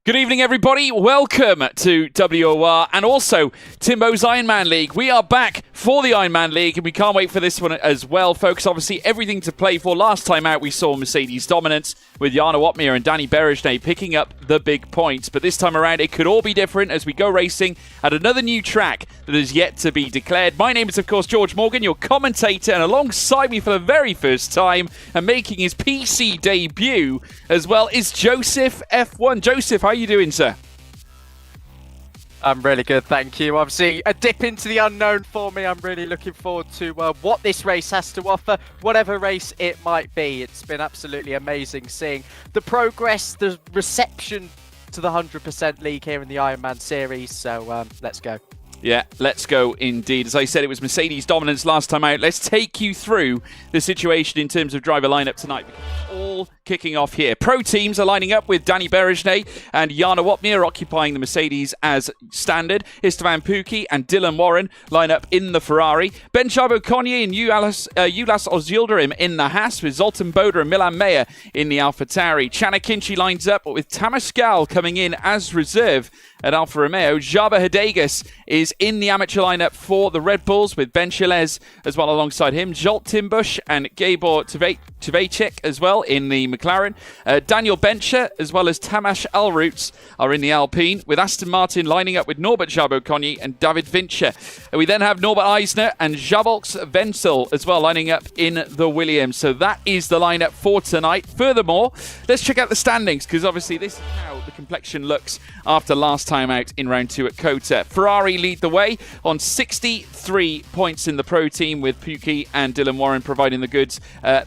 Good evening, everybody. Welcome to WOR and also Timbo's Ironman League. We are back for the Ironman League, and we can't wait for this one as well, folks. Obviously, everything to play for. Last time out, we saw Mercedes dominance with Jana Uppbeat and Danny Berejnay picking up the big points. But this time around, it could all be different as we go racing at another new track that is yet to be declared. My name is, of course, George Morgan, your commentator, and alongside me for the very first time and making his PC debut as well is Joseph F1. Joseph, how are you doing, sir? I'm really good, thank you. Obviously, a dip into the unknown for me. I'm really looking forward to what this race has to offer, whatever race it might be. It's been absolutely amazing seeing the progress, the reception to the 100% league here in the Ironman series. So let's go. Yeah, let's go indeed. As I said, it was Mercedes dominance last time out. Let's take you through the situation in terms of driver lineup tonight. All kicking off here. Pro teams are lining up with Danny Berejnay and Jana Uppbeat occupying the Mercedes as standard. Istvan Pukki and Dylan Warren line up in the Ferrari. Ben Chabo-Connier and Ulas Ozyildirim in the Haas, with Zoltan Boda and Milan Meyer in the AlphaTauri. Chana Kinchi lines up with Tamas Gal coming in as reserve at Alfa Romeo. Jaba Hidegas is in the amateur lineup for the Red Bulls, with Ben Chilez as well alongside him. Jolt Timbush and Gabor Tvacek as well in the McLaren. Daniel Bencher as well as Tamas Alroots are in the Alpine, with Aston Martin lining up with Norbert Chabo-Connier and David Vincher. We then have Norbert Eisner and Jabolks Wenzel as well lining up in the Williams. So that is the lineup for tonight. Furthermore, let's check out the standings, because obviously this is how the complexion looks after last time out in round 2 at Kota. Ferrari lead the way on 63 points in the pro team, with Pukki and Dylan Warren providing the goods.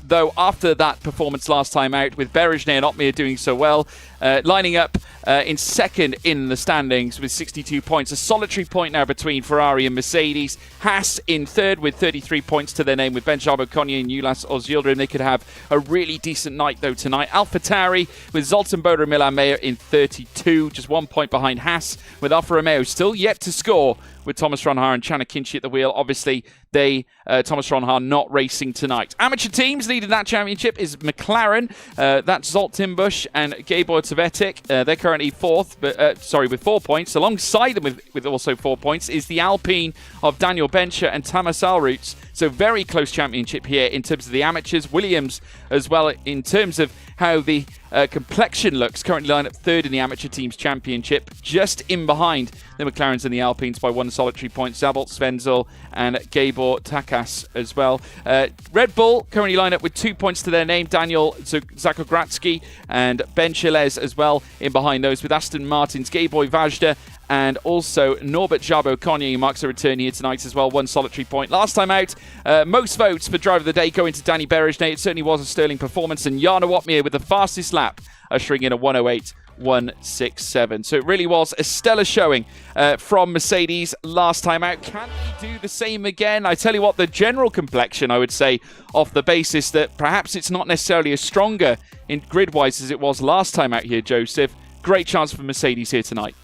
Though after that performance last time out, with Berejnay and Uppbeat doing so well, lining up in second in the standings with 62 points. A solitary point now between Ferrari and Mercedes. Haas in third with 33 points to their name, with Ben Chabo-Connier and Ulas Ozyildirim. They could have a really decent night though tonight. AlphaTauri with Zoltan Boda and Milan Meyer in 32, just 1 point behind Haas, with Alfa Romeo still yet to score, with Thomas Ronhaar and Chana Kinchi at the wheel. Obviously, Thomas Ronhaar not racing tonight. Amateur teams leading that championship is McLaren. That's Zolt Timbush and Gabor Tvacek. They're currently fourth, with 4 points. Alongside them with also 4 points is the Alpine of Daniel Bencher and Tamas Alroots. So very close championship here in terms of the amateurs. Williams as well in terms of how the complexion looks. Currently lined up third in the amateur teams championship, just in behind the McLarens and the Alpines by 1 solitary point. Zabolt Wenzel and Gabor Takas as well. Red Bull currently lined up with 2 points to their name. Daniel Zakogratsky and Ben Chilez as well in behind those, with Aston Martin's Gabor Vajda and also Norbert Chabo-Connier marks a return here tonight as well, 1 solitary point. Last time out, most votes for driver of the day going to Danny Berejnay. It certainly was a sterling performance, and Jana Uppbeat with the fastest lap, ushering in a 1:08.167. So it really was a stellar showing from Mercedes last time out. Can we do the same again? I tell you what, the general complexion, I would say, off the basis that perhaps it's not necessarily as stronger in grid-wise as it was last time out here, Joseph. Great chance for Mercedes here tonight.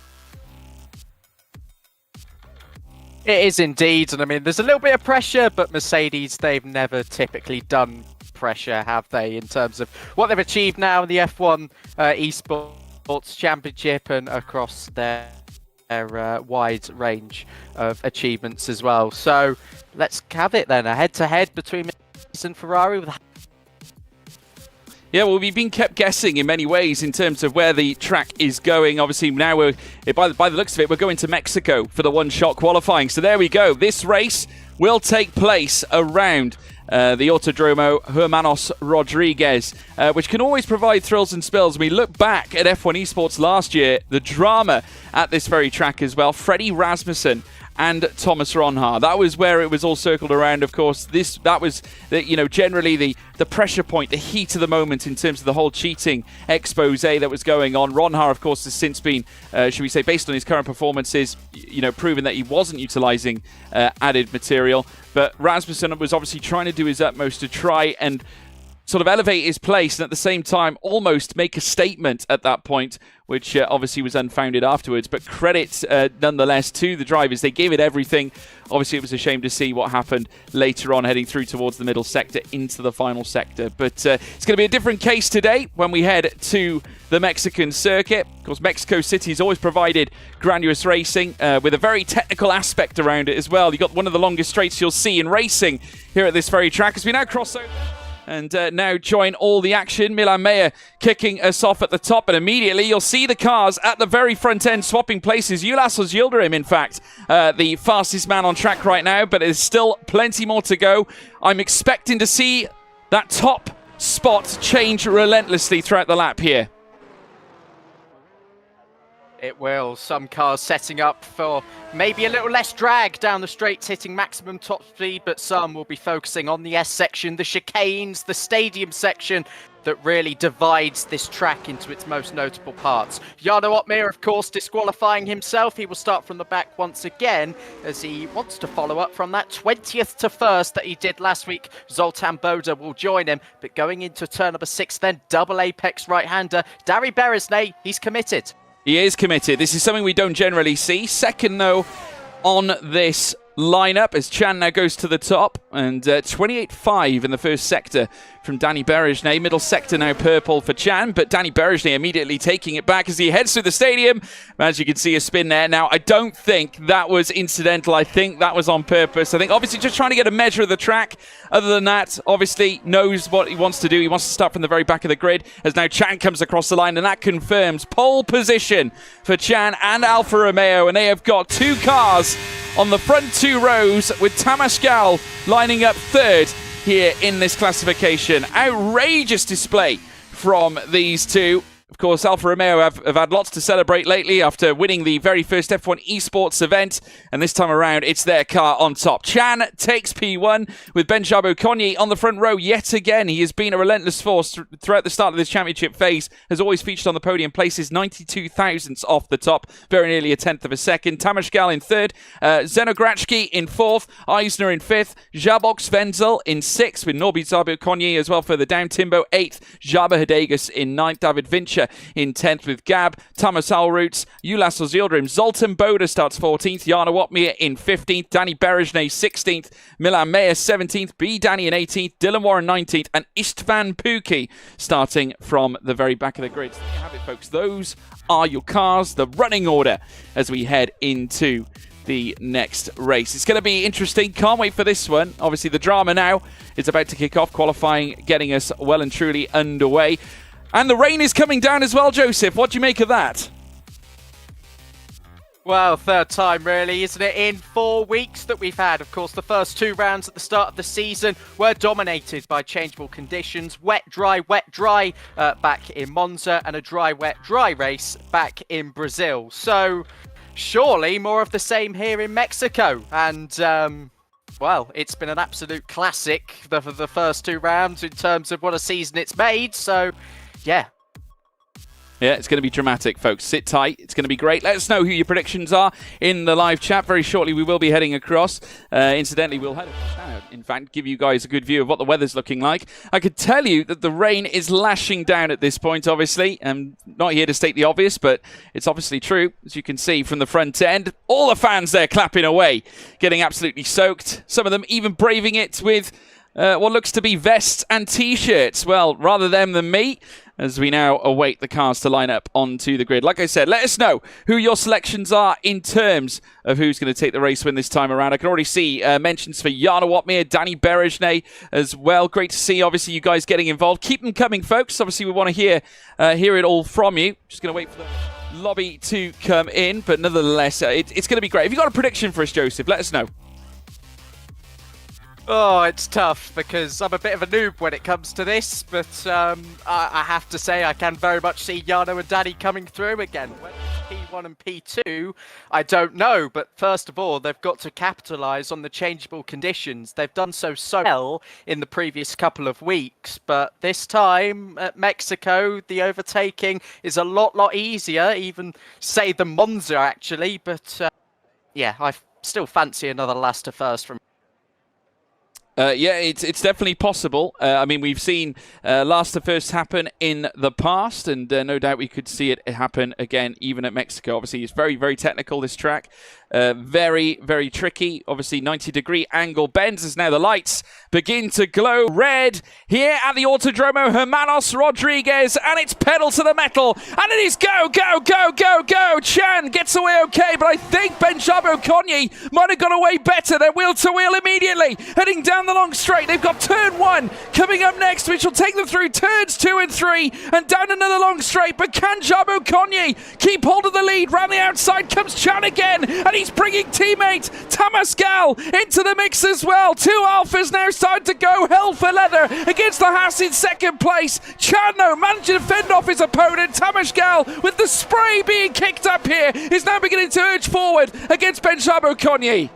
It is indeed, and I mean, there's a little bit of pressure, but Mercedes, they've never typically done pressure, have they, in terms of what they've achieved now in the F1 Esports Championship and across their wide range of achievements as well. So let's have it then, a head-to-head between Mercedes and Ferrari with Yeah, well, we've been kept guessing in many ways in terms of where the track is going. Obviously, now by the looks of it, we're going to Mexico for the one-shot qualifying. So there we go. This race will take place around the Autodromo Hermanos Rodriguez, which can always provide thrills and spills. We look back at F1 Esports last year, the drama at this very track as well. Freddie Rasmussen and Thomas Ronhaar. That was where it was all circled around. Of course, that was generally the pressure point, the heat of the moment in terms of the whole cheating expose that was going on. Ronhaar, of course, has since been, should we say, based on his current performances, proven that he wasn't utilising added material. But Rasmussen was obviously trying to do his utmost to try and sort of elevate his place and at the same time almost make a statement at that point, which obviously was unfounded afterwards. But credit nonetheless to the drivers. They gave it everything. Obviously, it was a shame to see what happened later on, heading through towards the middle sector into the final sector. But it's going to be a different case today when we head to the Mexican circuit. Of course, Mexico City's always provided grandiose racing with a very technical aspect around it as well. You've got one of the longest straights you'll see in racing here at this very track as we now cross over and now join all the action. Milan Mayer kicking us off at the top, and immediately you'll see the cars at the very front end swapping places. Ulassos Yildirim, in fact, the fastest man on track right now, but there's still plenty more to go. I'm expecting to see that top spot change relentlessly throughout the lap here. It will. Some cars setting up for maybe a little less drag down the straights, hitting maximum top speed, but some will be focusing on the S section, the chicanes, the stadium section that really divides this track into its most notable parts. Jarno Opmeer, of course, disqualifying himself. He will start from the back once again as he wants to follow up from that 20th to 1st that he did last week. Zoltan Boda will join him, but going into turn number 6 then, double apex right-hander, Dari Beresnay, he's committed. He is committed. This is something we don't generally see. Second, though, on this lineup as Chan now goes to the top, and 28.5 in the first sector from Danny Beresnay. Middle sector now purple for Chan, but Danny Beresnay immediately taking it back as he heads through the stadium. As you can see, a spin there. Now, I don't think that was incidental. I think that was on purpose. I think obviously just trying to get a measure of the track. Other than that, obviously knows what he wants to do. He wants to start from the very back of the grid as now Chan comes across the line, and that confirms pole position for Chan and Alfa Romeo, and they have got two cars on the front two rows with Tamas Gal lining up third here in this classification. Outrageous display from these two. Of course, Alfa Romeo have had lots to celebrate lately after winning the very first F1 Esports event, and this time around, it's their car on top. Chan takes P1 with Benjabo Konyi on the front row yet again. He has been a relentless force throughout the start of this championship phase, has always featured on the podium, places 92 thousandths off the top, very nearly a tenth of a second. Tamas Gal in third, Zenograchki in fourth, Eisner in fifth, Jabok Svenzel in sixth with Norby Zabo Konyi as well further down, Timbo eighth, Jaba Hidegas in ninth, David Vincher in 10th with Gab, Thomas Alroots, Ulassos Yildirim, Zoltan Boda starts 14th, Jarno Opmeer in 15th, Danny Beresnay 16th, Milan Mayer 17th, B. Danny in 18th, Dylan Warren 19th, and Istvan Puki starting from the very back of the grid. So there you have it, folks. Those are your cars, the running order as we head into the next race. It's going to be interesting. Can't wait for this one. Obviously, the drama now is about to kick off, qualifying getting us well and truly underway. And the rain is coming down as well, Joseph. What do you make of that? Well, third time really, isn't it, in 4 weeks that we've had. Of course, the first 2 rounds at the start of the season were dominated by changeable conditions. Wet, dry back in Monza, and a dry, wet, dry race back in Brazil. So, surely more of the same here in Mexico. And, well, it's been an absolute classic for the first 2 rounds in terms of what a season it's made. So, yeah. Yeah, it's going to be dramatic, folks. Sit tight. It's going to be great. Let us know who your predictions are in the live chat. Very shortly, we will be heading across. Incidentally, we'll head across now, in fact, give you guys a good view of what the weather's looking like. I could tell you that the rain is lashing down at this point, obviously. I'm not here to state the obvious, but it's obviously true. As you can see from the front end, all the fans there clapping away, getting absolutely soaked. Some of them even braving it with what looks to be vests and T-shirts. Well, rather them than me, as we now await the cars to line up onto the grid. Like I said, let us know who your selections are in terms of who's going to take the race win this time around. I can already see mentions for Jarno Opmeer, Danny Beresnay as well. Great to see, obviously, you guys getting involved. Keep them coming, folks. Obviously, we want to hear it all from you. Just going to wait for the lobby to come in, but nonetheless, it's going to be great. If you've got a prediction for us, Joseph, let us know. Oh, it's tough because I'm a bit of a noob when it comes to this, but I have to say I can very much see Jarno and Danny coming through again. Whether it's P1 and P2, I don't know, but first of all, they've got to capitalise on the changeable conditions. They've done so well in the previous couple of weeks, but this time at Mexico, the overtaking is a lot easier, even say the Monza actually, but yeah, I still fancy another last to first from Yeah, it's definitely possible. I mean, we've seen last to first happen in the past, and no doubt we could see it happen again, even at Mexico. Obviously, it's very, very technical, this track. Very, very tricky. Obviously, 90-degree angle bends as now the lights begin to glow red here at the Autodromo Hermanos Rodriguez, and it's pedal to the metal, and it is go, go, go, go, go. Chan gets away okay, but I think Benjabo Konyi might have got away better. They're wheel to wheel immediately, heading down the long straight. They've got turn 1 coming up next, which will take them through turns 2 and 3, and down another long straight. But can Jabo Konyi keep hold of the lead? Round the outside comes Chan again, and he's bringing teammate Tamascal into the mix as well. 2 Alphas now starting to go hell for leather against the Haas in second place. Chan, though, managing to fend off his opponent. Tamascal, with the spray being kicked up here, is now beginning to urge forward against Benjabo Konyi.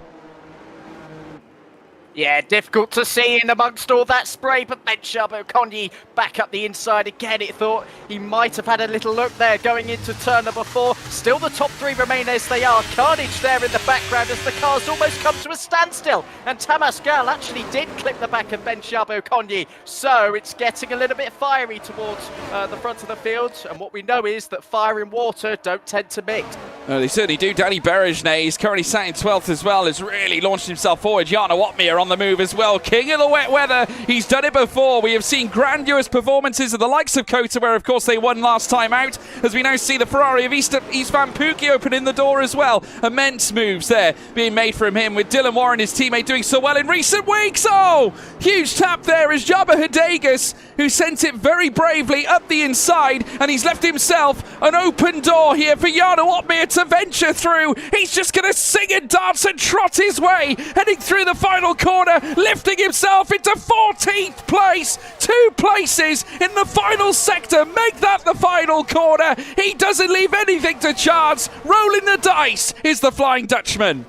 Yeah, difficult to see in amongst all that spray, but Benjabo Konyi back up the inside again. It thought he might have had a little look there going into turn number 4. Still the top 3 remain as they are. Carnage there in the background as the cars almost come to a standstill. And Tamascal actually did clip the back of Benjabo Konyi. So it's getting a little bit fiery towards the front of the field. And what we know is that fire and water don't tend to mix. No, they certainly do. Danny Berejne, he's currently sat in 12th as well, has really launched himself forward. Jana Watmir on the move as well. King of the wet weather. He's done it before. We have seen grandiose performances of the likes of Kota, where of course they won last time out, as we now see the Ferrari of Istvan Pukki opening the door as well. Immense moves there being made from him, with Dylan Warren, his teammate, doing so well in recent weeks. Oh, huge tap there as Jabba Hidegas, who sent it very bravely up the inside, and he's left himself an open door here for Jana Watmir to venture through. He's just going to sing and dance and trot his way, heading through the final corner, lifting himself into 14th place. 2 places in the final sector. Make that the final corner. He doesn't leave anything to chance. Rolling the dice is the Flying Dutchman.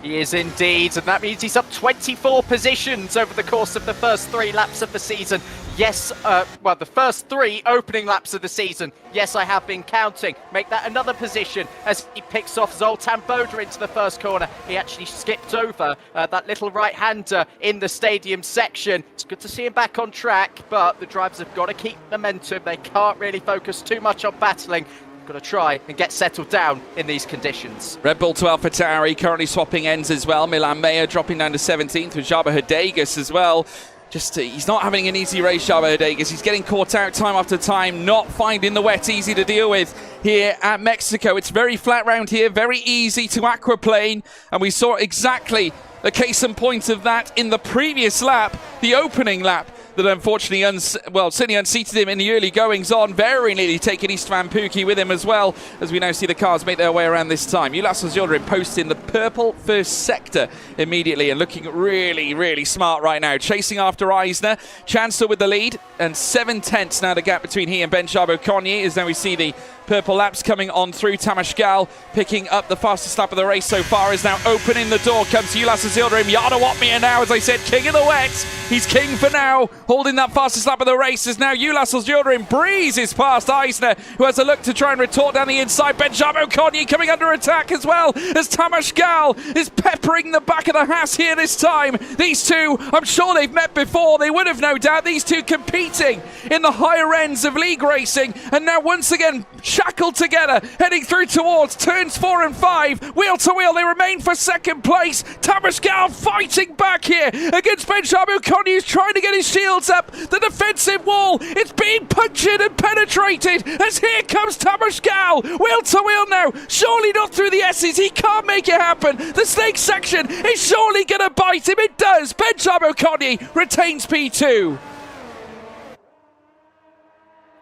He is indeed, and that means he's up 24 positions over the course of the first 3 laps of the season. Yes, well, the first 3 opening laps of the season. Yes, I have been counting. Make that another position as he picks off Zoltan Boda into the first corner. He actually skipped over that little right-hander in the stadium section. It's good to see him back on track, but the drivers have got to keep momentum. They can't really focus too much on battling. Got to try and get settled down in these conditions. Red Bull to AlphaTauri currently swapping ends as well. Milan Mayer dropping down to 17th with Jabba Hidegas as well. He's not having an easy race, Jabba Hidegas. He's getting caught out time after time, not finding the wet easy to deal with here at Mexico. It's very flat round here, very easy to aquaplane, and we saw exactly the case in point of that in the previous lap, the opening lap, that unfortunately certainly unseated him in the early goings on, very nearly taking Istvan Pukki with him as well, as we now see the cars make their way around this time. Ulas Zildjian posting the purple first sector immediately and looking really, really smart right now. Chasing after Eisner. Chancellor with the lead, and 7/10 now the gap between he and Benjabo Konyi, as now we see the purple laps coming on through. Tamascal picking up the fastest lap of the race so far, is now opening the door. Comes Ulas Zildjian. Jana Watmir now, as I said, king of the wet. He's king for now, holding that fastest lap of the race, as now Ulas Zildjian breezes past Eisner, who has a look to try and retort down the inside. Benjabo Konyi coming under attack as well, as Tamascal is peppering the back of the Haas here this time. These two, I'm sure they've met before. They would have, no doubt. These two competing in the higher ends of league racing, and now once again shackled together, heading through towards turns 4 and 5. Wheel to wheel, they remain for second place. Tamascal fighting back here against Benjabo Konyi, who's trying to get his shields up. The defensive wall, it's being punctured and penetrated, as here comes Tamascal. Wheel to wheel now, surely not through the S's. He can't make it happen. The snake section is surely going to bite him. It does. Benjabo Konyi retains P2.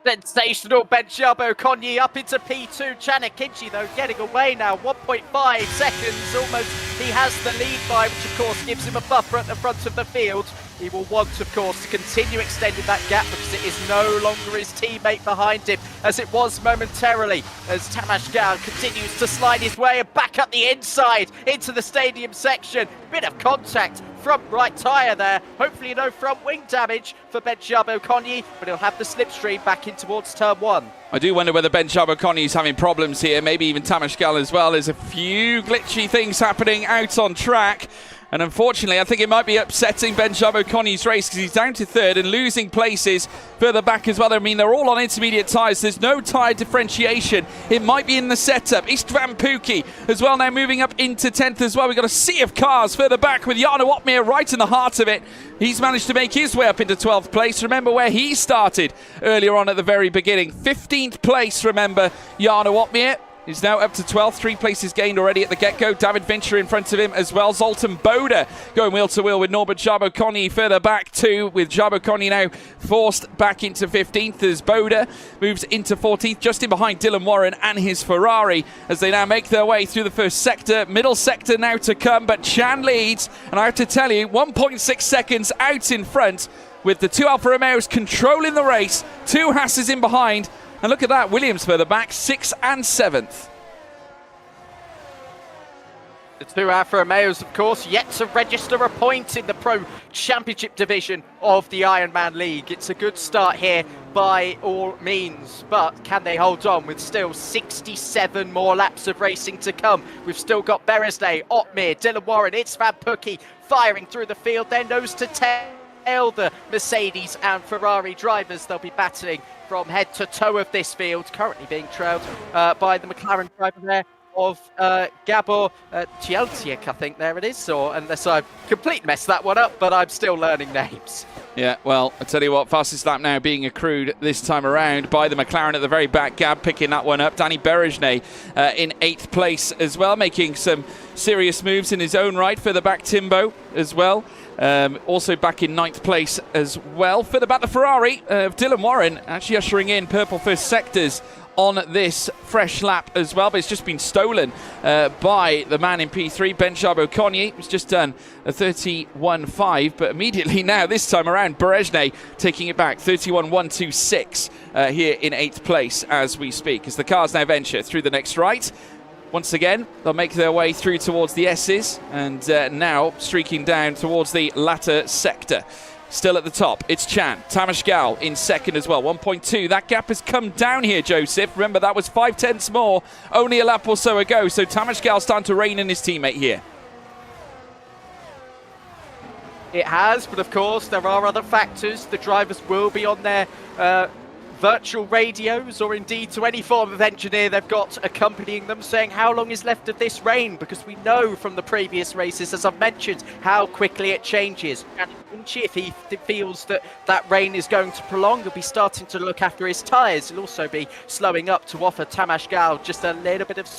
Sensational Benjabo Konyi up into P2. Chanakinchi, though, getting away now. 1.5 seconds almost. He has the lead by, which of course gives him a buffer at the front of the field. He will want, of course, to continue extending that gap, because it is no longer his teammate behind him, as it was momentarily, as Tamascal continues to slide his way back up the inside into the stadium section. Bit of contact, front right tyre there. Hopefully no front wing damage for Benjabo Konyi, but he'll have the slipstream back in towards turn 1. I do wonder whether Benjabo Konyi is having problems here, maybe even Tamascal as well. There's a few glitchy things happening out on track. And unfortunately, I think it might be upsetting Benjamin Coney's race because he's down to third and losing places further back as well. I mean, they're all on intermediate tyres. There's no tyre differentiation. It might be in the setup. Istvan Pukki as well now moving up into 10th as well. We've got a sea of cars further back with Jarno Opmeer right in the heart of it. He's managed to make his way up into 12th place. Remember where he started earlier on at the very beginning. 15th place, remember, Jarno Opmeer. He's now up to 12th, 3 places gained already at the get-go. David Vincher in front of him as well. Zoltan Bode going wheel-to-wheel with Norbert Jabbo-Conny further back too, with Jabbo-Conny now forced back into 15th as Bode moves into 14th, just in behind Dylan Warren and his Ferrari as they now make their way through the first sector. Middle sector now to come, but Chan leads, and I have to tell you, 1.6 seconds out in front with the 2 Alfa Romeos controlling the race, 2 Hasses in behind. And look at that, Williams further back, 6th and 7th. The 2 Alfa Romeos, of course, yet to register a point in the Pro Championship division of the Ironman League. It's a good start here by all means, but can they hold on with still 67 more laps of racing to come? We've still got Beresnay, Opmeer, Dylan Warren, Istvan Pukki firing through the field, their nose to tail. The Mercedes and Ferrari drivers, they'll be battling from head to toe of this field, currently being trailed by the McLaren driver there of Gabor Cielciak, I think there it is, or unless I've completely messed that one up, but I'm still learning names. Yeah, well, I tell you what, fastest lap now being accrued this time around by the McLaren at the very back. Gab picking that one up. Danny Berejnay in 8th place as well, making some serious moves in his own right. Further back, Timbo as well. Also back in 9th place as well. Further back, the Ferrari of Dylan Warren actually ushering in purple first sectors on this fresh lap as well, but it's just been stolen by the man in P3, Ben Jabbo-Conny. He's just done a 31.5, but immediately now, this time around, Berejnay taking it back, 31.126 here in 8th place as we speak, as the cars now venture through the next right. Once again, they'll make their way through towards the S's, and now streaking down towards the latter sector. Still at the top, it's Chan. Tamas Gal in second as well, 1.2. That gap has come down here, Joseph. Remember, that was 5/10 more only a lap or so ago. So Tamas Gal starting to rein in his teammate here. It has, but of course, there are other factors. The drivers will be on their virtual radios, or indeed to any form of engineer they've got accompanying them, saying how long is left of this rain, because we know from the previous races, as I've mentioned, how quickly it changes. And if he feels that that rain is going to prolong, he'll be starting to look after his tyres. He'll also be slowing up to offer Tamas Gal just a little bit of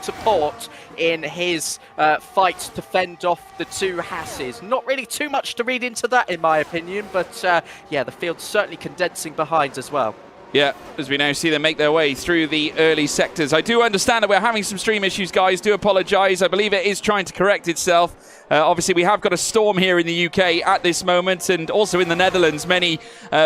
support in his fight to fend off the 2 Hasses. Not really too much to read into that, in my opinion, but yeah, the field's certainly condensing behind as well. Yeah, as we now see them make their way through the early sectors. I do understand that we're having some stream issues, guys. Do apologise. I believe it is trying to correct itself. Obviously, we have got a storm here in the UK at this moment, and also in the Netherlands, many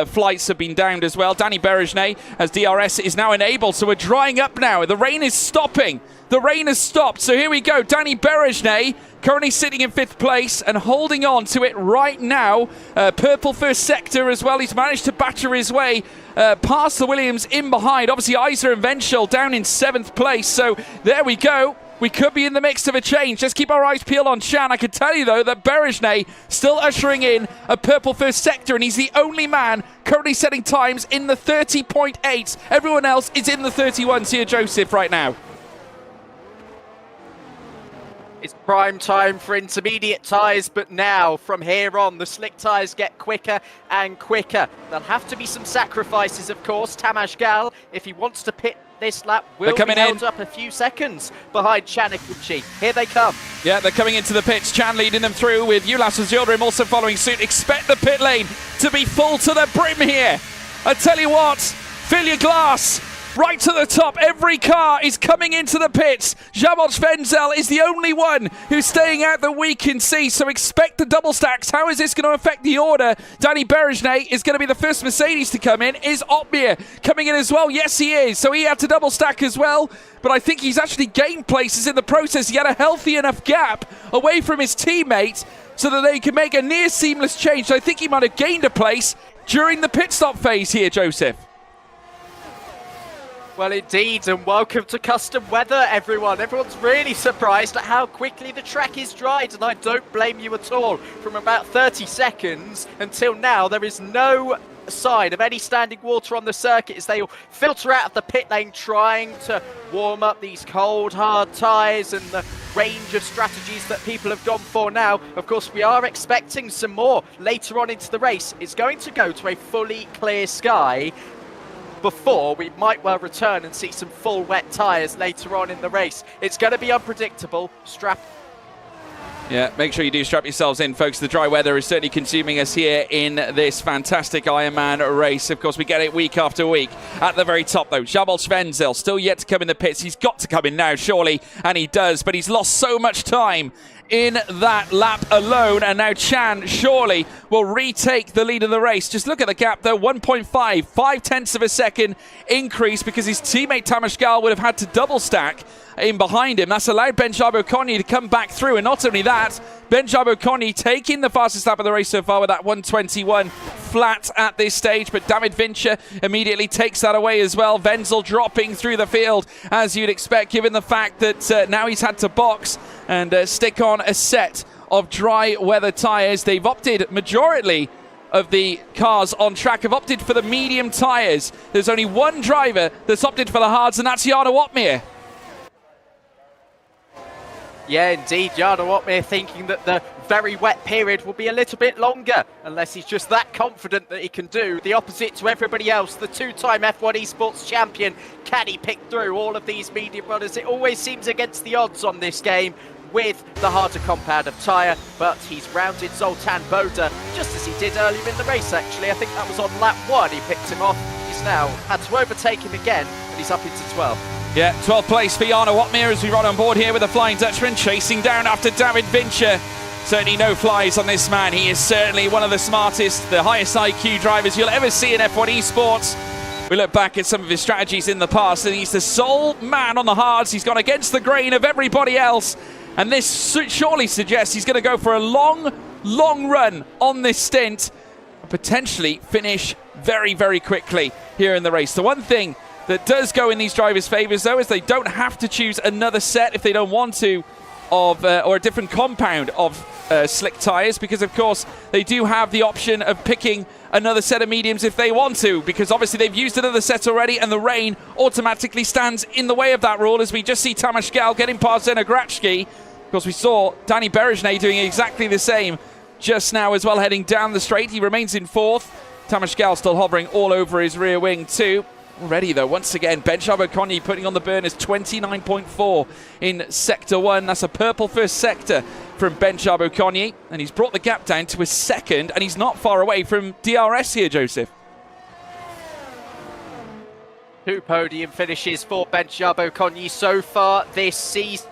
flights have been downed as well. Danny Berejnay, as DRS is now enabled, so we're drying up now. The rain is stopping. The rain has stopped, so here we go. Danny Berejnay currently sitting in 5th place and holding on to it right now. Purple first sector as well. He's managed to batter his way past the Williams in behind. Obviously, Iser and Venschel down in 7th place, so there we go. We could be in the mix of a change. Let's keep our eyes peeled on Chan. I can tell you, though, that Berejnay still ushering in a purple first sector, and he's the only man currently setting times in the 30.8. Everyone else is in the 31s here, Joseph, right now. It's prime time for intermediate tyres, but now, from here on, the slick tyres get quicker and quicker. There'll have to be some sacrifices, of course. Tamas Gal, if he wants to pit this lap, will be held up a few seconds behind Chanikuchi. Here they come. Yeah, they're coming into the pits. Chan leading them through, with Ulas Zildrim also following suit. Expect the pit lane to be full to the brim here. I tell you what, fill your glass. Right to the top, every car is coming into the pits. Jaboc Venzel is the only one who's staying out that we can see, so expect the double stacks. How is this going to affect the order? Danny Berejnay is going to be the first Mercedes to come in. Is Opmeer coming in as well? Yes, he is. So he had to double stack as well, but I think he's actually gained places in the process. He had a healthy enough gap away from his teammate so that they can make a near seamless change. So I think he might have gained a place during the pit stop phase here, Joseph. Well, indeed, and welcome to custom weather, everyone. Everyone's really surprised at how quickly the track is dried, and I don't blame you at all. From about 30 seconds until now, there is no sign of any standing water on the circuit as they all filter out of the pit lane trying to warm up these cold, hard tyres and the range of strategies that people have gone for now. Of course, we are expecting some more later on into the race. It's going to go to a fully clear sky before we might well return and see some full wet tyres later on in the race. It's going to be unpredictable. Yeah, make sure you do strap yourselves in, folks. The dry weather is certainly consuming us here in this fantastic Ironman race. Of course, we get it week after week. At the very top, though, Jabal Schwenzel still yet to come in the pits. He's got to come in now, surely, and he does, but he's lost so much time in that lap alone, and now Chan surely will retake the lead of the race. Just look at the gap, though, 1.5, 5/10 of a second increase because his teammate Tamas Gal would have had to double stack in behind him. That's allowed Benjab Okonye to come back through, and not only that, Benjab Okonye taking the fastest lap of the race so far with that 1:21 flat at this stage, but David Vincher immediately takes that away as well. Wenzel dropping through the field, as you'd expect, given the fact that now he's had to box and stick on a set of dry weather tyres. They've opted, majority of the cars on track have opted for the medium tyres. There's only one driver that's opted for the hards, and that's Jarno Opmeer. Yeah, indeed, Jarno Opmeer thinking that the very wet period will be a little bit longer, unless he's just that confident that he can do the opposite to everybody else. The two-time F1 Esports champion, can he pick through all of these medium runners? It always seems against the odds on this game with the harder compound of tyre, but he's rounded Zoltan Boda just as he did earlier in the race, actually. I think that was on lap 1 he picked him off. He's now had to overtake him again, and he's up into 12. Yeah, 12th place for Jarno Opmeer as we run on board here with the Flying Dutchman, chasing down after David Vincher. Certainly no flies on this man. He is certainly one of the smartest, the highest IQ drivers you'll ever see in F1 Esports. We look back at some of his strategies in the past, and he's the sole man on the hards. He's gone against the grain of everybody else, and this surely suggests he's going to go for a long, long run on this stint, and potentially finish very, very quickly here in the race. The one thing that does go in these drivers' favours, though, is they don't have to choose another set if they don't want to, of or a different compound of slick tyres, because, of course, they do have the option of picking another set of mediums if they want to, because obviously they've used another set already, and the rain automatically stands in the way of that rule, as we just see Tamas Gal getting past Zena Grachki. Of course, we saw Danny Berejnay doing exactly the same just now as well, heading down the straight. He remains in 4th. Tamas Gal still hovering all over his rear wing too. Already, though, once again, Benjab Okonye putting on the burners, 29.4 in Sector 1. That's a purple first sector from Benjab Okonye, and he's brought the gap down to a second, and he's not far away from DRS here, Joseph. 2 podium finishes for Benjab Okonye so far this season.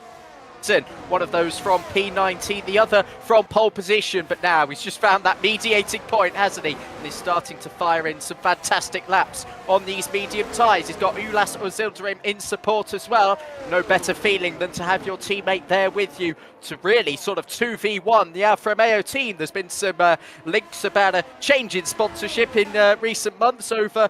One of those from P19, the other from pole position, but now he's just found that mediating point, hasn't he? And he's starting to fire in some fantastic laps on these medium tyres. He's got Ulas Özildirim in support as well. No better feeling than to have your teammate there with you to really sort of 2v1 the Alfa Romeo team. There's been some links about a change in sponsorship in recent months over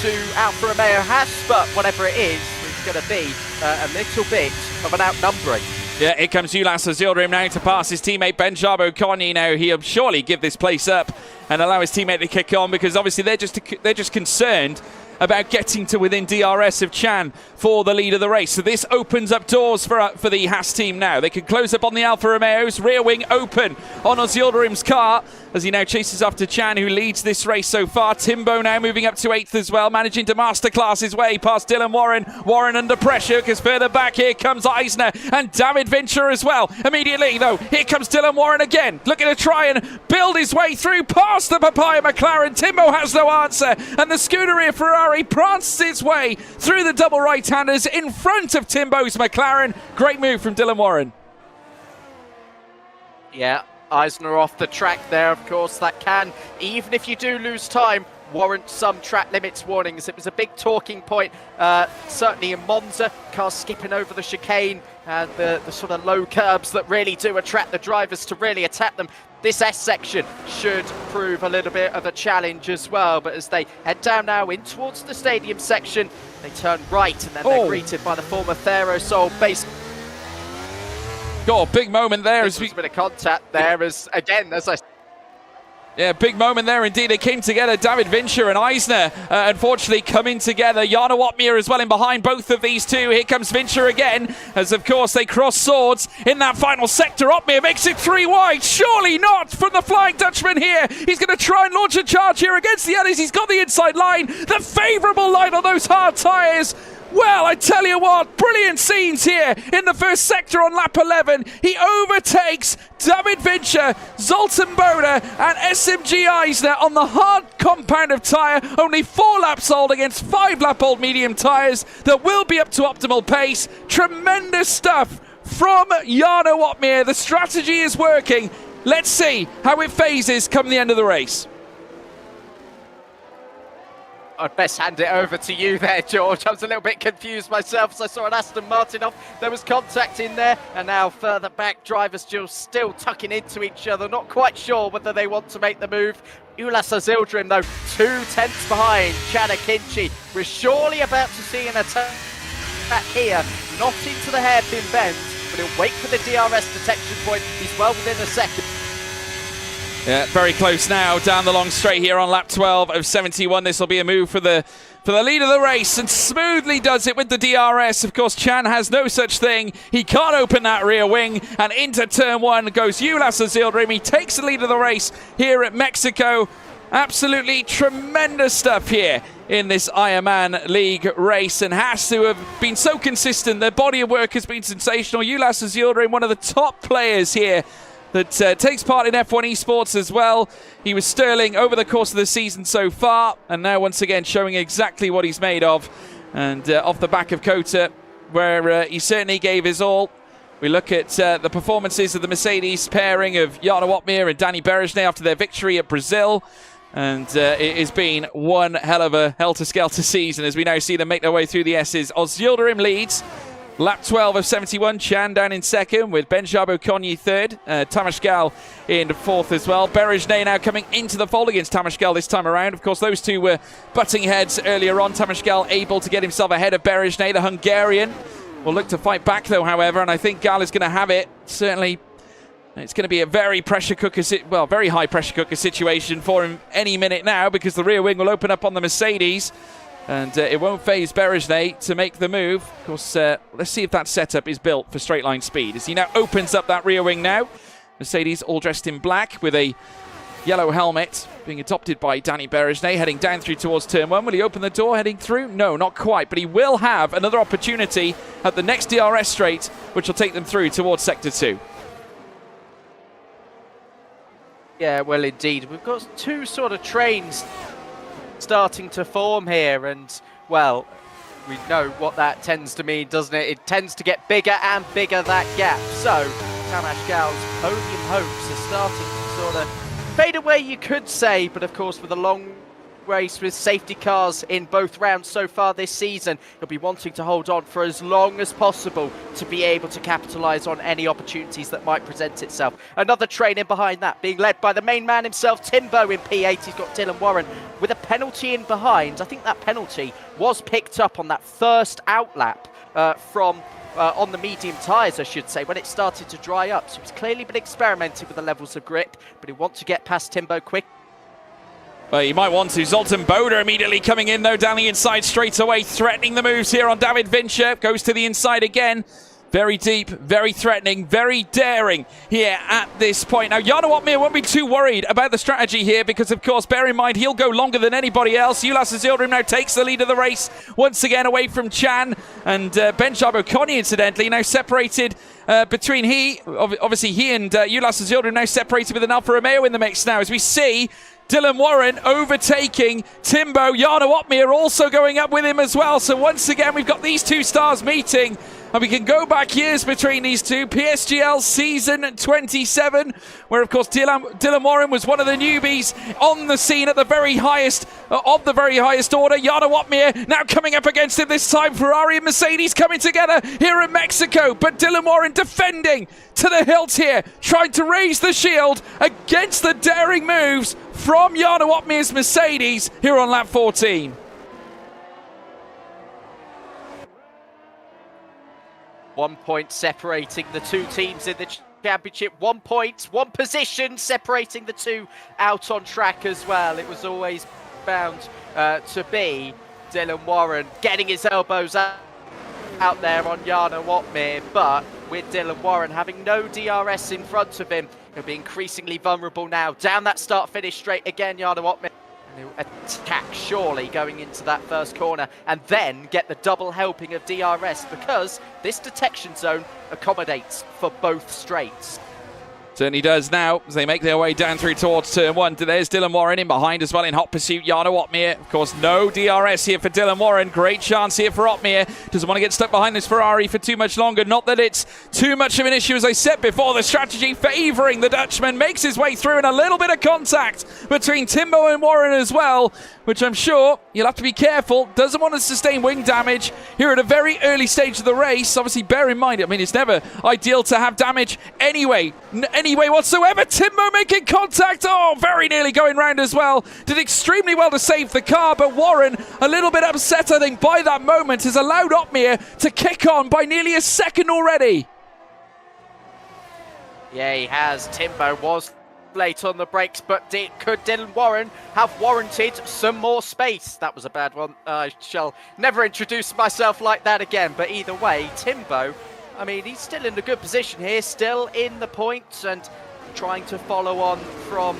to Alfa Romeo Haas, but whatever it is, it's going to be a little bit of an outnumbering. Yeah, here comes Ulas Özildirim now to pass his teammate Benjab Okonye. Now he'll surely give this place up and allow his teammate to kick on, because obviously they're just concerned about getting to within DRS of Chan for the lead of the race. So this opens up doors for the Haas team now. They can close up on the Alfa Romeos, rear wing open on Özildirim's car as he now chases after Chan, who leads this race so far. Timbo now moving up to 8th as well, managing to masterclass his way past Dylan Warren. Warren under pressure because further back here comes Eisner and David Vincher as well. Immediately, though, here comes Dylan Warren again, looking to try and build his way through past the Papaya McLaren. Timbo has no answer, and the Scuderia Ferrari prances its way through the double right-handers in front of Timbo's McLaren. Great move from Dylan Warren. Yeah, Eisner off the track there, of course. That can, even if you do lose time, warrant some track limits warnings. It was a big talking point, certainly in Monza. Cars skipping over the chicane and the sort of low curbs that really do attract the drivers to really attack them. This S section should prove a little bit of a challenge as well, but as they head down now in towards the stadium section, they turn right and then they're greeted by the former Therosol base. Got a big moment there. There's a bit of contact there as I Yeah, big moment there indeed. They came together, David Vincher and Eisner, unfortunately coming together. Jana Wottmeier as well in behind both of these two. Here comes Vincher again, as of course they cross swords in that final sector. Wottmeier makes it 3 wide. Surely not from the Flying Dutchman here. He's going to try and launch a charge here against the others. He's got the inside line, the favourable line on those hard tyres. Well, I tell you what, brilliant scenes here in the first sector on lap 11. He overtakes David Vincher, Zoltan Boda and SMG Eisner on the hard compound of tyre. Only 4 laps old against 5 lap old medium tyres that will be up to optimal pace. Tremendous stuff from Jana Wottmeier. The strategy is working. Let's see how it phases come the end of the race. I'd best hand it over to you there, George. I was a little bit confused myself as I saw an Aston Martin off. There was contact in there, and now further back, drivers still tucking into each other, not quite sure whether they want to make the move. Ulas Azildrim, though, 2 tenths behind. Chad Akinci was surely about to see an attack here, not into the hairpin bend, but he'll wait for the DRS detection point. He's well within a second. Yeah, very close now down the long straight here on lap 12 of 71. This will be a move for the lead of the race, and smoothly does it with the DRS. Of course, Chan has no such thing. He can't open that rear wing, and into turn 1 goes Ulas Azildrim. He takes the lead of the race here at Mexico. Absolutely tremendous stuff here in this Ironman League race, and has to have been so consistent. Their body of work has been sensational. Ulas Azildrim, one of the top players here that takes part in F1 Esports as well. He was sterling over the course of the season so far, and now once again showing exactly what he's made of. And off the back of Kota, where he certainly gave his all. We look at the performances of the Mercedes pairing of Jana Wottmeier and Danny Berejnay after their victory at Brazil. And it has been one hell of a helter-skelter season as we now see them make their way through the S's. Azildrim leads. Lap 12 of 71, Chan down in second with Benjab Okonye third, Tamashgal in fourth as well. Berejnay now coming into the fold against Tamashgal this time around. Of course, those two were butting heads earlier on. Tamashgal able to get himself ahead of Berejnay, the Hungarian. Will look to fight back though, however, and I think Gal is going to have it. Certainly, it's going to be a very very high pressure cooker situation for him any minute now, because the rear wing will open up on the Mercedes. And it won't phase Berejnay to make the move. Of course, let's see if that setup is built for straight line speed. As he now opens up that rear wing now. Mercedes all dressed in black with a yellow helmet being adopted by Danny Berejnay, heading down through towards turn 1. Will he open the door heading through? No, not quite. But he will have another opportunity at the next DRS straight, which will take them through towards Sector 2. Yeah, well, indeed. We've got 2 sort of trains starting to form here, and well, we know what that tends to mean, doesn't it? It tends to get bigger and bigger, that gap. So Tamashgal's podium hopes are starting to sort of fade away, you could say, but of course with a long race with safety cars in both rounds so far this season, he'll be wanting to hold on for as long as possible to be able to capitalise on any opportunities that might present itself. Another train in behind that, being led by the main man himself, Timbo in P8. He's got Dylan Warren with a penalty in behind. I think that penalty was picked up on that first outlap on the medium tyres, I should say, when it started to dry up. So he's clearly been experimenting with the levels of grip, but he wants to get past Timbo quick. Well, you might want to. Zoltan Boda immediately coming in, though, down the inside straight away, threatening the moves here on David Vincher. Goes to the inside again. Very deep, very threatening, very daring here at this point. Now, Jana Wottmeier won't be too worried about the strategy here because, of course, bear in mind, he'll go longer than anybody else. Ulas Azildrim now takes the lead of the race once again away from Chan. And Benjab Okonye, incidentally, now separated between obviously he and Ulas Azildrim now separated with an Alfa Romeo in the mix now, as we see Dylan Warren overtaking Timbo. Jarno Opmeer also going up with him as well. So once again, we've got these two stars meeting. And we can go back years between these two. PSGL season 27, where of course Dylan Warren was one of the newbies on the scene at the very highest of the very highest order. Jarno Opmeer now coming up against him this time. Ferrari and Mercedes coming together here in Mexico. But Dylan Warren defending to the hilt here, trying to raise the shield against the daring moves from Jarno Opmeer's Mercedes here on lap 14. 1 point separating the two teams in the championship. 1 point, one position separating the two out on track as well. It was always bound to be Dylan Warren getting his elbows out there on Jarno Opmeer, but with Dylan Warren having no DRS in front of him, he'll be increasingly vulnerable now. Down that start-finish straight again, Jarno Opmeer. And he'll attack surely going into that first corner and then get the double helping of DRS because this detection zone accommodates for both straights. Certainly does now as they make their way down through towards turn one. There's Dylan Warren in behind as well in hot pursuit. Jarno Opmeer, of course, no DRS here for Dylan Warren. Great chance here for Opmeer. Doesn't want to get stuck behind this Ferrari for too much longer. Not that it's too much of an issue, as I said before. The strategy favouring the Dutchman makes his way through, and a little bit of contact between Timbo and Warren as well, which I'm sure you'll have to be careful. Doesn't want to sustain wing damage here at a very early stage of the race. Obviously, bear in mind, I mean, it's never ideal to have damage anyway whatsoever. Timbo making contact. Oh, very nearly going round as well. Did extremely well to save the car, but Warren, a little bit upset, I think, by that moment, has allowed Opmeer to kick on by nearly a second already. Yeah, he has. Timbo was late on the brakes, but could Dylan Warren have warranted some more space? That was a bad one. I shall never introduce myself like that again, but either way, Timbo, I mean, he's still in a good position here, still in the points and trying to follow on from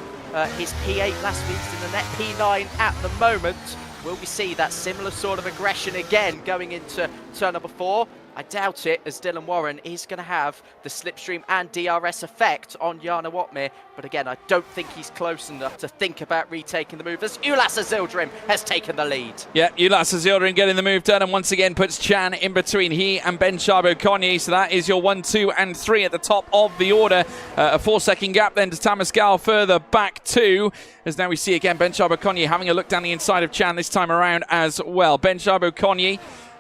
his P8 last week in the net P9 at the moment. Will we see that similar sort of aggression again going into turn number 4? I doubt it, as Dylan Warren is going to have the slipstream and DRS effect on Jarno Opmeer. But again, I don't think he's close enough to think about retaking the move, as Ulas Azildrim has taken the lead. Yeah, Ulas Azildrim getting the move done, and once again puts Chan in between he and Ben Chabo-Konyi. So that is your 1, 2, and 3 at the top of the order. A 4-second gap then to Thomas Gal further back too, as now we see again Ben Chabo-Konyi having a look down the inside of Chan this time around as well. Ben Chabo-Konyi,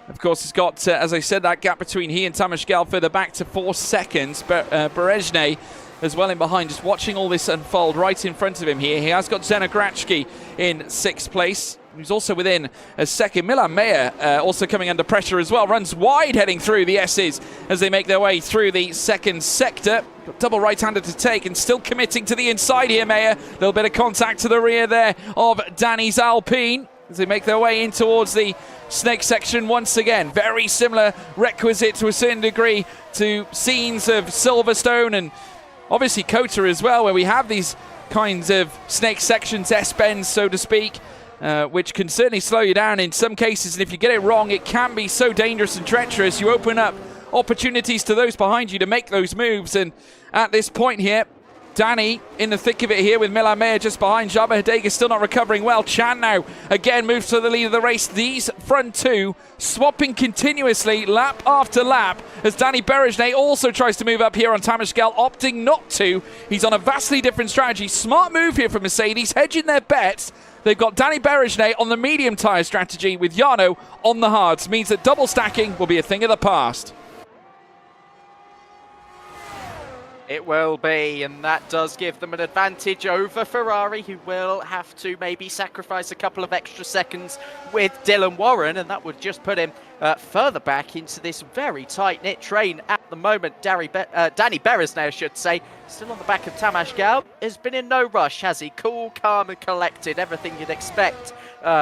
of course, has got, as I said, that gap between he and Tamas Gal further back to 4 seconds. But Berezhny as well in behind, just watching all this unfold right in front of him here. He has got Zena Grachki in 6th place. He's also within a second. Milan Meyer also coming under pressure as well. Runs wide heading through the S's as they make their way through the second sector. Got double right-hander to take and still committing to the inside here, Meyer. A little bit of contact to the rear there of Danny's Alpine as they make their way in towards the snake section once again. Very similar requisite to a certain degree to scenes of Silverstone and obviously Kota as well, where we have these kinds of snake sections, S-bends, so to speak, which can certainly slow you down in some cases. And if you get it wrong, it can be so dangerous and treacherous. You open up opportunities to those behind you to make those moves. And at this point here, Danny in the thick of it here with Milan Meyer just behind. Jabba Hidega still not recovering well. Chan now again moves to the lead of the race. These front two swapping continuously lap after lap as Danny Berejne also tries to move up here on Tamas Gal, opting not to. He's on a vastly different strategy. Smart move here from Mercedes, hedging their bets. They've got Danny Berejne on the medium tyre strategy with Jarno on the hards. Means that double stacking will be a thing of the past. It will be, and that does give them an advantage over Ferrari, who will have to maybe sacrifice a couple of extra seconds with Dylan Warren, and that would just put him further back into this very tight-knit train at the moment. Danny Berezne, I should say, still on the back of Tamas Gal, has been in no rush, has he? Cool, calm and collected, everything you'd expect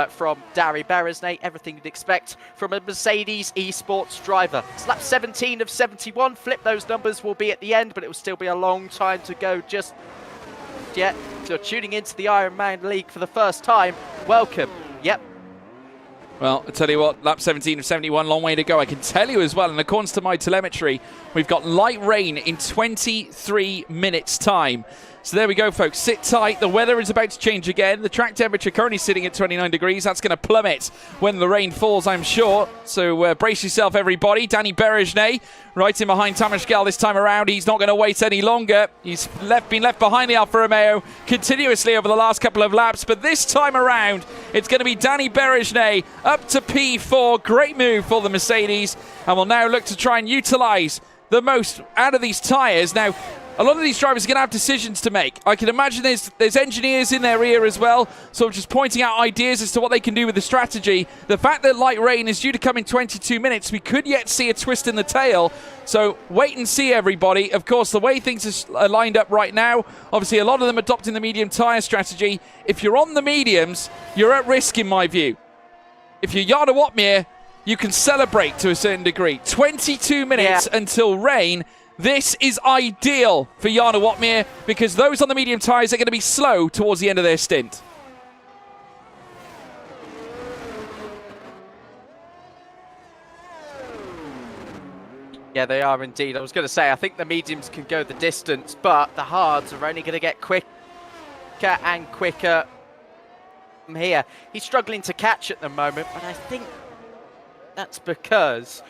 from Danny Berezne, everything you'd expect from a Mercedes Esports driver. It's lap 17 of 71, flip those numbers will be at the end, but it will still be a long time to go just yet. If you're tuning into the Ironman League for the first time, welcome. Yep. Well, I tell you what, lap 17 of 71, long way to go. I can tell you as well, in accordance to my telemetry, we've got light rain in 23 minutes' time. So there we go, folks. Sit tight. The weather is about to change again. The track temperature currently sitting at 29 degrees. That's going to plummet when the rain falls, I'm sure. So brace yourself, everybody. Danny Berejnay right in behind Tamas Gal this time around. He's not going to wait any longer. He's been left behind the Alfa Romeo continuously over the last couple of laps. But this time around, it's going to be Danny Berejnay up to P4. Great move for the Mercedes. And will now look to try and utilize the most out of these tyres. Now, a lot of these drivers are going to have decisions to make. I can imagine there's engineers in their ear as well, so I'm just pointing out ideas as to what they can do with the strategy. The fact that light rain is due to come in 22 minutes, we could yet see a twist in the tail. So wait and see, everybody. Of course, the way things are lined up right now, obviously a lot of them adopting the medium tyre strategy. If you're on the mediums, you're at risk in my view. If you're Jarno Opmeer, you can celebrate to a certain degree. 22 minutes until rain. This is ideal for Jarno Opmeer because those on the medium tyres are going to be slow towards the end of their stint. Yeah, they are indeed. I was going to say, I think the mediums can go the distance, but the hards are only going to get quicker and quicker from here. He's struggling to catch at the moment, but I think that's because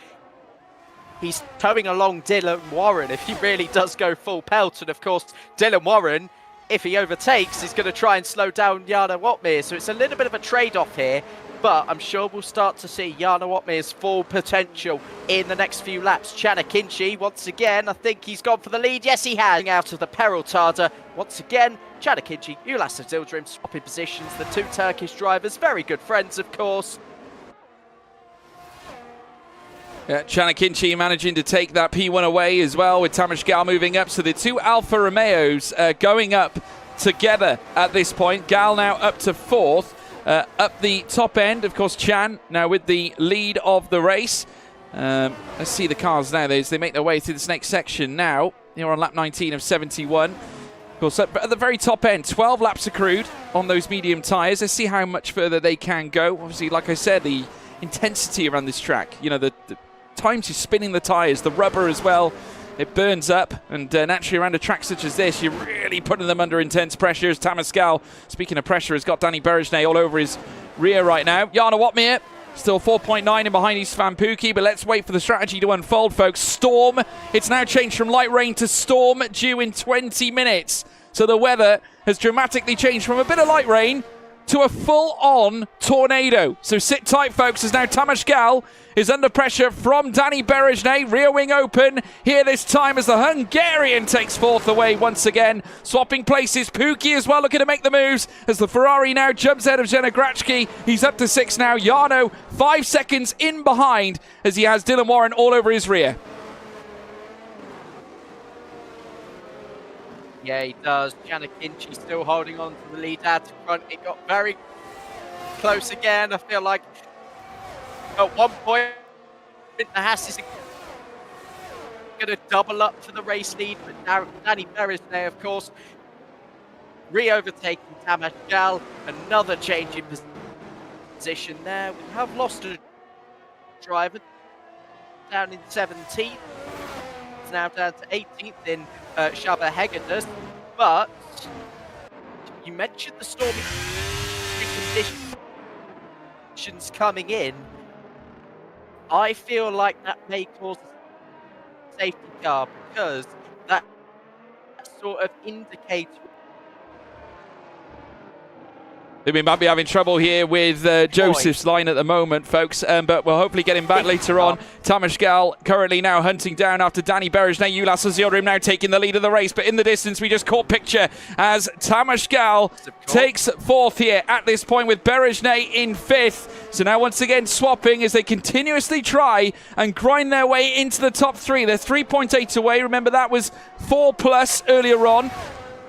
he's towing along Dylan Warren if he really does go full pelt. And of course, Dylan Warren, if he overtakes, is going to try and slow down Jarno Opmeer. So it's a little bit of a trade-off here, but I'm sure we'll start to see Jarno Opmeer's full potential in the next few laps. Chanakinci, once again, I think he's gone for the lead. Yes, he has. Out of the peril Tada. Once again, Chanakinci, Ulas Yildirim swapping positions. The two Turkish drivers, very good friends, of course. Chanakinci managing to take that P1 away as well, with Tamas Gal moving up. So the two Alfa Romeos going up together at this point. Gal now up to 4th. Up the top end, of course, Chan now with the lead of the race. Let's see the cars now. They make their way through this next section now. You're on lap 19 of 71. Of course, at the very top end, 12 laps accrued on those medium tyres. Let's see how much further they can go. Obviously, like I said, the intensity around this track, you know, the times you're spinning the tyres, the rubber as well, it burns up, and naturally around a track such as this, you're really putting them under intense pressure. As Tamas Gal, speaking of pressure, has got Danny Berejnay all over his rear right now. Jarno Opmeer still 4.9 in behind Istvan Pukki, but let's wait for the strategy to unfold, folks. Storm, it's now changed from light rain to storm due in 20 minutes. So the weather has dramatically changed from a bit of light rain to a full-on tornado. So sit tight, folks, as now Tamas Gal is under pressure from Danny Berejnay. Rear wing open here this time as the Hungarian takes 4th away once again. Swapping places, Pukki as well looking to make the moves as the Ferrari now jumps ahead of Grachki. He's up to 6 now. Jarno 5 seconds in behind as he has Dylan Warren all over his rear. Yeah, he does. Chanakinci still holding on to the lead out in front. It got very close again. I feel like at one point the Haas is going to double up for the race lead, but Danny Berejnay, of course, re-overtaking Tamas Gal. Another change in position there. We have lost a driver down in 17th. It's now down to 18th in Shaba Hegedus, but you mentioned the stormy conditions coming in. I feel like that may cause a safety car because that sort of indicates. We might be having trouble here with Joseph's line at the moment, folks, but we'll hopefully get him back later on. Tamas Gal currently now hunting down after Danny Berejnay. Ulas Yildirim now taking the lead of the race, but in the distance we just caught picture as Tamas Gal takes 4th here at this point with Berejnay in 5th. So now once again swapping as they continuously try and grind their way into the top 3. They're 3.8 away. Remember that was 4+ earlier on.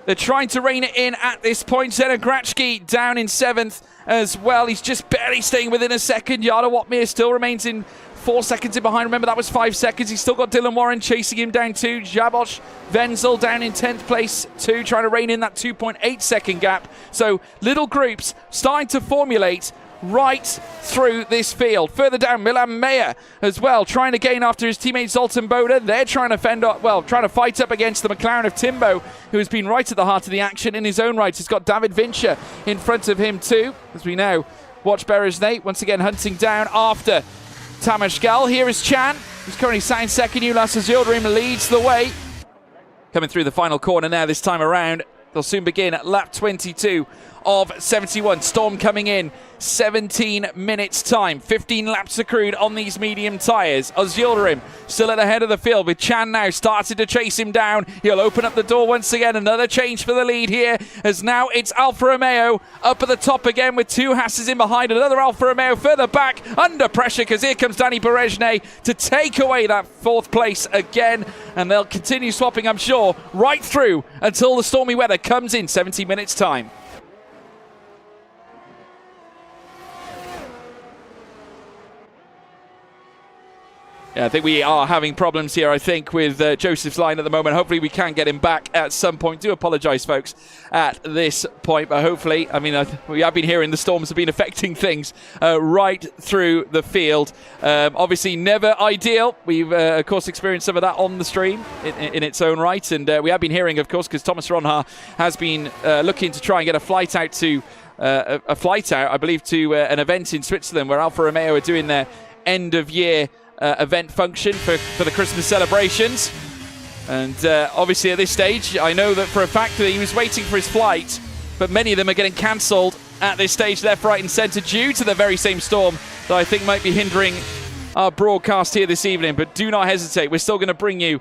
They're trying to rein it in at this point. Grachki down in 7th as well. He's just barely staying within a second. Jarno Opmeer still remains in 4 seconds in behind. Remember, that was 5 seconds. He's still got Dylan Warren chasing him down too. Jabosch Wenzel down in 10th place too, trying to rein in that 2.8 second gap. So little groups starting to formulate right through this field. Further down, Milan Meyer as well, trying to gain after his teammate Zoltan Boda. They're trying to trying to fight up against the McLaren of Timbo, who has been right at the heart of the action in his own right. He's got David Vincher in front of him too, as we now watch Berezhnay once again hunting down after Tamashgal. Here is Chan, who's currently sat in second. Ulas Yildirim leads the way. Coming through the final corner now this time around. They'll soon begin at lap 22 of 71. Storm coming in, 17 minutes time. 15 laps accrued on these medium tyres. Yildirim still at the head of the field with Chan now started to chase him down. He'll open up the door once again. Another change for the lead here, as now it's Alfa Romeo up at the top again with two Hasses in behind. Another Alfa Romeo further back under pressure, because here comes Danny Berezhnay to take away that fourth place again. And they'll continue swapping, I'm sure, right through until the stormy weather comes in 17 minutes time. Yeah, I think we are having problems here, with Joseph's line at the moment. Hopefully we can get him back at some point. Do apologise, folks, at this point. But hopefully, we have been hearing the storms have been affecting things right through the field. Obviously, never ideal. We've, of course, experienced some of that on the stream in its own right. And we have been hearing, of course, because Thomas Ronha has been looking to try and get a flight out to, I believe, to an event in Switzerland where Alfa Romeo are doing their end-of-year event function for the Christmas celebrations. And obviously at this stage, I know that for a fact that he was waiting for his flight, but many of them are getting cancelled at this stage, left, right and centre, due to the very same storm that I think might be hindering our broadcast here this evening. But do not hesitate, we're still going to bring you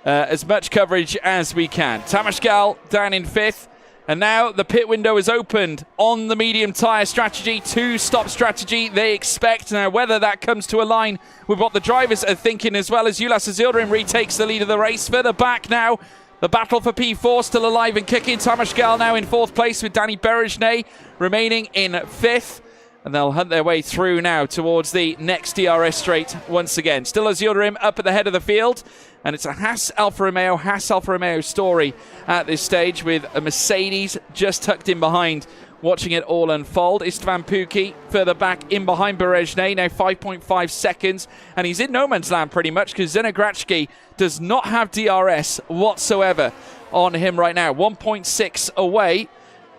as much coverage as we can. Tamashgal down in fifth. And now the pit window is opened on the medium tyre strategy, two-stop strategy they expect. Now, whether that comes to align with what the drivers are thinking, as well as Ulas Yildirim retakes the lead of the race. Further back now, the battle for P4 still alive and kicking. Tamashgal now in fourth place with Danny Berezhnay remaining in fifth. And they'll hunt their way through now towards the next DRS straight once again. Still Yildirim up at the head of the field. And it's a Haas Alfa Romeo story at this stage, with a Mercedes just tucked in behind, watching it all unfold. Istvan Pukki further back in behind Berezhnay, now 5.5 seconds. And he's in no man's land pretty much, because Zenograchki does not have DRS whatsoever on him right now. 1.6 away.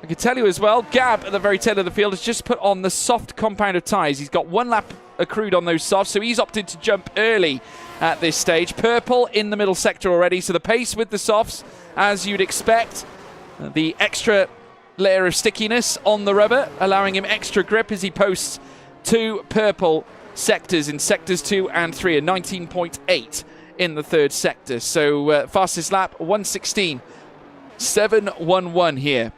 I can tell you as well, Gab at the very tail of the field has just put on the soft compound of tyres. He's got one lap accrued on those softs, so he's opted to jump early at this stage. Purple in the middle sector already, so the pace with the softs, as you'd expect. The extra layer of stickiness on the rubber, allowing him extra grip as he posts two purple sectors in sectors 2 and 3, and 19.8 in the third sector. So fastest lap, 1:16.711 here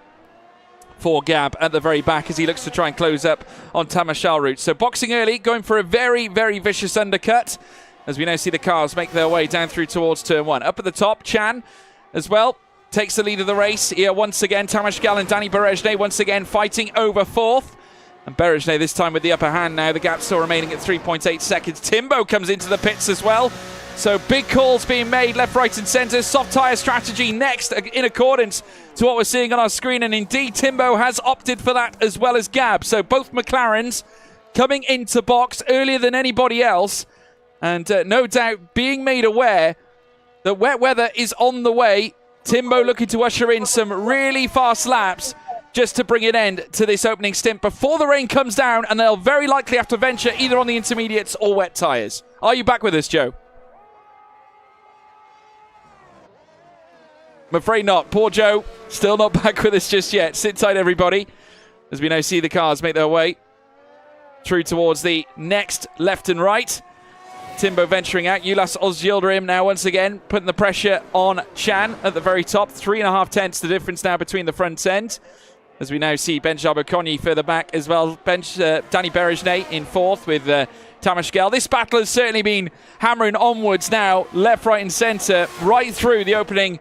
for Gab at the very back, as he looks to try and close up on Tamashgal route. So boxing early, going for a very, very vicious undercut, as we now see the cars make their way down through towards turn 1. Up at the top, Chan as well takes the lead of the race here once again. Tamashgal and Danny Berezhnay once again fighting over fourth. And Berezhnay this time with the upper hand now. The gap still remaining at 3.8 seconds. Timbo comes into the pits as well. So big calls being made left, right and centre. Soft tyre strategy next, in accordance to what we're seeing on our screen. And indeed, Timbo has opted for that, as well as Gab. So both McLarens coming into box earlier than anybody else. And no doubt being made aware that wet weather is on the way. Timbo looking to usher in some really fast laps just to bring an end to this opening stint before the rain comes down, and they'll very likely have to venture either on the intermediates or wet tyres. Are you back with us, Joe? I'm afraid not. Poor Joe, still not back with us just yet. Sit tight, everybody, as we now see the cars make their way through towards the next left and right. Timbo venturing out. Ulas Yildirim now once again putting the pressure on Chan at the very top. 3.5 tenths the difference now between the front end, as we now see Benjar Bokonyi further back as well. Danny Berezhnay in fourth with Tamashgal. This battle has certainly been hammering onwards now, left, right and centre, right through the opening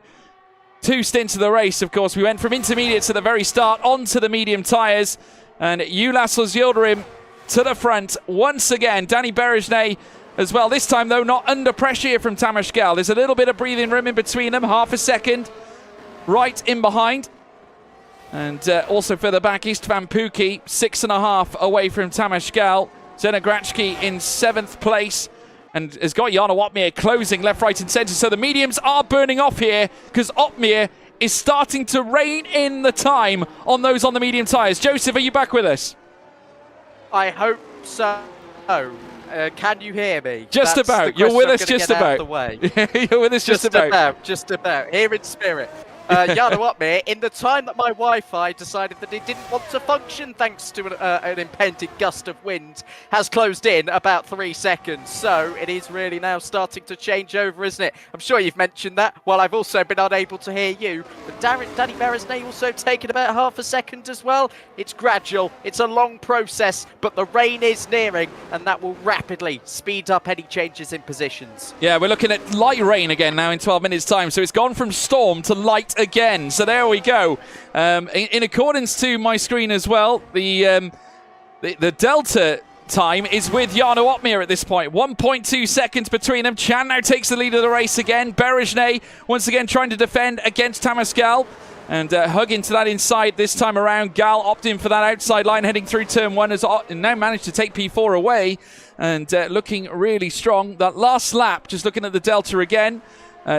two stints of the race. Of course, we went from intermediates at the very start onto the medium tyres, and Ulas Yildirim to the front once again. Danny Berezhnay as well, this time though not under pressure here from Tamashgal. There's a little bit of breathing room in between them, half a second right in behind. And also further back, Istvan Pukki, 6.5 away from Tamas Gal. Zena Grachki in 7th place and has got Jana Opmeer closing left, right and centre. So the mediums are burning off here because Opmeer is starting to rein in the time on those on the medium tyres. Joseph, are you back with us? I hope so. Can you hear me? Just about. You're with us just about. You're with us just about. Just about. Here in spirit. Jana Opmeer, in the time that my Wi-Fi decided that it didn't want to function thanks to an impending gust of wind, has closed in about 3 seconds. So it is really now starting to change over, isn't it? I'm sure you've mentioned that, while I've also been unable to hear you. But Danny Beresnay also taking about half a second as well. It's gradual, it's a long process, but the rain is nearing, and that will rapidly speed up any changes in positions. Yeah, we're looking at light rain again now in 12 minutes' time. So it's gone from storm to light again. So there we go. In accordance to my screen as well, the delta time is with Jana Opmeer at this point. 1.2 seconds between them. Chan now takes the lead of the race again. Beresnay once again trying to defend against Tamas Gal. And hug into that inside this time around. Gal opting for that outside line heading through turn 1. Has now managed to take P4 away. And looking really strong. That last lap, just looking at the delta again.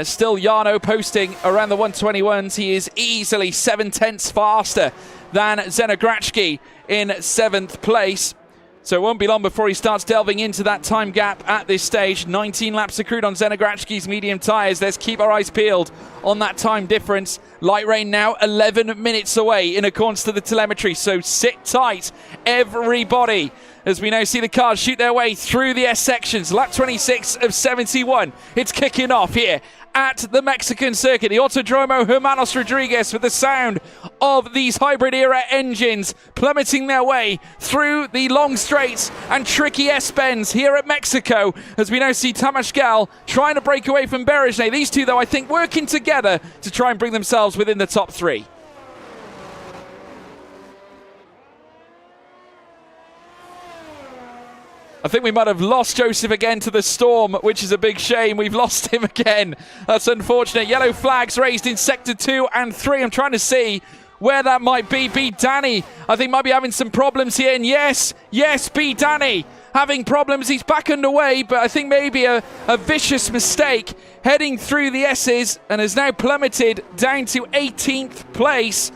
Still Jarno posting around the 121s. He is easily 7/10 faster than Zena Grachki in 7th place. So it won't be long before he starts delving into that time gap at this stage. 19 laps accrued on Zena Grachki's medium tyres. Let's keep our eyes peeled on that time difference. Light rain now 11 minutes away in accordance to the telemetry. So sit tight, everybody, as we now see the cars shoot their way through the S sections. Lap 26 of 71. It's kicking off here at the Mexican circuit. The Autodromo Hermanos Rodriguez with the sound of these hybrid era engines plummeting their way through the long straights and tricky S-bends here at Mexico, as we now see Tamas Gal trying to break away from Beresnay. These two, though, I think working together to try and bring themselves within the top 3. I think we might have lost Joseph again to the storm, which is a big shame. We've lost him again. That's unfortunate. Yellow flags raised in Sector 2 and 3. I'm trying to see where that might be. B. Danny, I think, might be having some problems here. And yes, B. Danny having problems. He's back underway, but I think maybe a vicious mistake heading through the S's and has now plummeted down to 18th place.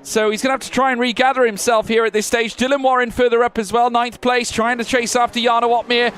So he's going to have to try and regather himself here at this stage. Dylan Warren further up as well, 9th place, trying to chase after Jana Opmeer.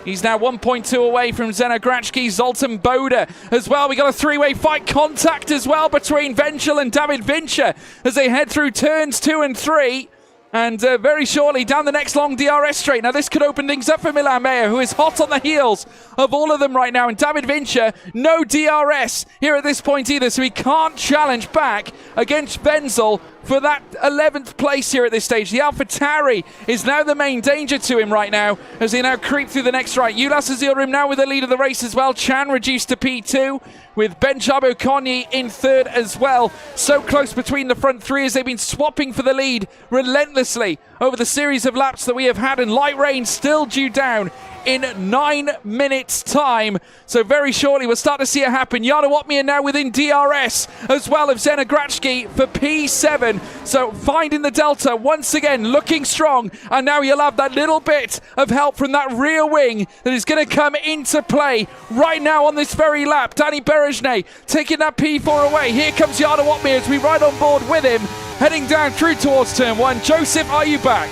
He's now 1.2 away from Zena Grachki. Zoltan Boda as well. We got a 3-way fight contact as well between Venchel and David Vincher as they head through turns 2 and 3. And very shortly down the next long DRS straight. Now this could open things up for Milan Mayer, who is hot on the heels of all of them right now. And David Vincher, no DRS here at this point either, so he can't challenge back against Wenzel for that 11th place here at this stage. The AlphaTauri is now the main danger to him right now as they now creep through the next right. Ulas Azilrim now with the lead of the race as well. Chan reduced to P2 with Benjabo Konyi in 3rd as well. So close between the front 3 as they've been swapping for the lead relentlessly over the series of laps that we have had, and light rain still due down in 9 minutes time. So very shortly we'll start to see it happen. Jana Opmeer now within DRS as well of Zena Grachki for P7. So finding the delta once again, looking strong, and now you'll have that little bit of help from that rear wing that is going to come into play right now on this very lap. Danny Beresnay taking that P4 away. Here comes Jana Opmeer as we ride on board with him, heading down through towards turn 1. Joseph, are you back?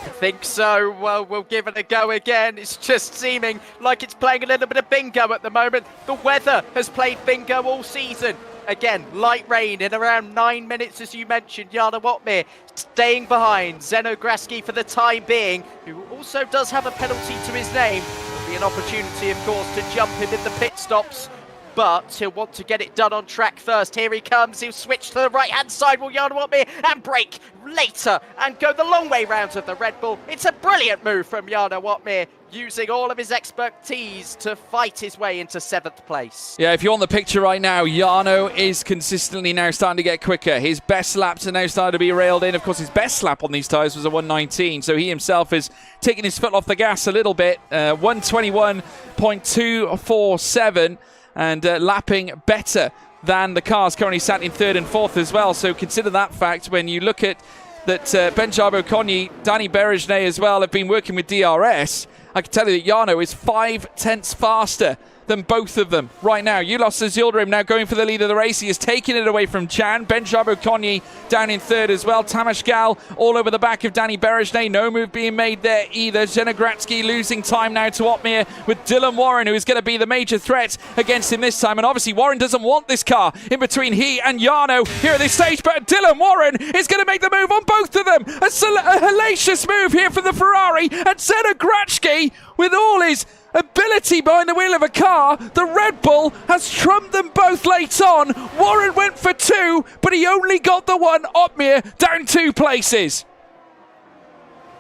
I think so. Well, we'll give it a go again. It's just seeming like it's playing a little bit of bingo at the moment. The weather has played bingo all season. Again, light rain in around 9 minutes, as you mentioned. Jana Opmeer staying behind. Zeno Grachki for the time being, who also does have a penalty to his name. There'll be an opportunity, of course, to jump him in the pit stops, but he'll want to get it done on track first. Here he comes. He'll switch to the right-hand side, will Jana Opmeer, and brake later and go the long way round of the Red Bull. It's a brilliant move from Jana Opmeer, using all of his expertise to fight his way into 7th place. Yeah, if you're on the picture right now, Jarno is consistently now starting to get quicker. His best laps are now starting to be railed in. Of course, his best lap on these tyres was a 119, so he himself is taking his foot off the gas a little bit. 121.247 and lapping better than the cars currently sat in 3rd and 4th as well. So consider that fact when you look at that. Benjabo Konyi, Danny Berejnay as well have been working with DRS. I can tell you that Jarno is 5 tenths faster than both of them right now. Ulas Yildirim now going for the lead of the race. He is taking it away from Chan. Benjabo Konyi down in 3rd as well. Tamas Gal all over the back of Danny Berejnay. No move being made there either. Zenogratsky losing time now to Ottmere with Dylan Warren, who is going to be the major threat against him this time. And obviously Warren doesn't want this car in between he and Jarno here at this stage, but Dylan Warren is going to make the move on both of them. A hellacious move here from the Ferrari, and Zenogratsky with all his ability behind the wheel of a car. The Red Bull has trumped them both late on. Warren went for 2, but he only got the 1. Ottmere down 2 places.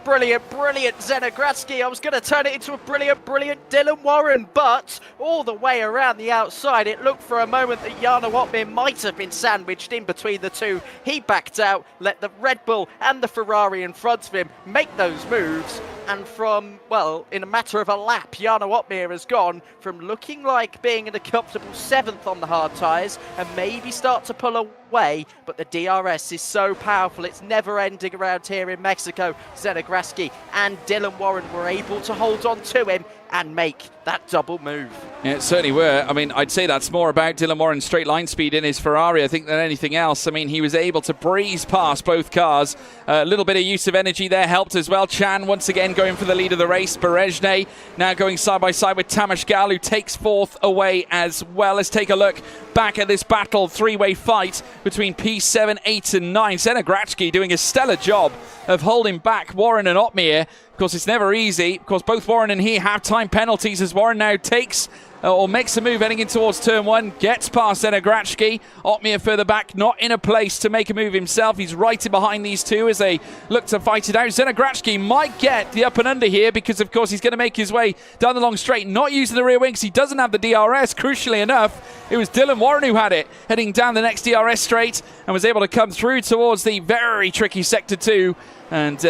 Brilliant, brilliant Zenogratsky. I was going to turn it into a brilliant, brilliant Dylan Warren, but all the way around the outside, it looked for a moment that Jarno Ottmere might have been sandwiched in between the two. He backed out, let the Red Bull and the Ferrari in front of him make those moves, and from, well, in a matter of a lap, Jarno Ottmere has gone from looking like being in a comfortable 7th on the hard tyres and maybe start to pull away, but the DRS is so powerful, it's never ending around here in Mexico. Zenogratsky and Dylan Warren were able to hold on to him and make that double move. Yeah, it certainly were. I mean, I'd say that's more about Dylan Warren's straight line speed in his Ferrari, I think, than anything else. I mean, he was able to breeze past both cars. A little bit of use of energy there helped as well. Chan once again going for the lead of the race. Berejnay now going side by side with Tamas Gal, who takes 4th away as well. Let's take a look back at this battle, 3-way fight between P7, 8 and 9. Zenogratsky doing a stellar job of holding back Warren and Ottmere. Of course, it's never easy. Of course, both Warren and he have time penalties as Warren now takes or makes a move heading in towards turn 1, gets past Zenogratsky. Ottmere further back, not in a place to make a move himself. He's right in behind these two as they look to fight it out. Zenogratsky might get the up and under here because, of course, he's going to make his way down the long straight, not using the rear wings. He doesn't have the DRS. Crucially enough, it was Dylan Warren who had it, heading down the next DRS straight and was able to come through towards the very tricky Sector 2 and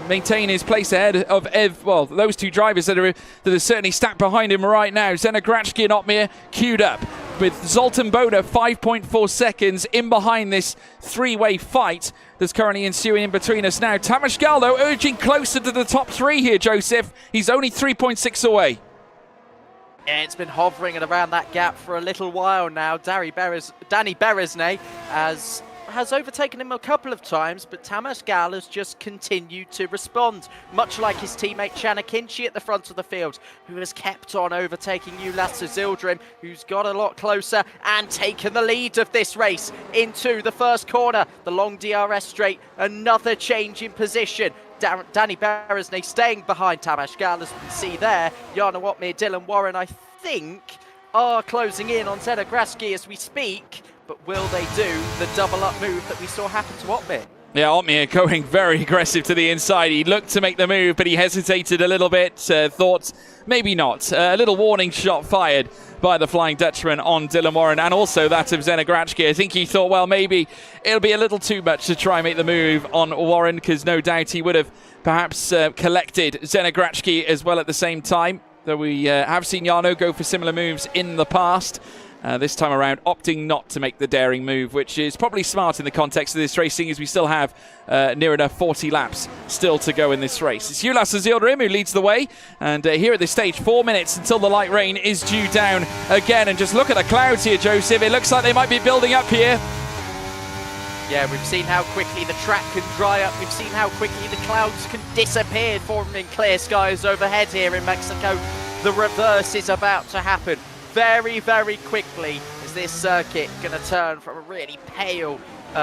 maintain his place ahead of those two drivers that are certainly stacked behind him right now. Zenogratsky and Ottmere queued up with Zoltan Boda 5.4 seconds in behind this 3-way fight that's currently ensuing in between us now. Tamas Gal, though, urging closer to the top 3 here, Joseph. He's only 3.6 away. Yeah, it's been hovering around that gap for a little while now. Danny Berejnay has overtaken him a couple of times, but Tamas Gal has just continued to respond, much like his teammate Chan Akinci at the front of the field, who has kept on overtaking Ulas Yildirim, who's got a lot closer and taken the lead of this race into the first corner. The long DRS straight, another change in position. Danny Berejnay staying behind Tamas Gal, as we can see there. Jarno Ottmere, Dylan Warren, I think, are closing in on Zenogratsky as we speak. But will they do the double-up move that we saw happen to Ottmere? Yeah, Ottmere going very aggressive to the inside. He looked to make the move, but he hesitated a little bit, thought maybe not. A little warning shot fired by the Flying Dutchman on Dylan Warren, and also that of Zenogratsky. I think he thought, well, maybe it'll be a little too much to try and make the move on Warren, because no doubt he would have perhaps collected Zenogratsky as well at the same time, though we have seen Jarno go for similar moves in the past. This time around, opting not to make the daring move, which is probably smart in the context of this race, seeing as we still have near enough 40 laps still to go in this race. It's Ulas Yildirim who leads the way, and here at this stage, 4 minutes until the light rain is due down again. And just look at the clouds here, Joseph. It looks like they might be building up here. Yeah, we've seen how quickly the track can dry up. We've seen how quickly the clouds can disappear, forming clear skies overhead here in Mexico. The reverse is about to happen very, very quickly, is this circuit going to turn from a really pale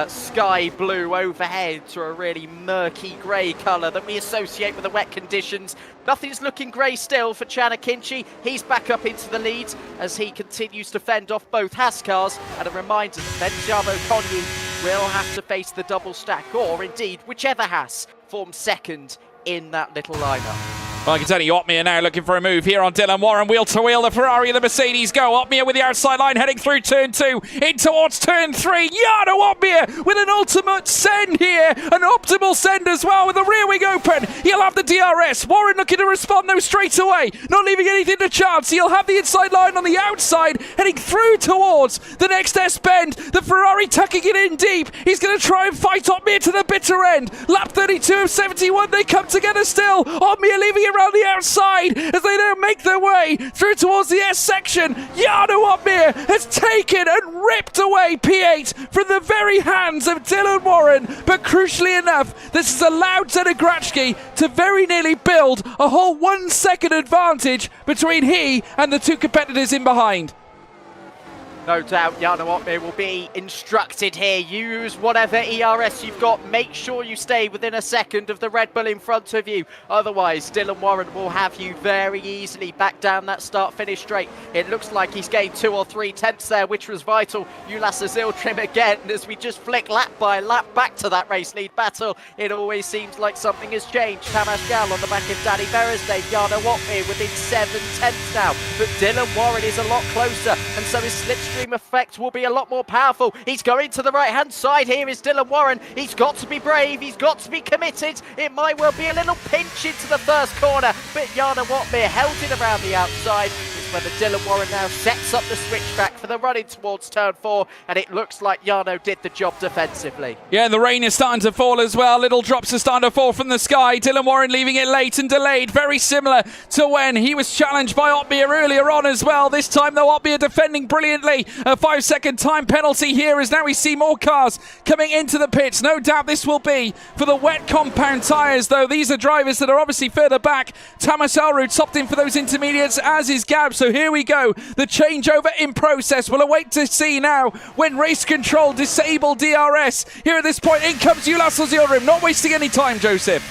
sky blue overhead to a really murky grey colour that we associate with the wet conditions. Nothing's looking grey still for Chan Akinci. He's back up into the lead as he continues to fend off both Haas cars. And a reminder that Benjabo Konyi will have to face the double stack, or indeed whichever Haas forms second in that little lineup. Well, I can tell you, Uppbeat now looking for a move here on Dylan Warren. Wheel to wheel, the Ferrari and the Mercedes go. Uppbeat with the outside line heading through turn 2, in towards turn 3. Jarno Uppbeat with an ultimate send here. An optimal send as well with the rear wing open. He'll have the DRS. Warren looking to respond though straight away. Not leaving anything to chance. He'll have the inside line on the outside heading through towards the next S-bend. The Ferrari tucking it in deep. He's going to try and fight Uppbeat to the bitter end. Lap 32 of 71. They come together still. Uppbeat leaving it around the outside as they now make their way through towards the S section. Jarno Uppbeat has taken and ripped away P8 from the very hands of Dylan Warren, but crucially enough, this has allowed Zenegratski to very nearly build a whole 1 second advantage between he and the two competitors in behind. No doubt Jarno Uppbeat will be instructed here. Use whatever ERS you've got. Make sure you stay within a second of the Red Bull in front of you. Otherwise, Dylan Warren will have you very easily back down that start-finish straight. It looks like he's gained 2 or 3 tenths there, which was vital. Ulas Azildrim again, as we just flick lap by lap back to that race lead battle. It always seems like something has changed. Tamas Gal on the back of Danny Beresday. Jarno Uppbeat within 7 tenths now. But Dylan Warren is a lot closer, and so his slipstream effect will be a lot more powerful. He's going to the right-hand side. Here is Dylan Warren. He's got to be brave. He's got to be committed. It might well be a little pinch into the first corner, but Jarno Uppbeat held it around the outside. It's whether Dylan Warren now sets up the switchback for the running towards turn 4, and it looks like Jarno did the job defensively. Yeah, the rain is starting to fall as well. Little drops are starting to fall from the sky. Dylan Warren leaving it late and delayed. Very similar to when he was challenged by Uppbeat earlier on as well. This time, though, Uppbeat defending brilliantly. A 5-second time penalty here as now we see more cars coming into the pits. No doubt this will be for the wet compound tyres, though. These are drivers that are obviously further back. Tamas Elrud topped in for those intermediates, as is Gab. So here we go. The changeover in process. We'll await to see now when race control disable DRS. Here at this point, in comes Ulas Azildrim. Not wasting any time, Joseph.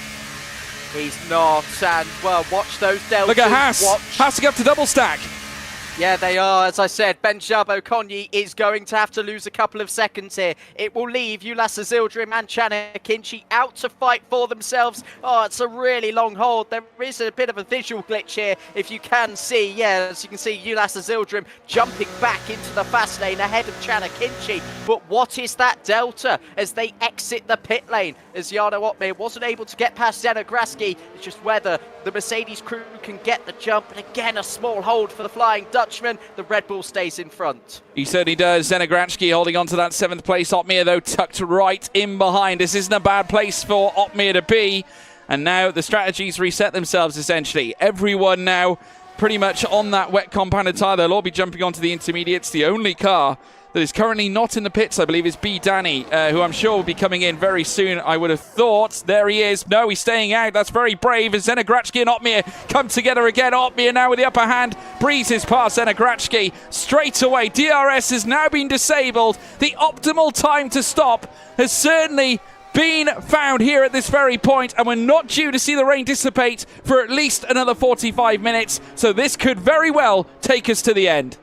He's not, and well, watch those deltas. Look at Haas. Haas to go up to double stack. Yeah, they are. As I said, Benjabo Konyi is going to have to lose a couple of seconds here. It will leave Ulas Azildrim and Chana Kinchi out to fight for themselves. Oh, it's a really long hold. There is a bit of a visual glitch here, if you can see. Yeah, as you can see, Ulas Azildrim jumping back into the fast lane ahead of Chana Kinchi. But what is that delta as they exit the pit lane? As Jarno Uppbeat wasn't able to get past Zenegratski. It's just whether the Mercedes crew can get the jump. And again, a small hold for the Flying Dutchman. The Red Bull stays in front. He certainly does. Zenegratski holding on to that 7th place. Uppbeat, though, tucked right in behind. This isn't a bad place for Uppbeat to be. And now the strategies reset themselves, essentially. Everyone now pretty much on that wet compounded tyre. They'll all be jumping onto the intermediates. The only car that is currently not in the pits, I believe, is B. Danny, who I'm sure will be coming in very soon, I would have thought. There he is. No, he's staying out. That's very brave as Zenegratski and Uppbeat come together again. Uppbeat now with the upper hand, breezes past Zenegratski straight away. DRS has now been disabled. The optimal time to stop has certainly been found here at this very point, and we're not due to see the rain dissipate for at least another 45 minutes, so this could very well take us to the end.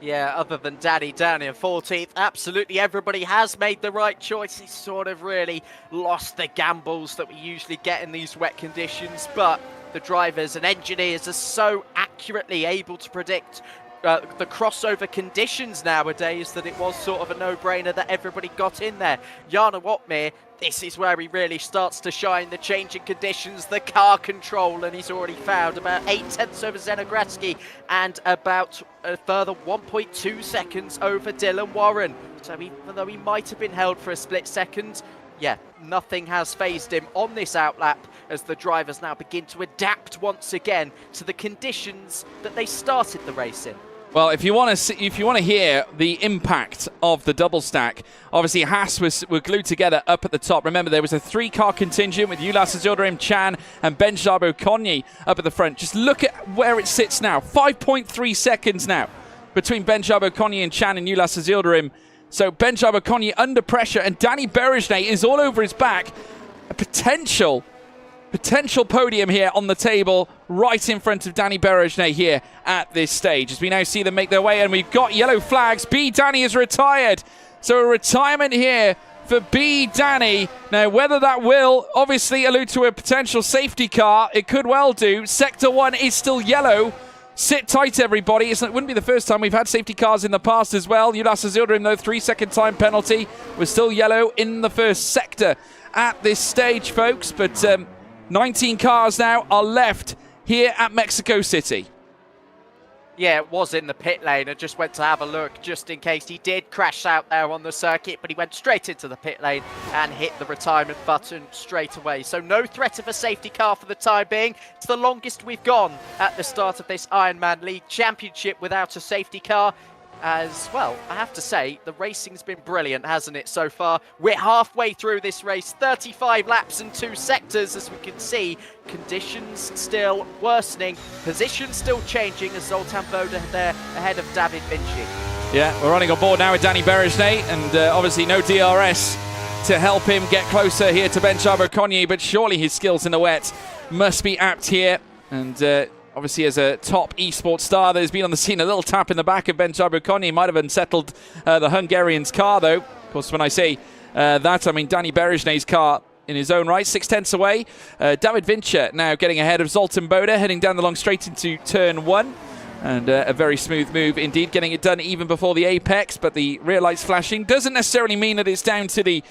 Yeah, other than Danny down in 14th, absolutely everybody has made the right choice. He's sort of really lost the gambles that we usually get in these wet conditions, but the drivers and engineers are so accurately able to predict the crossover conditions nowadays that it was sort of a no-brainer that everybody got in there. Jarno Uppbeat, this is where he really starts to shine. The changing conditions, the car control, and he's already found about 8 tenths over Zenegratski and about a further 1.2 seconds over Dylan Warren. So even though he might have been held for a split second, yeah, nothing has phased him on this outlap as the drivers now begin to adapt once again to the conditions that they started the race in. Well, if you want to hear the impact of the double stack, obviously Haas were glued together up at the top. Remember, there was a 3-car contingent with Ulas Azildrim, Chan, and Benjabo Konyi up at the front. Just look at where it sits now. 5.3 seconds now between Benjabo Konyi and Chan and Ulas Azildrim. So Benjabo Konyi under pressure, and Danny Beresday is all over his back. A potential podium here on the table, right in front of Danny Beresday here at this stage. As we now see them make their way, and we've got yellow flags. B. Danny is retired. So a retirement here for B Danny. Now, whether that will obviously allude to a potential safety car, it could well do. Sector 1 is still yellow. Sit tight, everybody. It wouldn't be the first time we've had safety cars in the past as well. Ulas Azildrim, though, 3-second time penalty. Was still yellow in the first sector at this stage, folks. But 19 cars now are left here at Mexico City. Yeah, it was in the pit lane. I just went to have a look just in case he did crash out there on the circuit, but he went straight into the pit lane and hit the retirement button straight away. So no threat of a safety car for the time being. It's the longest we've gone at the start of this Ironman League Championship without a safety car. As well, I have to say, the racing's been brilliant, hasn't it, so far? We're halfway through this race, 35 laps and 2 sectors, as we can see. Conditions still worsening, positions still changing as Zoltan Boda there ahead of David Vinci. Yeah, we're running on board now with Danny Berejnay, and obviously no DRS to help him get closer here to Benjabo Konyi, but surely his skills in the wet must be apt here. And obviously, as a top esports star that has been on the scene, a little tap in the back of Benjabo Konyi might have unsettled the Hungarian's car, though. Of course, when I say that, I mean Danny Berejnay's car in his own right, 6/10 away. David Vinci now getting ahead of Zoltan Boda, heading down the long straight into turn 1. And a very smooth move indeed, getting it done even before the apex, but the rear lights flashing doesn't necessarily mean that it's down to the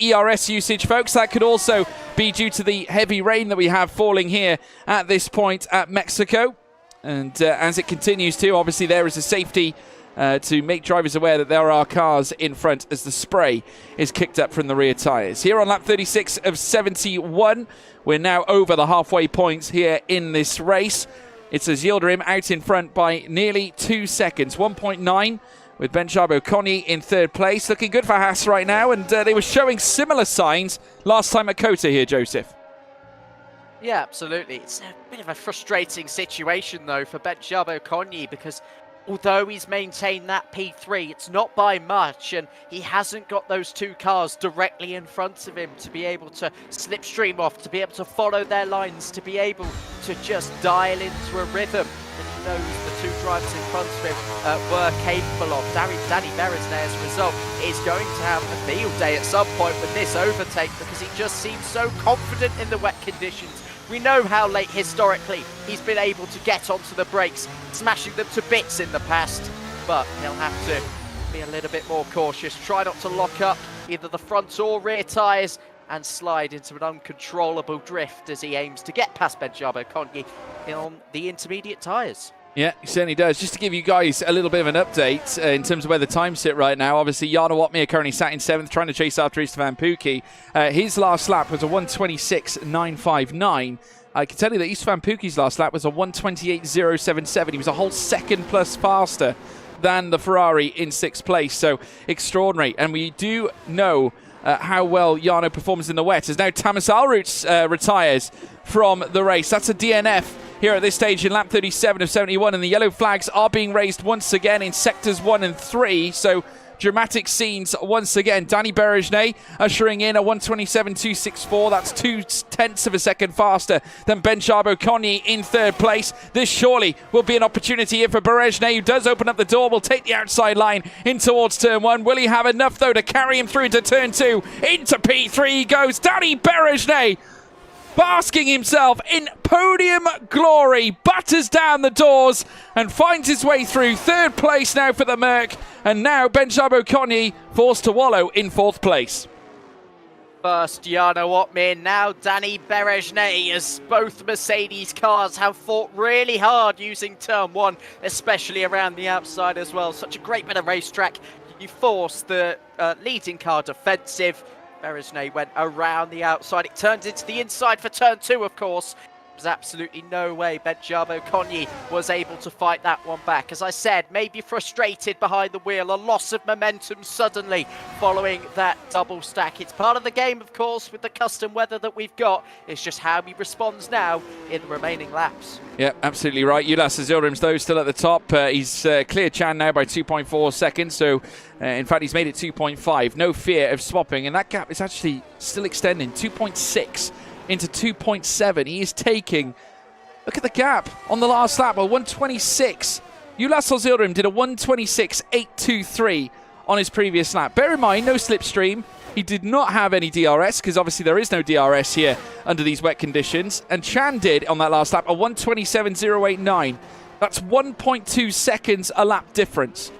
ERS usage, folks. That could also be due to the heavy rain that we have falling here at this point at Mexico. And as it continues to, obviously there is a safety to make drivers aware that there are cars in front as the spray is kicked up from the rear tyres. Here on lap 36 of 71, we're now over the halfway points here in this race. It's Azildrim out in front by nearly 2 seconds. 1.9 with Benjabo Konyi in third place. Looking good for Haas right now, and they were showing similar signs last time at Kota here, Joseph. Yeah, absolutely. It's a bit of a frustrating situation, though, for Benjabo Konyi, because although he's maintained that P3, it's not by much, and he hasn't got those 2 cars directly in front of him to be able to slipstream off, to be able to follow their lines, to be able to just dial into a rhythm that he knows the 2 drivers in front of him were capable of. Danny Berejnay, as a result, is going to have a field day at some point with this overtake, because he just seems so confident in the wet conditions. We know how late, historically, he's been able to get onto the brakes, smashing them to bits in the past. But he'll have to be a little bit more cautious, try not to lock up either the front or rear tyres, and slide into an uncontrollable drift as he aims to get past Benjabo Konyi on the intermediate tyres. Yeah, he certainly does. Just to give you guys a little bit of an update in terms of where the times sit right now. Obviously, Jarno Watmir currently sat in 7th, trying to chase after Istvan Pukki. His last lap was a 1:26.959. I can tell you that Istvan Pukki's last lap was a 1:28.077. He was a whole second plus faster than the Ferrari in 6th place. So extraordinary. And we do know how well Jarno performs in the wet, as now Tamas Alroots retires from the race. That's a DNF here at this stage in lap 37 of 71, and the yellow flags are being raised once again in sectors 1 and 3. So dramatic scenes once again. Danny Berejnay ushering in a 1:27.264. That's 0.2 of a second faster than Benjabo Konyi in third place. This surely will be an opportunity here for Berejnay, who does open up the door, will take the outside line in towards turn 1. Will he have enough, though, to carry him through into turn 2? Into P3 goes Danny Berejnay, basking himself in podium glory, batters down the doors and finds his way through. Third place now for the Merc, and now Benjabo Konyi forced to wallow in 4th place. First Jarno Watmir, now Danny Berejnay, as both Mercedes cars have fought really hard using turn 1, especially around the outside as well. Such a great bit of racetrack. You force the leading car defensive. Berejnay went around the outside. It turns into the inside for turn 2, of course. There's absolutely no way Benjabo Konyi was able to fight that one back. As I said, maybe frustrated behind the wheel, a loss of momentum suddenly following that double stack. It's part of the game, of course, with the custom weather that we've got. It's just how he responds now in the remaining laps. Yeah, absolutely right. Ulas Azildrim's, though, still at the top. He's cleared Chan now by 2.4 seconds. So, in fact, he's made it 2.5. No fear of swapping. And that gap is actually still extending. 2.6 into 2.7. He is taking... Look at the gap on the last lap. A 1:26. Ulas Azildrim did a 1:26.823 on his previous lap. Bear in mind, no slipstream. He did not have any DRS, because obviously there is no DRS here under these wet conditions. And Chan did on that last lap a 1:27.089. That's 1.2 seconds a lap difference.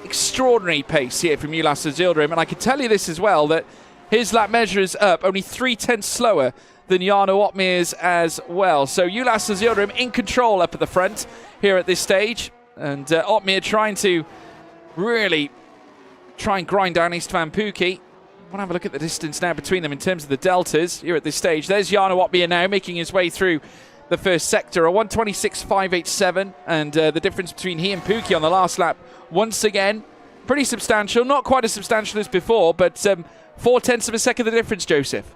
Extraordinary pace here from Ulas Yildirim. And I can tell you this as well, that his lap measure is up only 0.3 slower than Jarno Opmeer's as well. So Ulas Yildirim in control up at the front here at this stage. And Opmeer trying to really try and grind down Istvan Pukki. I want to have a look at the distance now between them in terms of the deltas here at this stage. There's Jarno Opmeer now making his way through the first sector, a 1:26.587, and the difference between he and Pukki on the last lap, once again, pretty substantial. Not quite as substantial as before, but 0.4 of a second the difference, Joseph.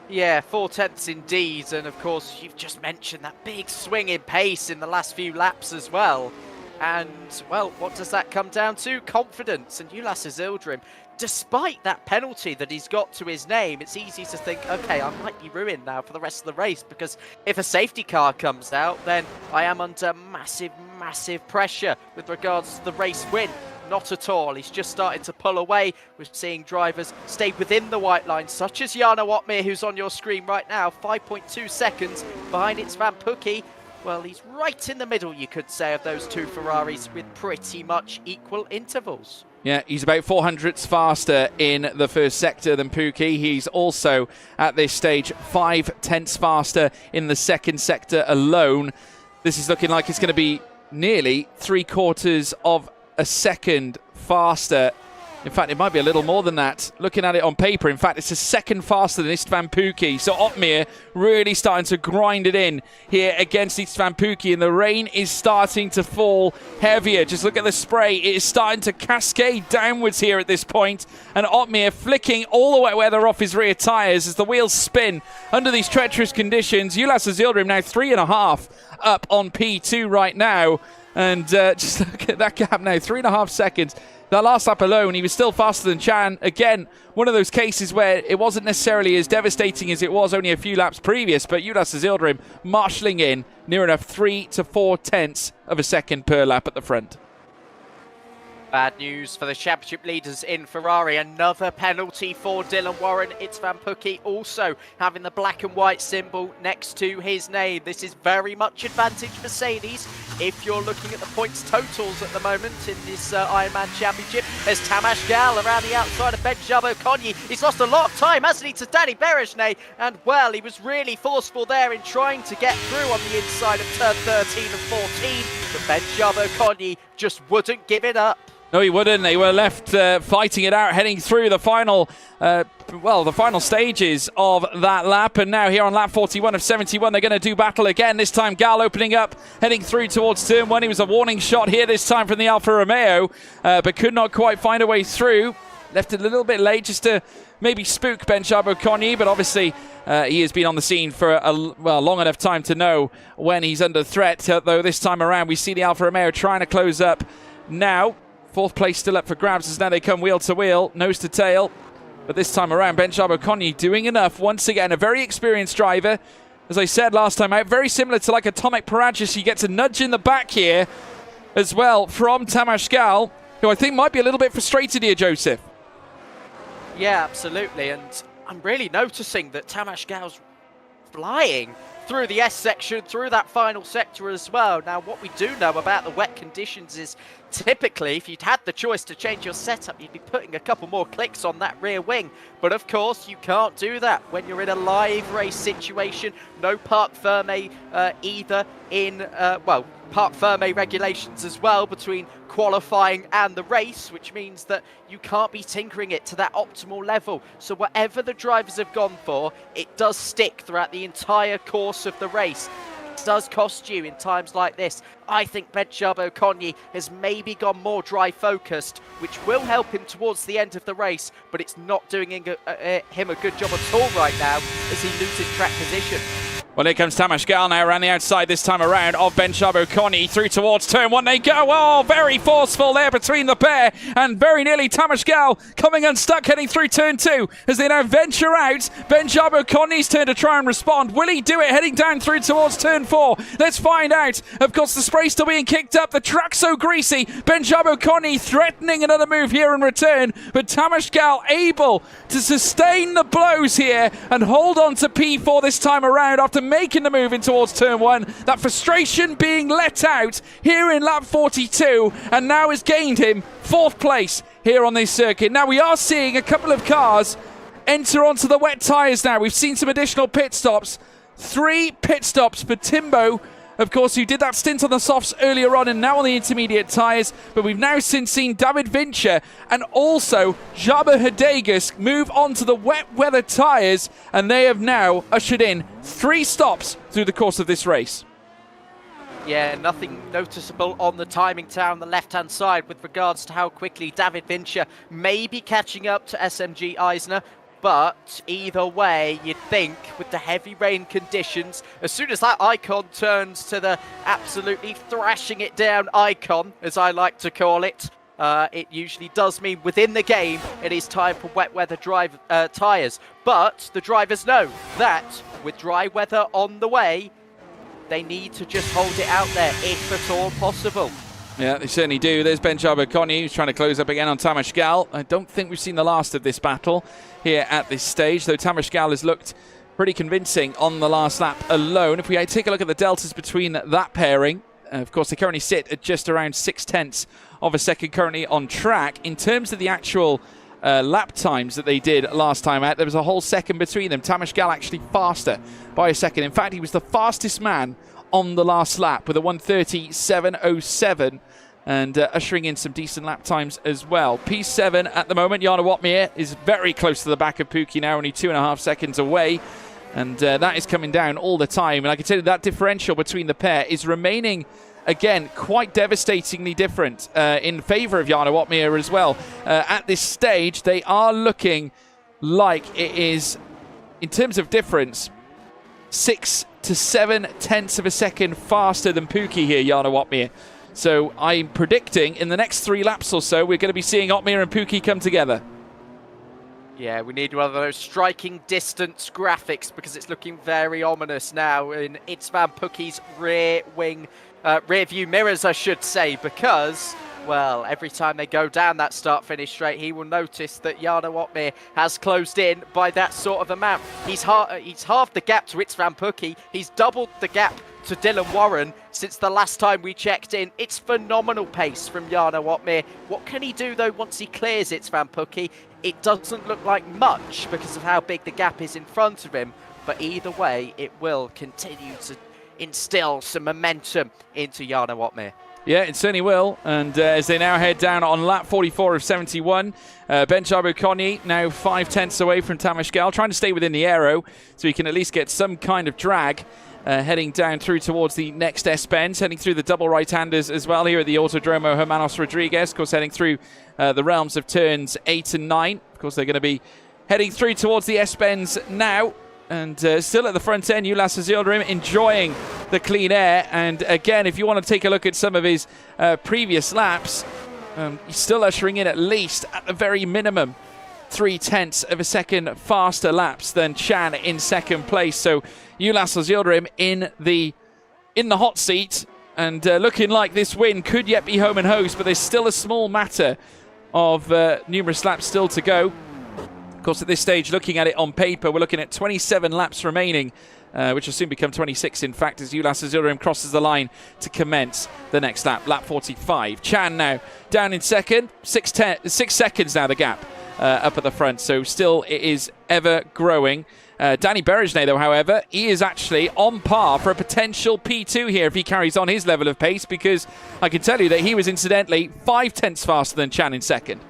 Yeah, 0.4 indeed, and of course you've just mentioned that big swing in pace in the last few laps as well. And, well, what does that come down to? Confidence. And Ulas Yildirim, despite that penalty that he's got to his name, it's easy to think, okay, I might be ruined now for the rest of the race, because if a safety car comes out, then I am under massive, massive pressure with regards to the race win. Not at all. He's just started to pull away. We're seeing drivers stay within the white line, such as Jarno Opmeer, who's on your screen right now, 5.2 seconds behind Istvan Pukki. Well, he's right in the middle, you could say, of those two Ferraris with pretty much equal intervals. Yeah, he's about 0.04 faster in the first sector than Pukki. He's also, at this stage, 0.5 faster in the second sector alone. This is looking like it's going to be nearly 0.75 of a second faster. In fact, it might be a little more than that. Looking at it on paper, in fact, it's a second faster than Istvan Pukki. So Opmeer really starting to grind it in here against Istvan Pukki, and the rain is starting to fall heavier. Just look at the spray. It is starting to cascade downwards here at this point, and Opmeer flicking all the way weather off his rear tyres as the wheels spin under these treacherous conditions. Ulas Yildirim now 3.5 up on P2 right now, and just look at that gap now, 3.5 seconds. That last lap alone, he was still faster than Chan. Again, one of those cases where it wasn't necessarily as devastating as it was only a few laps previous, but Ulas Yildirim marshalling in near enough 3 to 0.4 of a second per lap at the front. Bad news for the championship leaders in Ferrari. Another penalty for Dylan Warren. Istvan Pukki also having the black and white symbol next to his name. This is very much advantage Mercedes if you're looking at the points totals at the moment in this Ironman championship. There's Tamas Gal around the outside of Benjamin Okonye. He's lost a lot of time, hasn't he, to Danny Berejnay? And, well, he was really forceful there in trying to get through on the inside of turn 13 and 14. But Benjamin Okonye just wouldn't give it up. No, he wouldn't. They were left fighting it out, heading through the final, the final stages of that lap. And now here on lap 41 of 71, they're going to do battle again. This time, Gal opening up, heading through towards turn 1. He was a warning shot here this time from the Alfa Romeo, but could not quite find a way through. Left it a little bit late just to maybe spook Benjamin Okonye, but obviously he has been on the scene for a long enough time to know when he's under threat. Though this time around, we see the Alfa Romeo trying to close up now. Fourth place still up for grabs as now they come wheel to wheel, nose to tail. But this time around, Benjamin Okonye doing enough. Once again, a very experienced driver. As I said last time out, very similar to like Atomic Paragis. He gets a nudge in the back here as well from Tamas Gal, who I think might be a little bit frustrated here, Joseph. Yeah, absolutely. And I'm really noticing that Tamas Gal's flying through the S section, through that final sector as well. Now, what we do know about the wet conditions is typically, if you'd had the choice to change your setup, you'd be putting a couple more clicks on that rear wing. But of course, you can't do that when you're in a live race situation. No parc ferme either in, parc ferme regulations as well between qualifying and the race, which means that you can't be tinkering it to that optimal level. So whatever the drivers have gone for, it does stick throughout the entire course of the race. It does cost you in times like this. I think Benjamin Okonye has maybe gone more dry focused, which will help him towards the end of the race, but it's not doing him a good job at all right now as he loses track position. Well, here comes Tamas Gal now around the outside this time around of Benjabo Connie through towards turn one. They go. Oh, very forceful there between the pair, and very nearly Tamas Gal coming unstuck heading through turn two as they now venture out. Benjabo Connie's turn to try and respond. Will he do it heading down through towards turn four? Let's find out. Of course, the spray still being kicked up. The track so greasy. Benjabo Connie threatening another move here in return, but Tamas Gal able to sustain the blows here and hold on to P4 this time around after making the move in towards turn one. That frustration being let out here in lap 42, and now has gained him fourth place here on this circuit. Now we are seeing a couple of cars enter onto the wet tyres now. We've seen some additional pit stops. 3 pit stops for Timbo, of course, who did that stint on the softs earlier on and now on the intermediate tyres. But we've now since seen David Vincher and also Jaba Hidegas move on to the wet weather tyres, and they have now ushered in 3 stops through the course of this race. Yeah, nothing noticeable on the timing tower on the left-hand side with regards to how quickly David Vincher may be catching up to SMG Eisner. But either way, you'd think with the heavy rain conditions, as soon as that icon turns to the absolutely thrashing it down icon, as I like to call it, it usually does mean within the game it is time for wet weather tyres. But the drivers know that with dry weather on the way, they need to just hold it out there if at all possible. Yeah, they certainly do. There's Benjabo Connie who's trying to close up again on Tamas Gal. I don't think we've seen the last of this battle here at this stage, though Tamas Gal has looked pretty convincing on the last lap alone. If we take a look at the deltas between that pairing, of course, they currently sit at just around 0.6 of a second currently on track. In terms of the actual lap times that they did last time out, there was a whole second between them. Tamas Gal actually faster by a second. In fact, he was the fastest man on the last lap with a 1:37.07 and ushering in some decent lap times as well. P7 at the moment. Jana Watmir is very close to the back of Pookie now, only 2.5 seconds away, and that is coming down all the time. And I can tell you that differential between the pair is remaining, again, quite devastatingly different in favour of Jana Watmir as well. At this stage, they are looking like it is, in terms of difference, 6 to 7 tenths of a second faster than Pookie here, Jana Watmir. So I'm predicting in the next 3 laps or so, we're going to be seeing Otmir and Pookie come together. Yeah, we need one of those striking distance graphics because it's looking very ominous now in Itzvan Pookie's rear view mirrors, I should say, because, well, every time they go down that start-finish straight, he will notice that Jana Watmir has closed in by that sort of amount. He's halved the gap to Itzvan Pookie. He's doubled the gap to Dylan Warren since the last time we checked in. It's phenomenal pace from Jana Watmir. What can he do, though, once he clears Itzvan Pookie? It doesn't look like much because of how big the gap is in front of him, but either way, it will continue to instill some momentum into Jana Watmir. Yeah, it certainly will. And as they now head down on lap 44 of 71, Benjabo Connie now 5 tenths away from Tamas Gal, trying to stay within the aero so he can at least get some kind of drag. Heading down through towards the next S-bends, heading through the double right-handers as well here at the Autodromo Hermanos Rodriguez. Of course, heading through the realms of turns 8 and 9. Of course, they're going to be heading through towards the S-bends now. And still at the front end, Ulas Azildarim enjoying the clean air. And again, if you want to take a look at some of his previous laps, he's still ushering in at least, at the very minimum, 3 tenths of a second faster laps than Chan in second place. So Ulas Azildarim in the hot seat and looking like this win could yet be home and hosed, but there's still a small matter of numerous laps still to go. Of course, at this stage, looking at it on paper, we're looking at 27 laps remaining, which will soon become 26, in fact, as Ulas Azildarim crosses the line to commence the next lap, lap 45. Chan now down in second, 6 seconds now the gap up at the front, so still it is ever growing. Danny Berejnay, though, however, he is actually on par for a potential P2 here if he carries on his level of pace, because I can tell you that he was incidentally 5 tenths faster than Chan in second.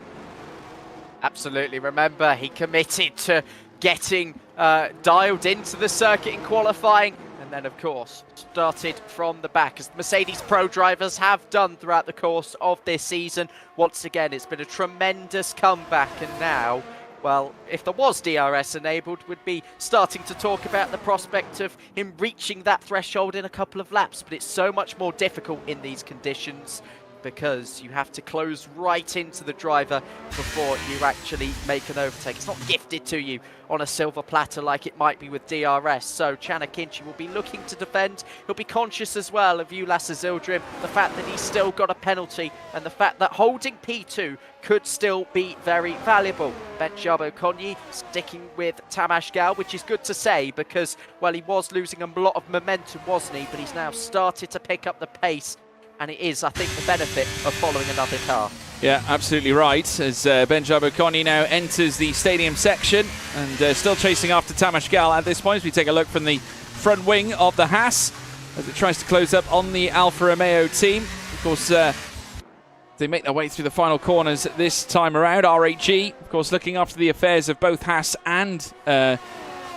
Absolutely. Remember, he committed to getting dialed into the circuit in qualifying, and then, of course, started from the back, as the Mercedes Pro drivers have done throughout the course of this season. Once again, it's been a tremendous comeback, and now well, if there was DRS enabled, we'd be starting to talk about the prospect of him reaching that threshold in a couple of laps. But it's so much more difficult in these conditions because you have to close right into the driver before you actually make an overtake. It's not gifted to you on a silver platter like it might be with DRS. So Chanakinchi will be looking to defend. He'll be conscious as well of Ulas Azildrim, the fact that he's still got a penalty and the fact that holding P2 could still be very valuable. Benjabo Konyi sticking with Tamash Gal, which is good to say because, well, he was losing a lot of momentum, wasn't he? But he's now started to pick up the pace. And it is, I think, the benefit of following another car. Yeah, absolutely right. As Benjabo Konyi now enters the stadium section and still chasing after Tamash Gal at this point. As we take a look from the front wing of the Haas as it tries to close up on the Alfa Romeo team. Of course, they make their way through the final corners this time around. RHG, of course, looking after the affairs of both Haas and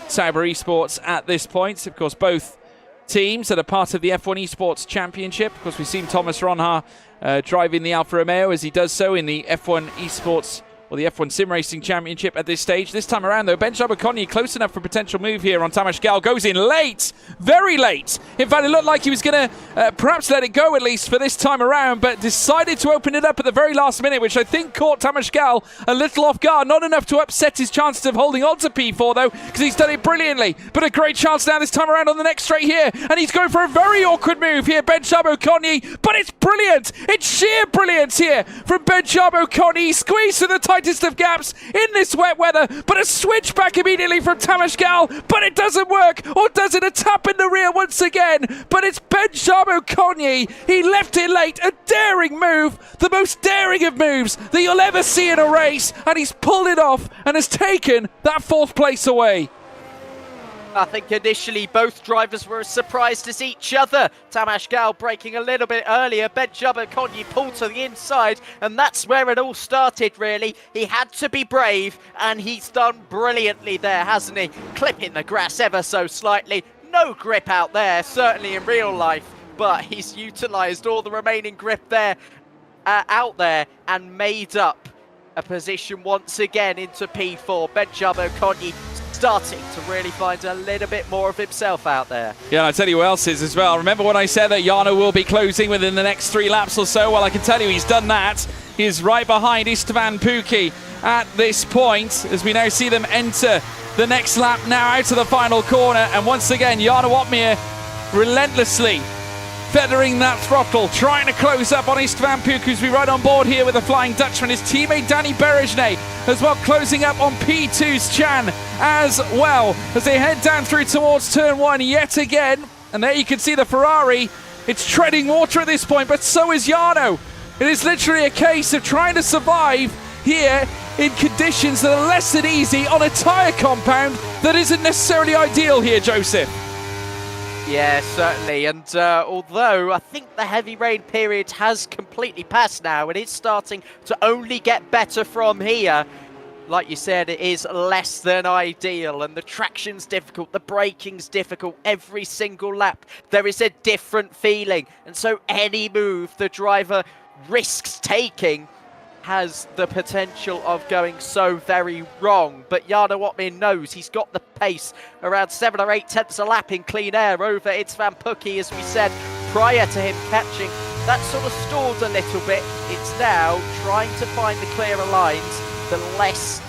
Sauber Esports at this point. Of course, both teams that are part of the F1 Esports Championship. Of course, we've seen Thomas Ronha driving the Alfa Romeo as he does so in the F1 Esports or the F1 Sim Racing Championship at this stage. This time around, though, Benjabo Konyi close enough for a potential move here on Tamash Gal. Goes in late, very late. In fact, it looked like he was going to perhaps let it go at least for this time around, but decided to open it up at the very last minute, which I think caught Tamash Gal a little off guard. Not enough to upset his chances of holding on to P4, though, because he's done it brilliantly. But a great chance now this time around on the next straight here, and he's going for a very awkward move here, Benjabo Konyi, but it's brilliant. It's sheer brilliance here from Benjabo Konyi. Squeezed to the tightest of gaps in this wet weather, but a switch back immediately from Tamash Gal, but it doesn't work, or does it? A tap in the rear once again, but it's Benjabo Konyi. He left it late, a daring move, the most daring of moves that you'll ever see in a race, and he's pulled it off and has taken that fourth place away. I think initially both drivers were as surprised as each other. Tamash Gal braking a little bit earlier. Benjabo Konyi pulled to the inside, and that's where it all started, really. He had to be brave, and he's done brilliantly there, hasn't he? Clipping the grass ever so slightly. No grip out there, certainly in real life, but he's utilised all the remaining grip there, out there, and made up a position once again into P4. Benjabo Konyi starting to really find a little bit more of himself out there. Yeah, and I'll tell you who else is as well. Remember when I said that Jarno will be closing within the next 3 laps or so? Well, I can tell you he's done that. He's right behind Istvan Pukki at this point as we now see them enter the next lap now out to the final corner. And once again, Jarno Opmeer relentlessly feathering that throttle, trying to close up on Istvan Pukki, who's be right on board here with the Flying Dutchman. His teammate Danny Berejne as well, closing up on P2's Chan as well as they head down through towards turn 1 yet again. And there you can see the Ferrari. It's treading water at this point, but so is Jarno. It is literally a case of trying to survive here in conditions that are less than easy on a tyre compound that isn't necessarily ideal here, Joseph. Yeah, certainly, and although I think the heavy rain period has completely passed now, and it's starting to only get better from here. Like you said, it is less than ideal, and the traction's difficult, the braking's difficult, every single lap there is a different feeling, and so any move the driver risks taking has the potential of going so very wrong. But Jarno Opmeer knows he's got the pace, around 7 or 8 tenths a lap in clean air over Istvan Pukki, as we said, prior to him catching. That sort of stalled a little bit. It's now trying to find the clearer lines, the less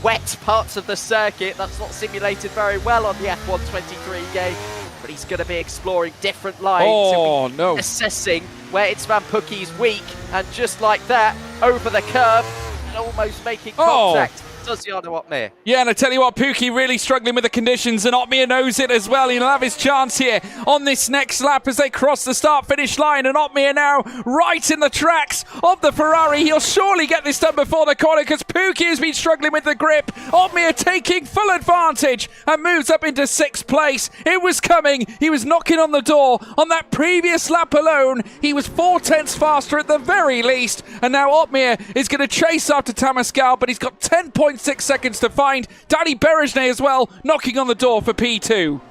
wet parts of the circuit. That's not simulated very well on the F1 23 game, but he's going to be exploring different lines, assessing where Istvan Pukki's weak, and just like that, over the curb, and almost making contact. Does Jarno Opmeer. Yeah, and I tell you what, Pukki really struggling with the conditions, and Opmeer knows it as well. He'll have his chance here on this next lap as they cross the start-finish line, and Opmeer now right in the tracks of the Ferrari. He'll surely get this done before the corner because Pukki has been struggling with the grip. Opmeer taking full advantage and moves up into 6th place. It was coming. He was knocking on the door. On that previous lap alone, he was 4 tenths faster at the very least, and now Opmeer is going to chase after Tamash Gal, but he's got 10.6 seconds to find. Danny Berejne as well, knocking on the door for P2.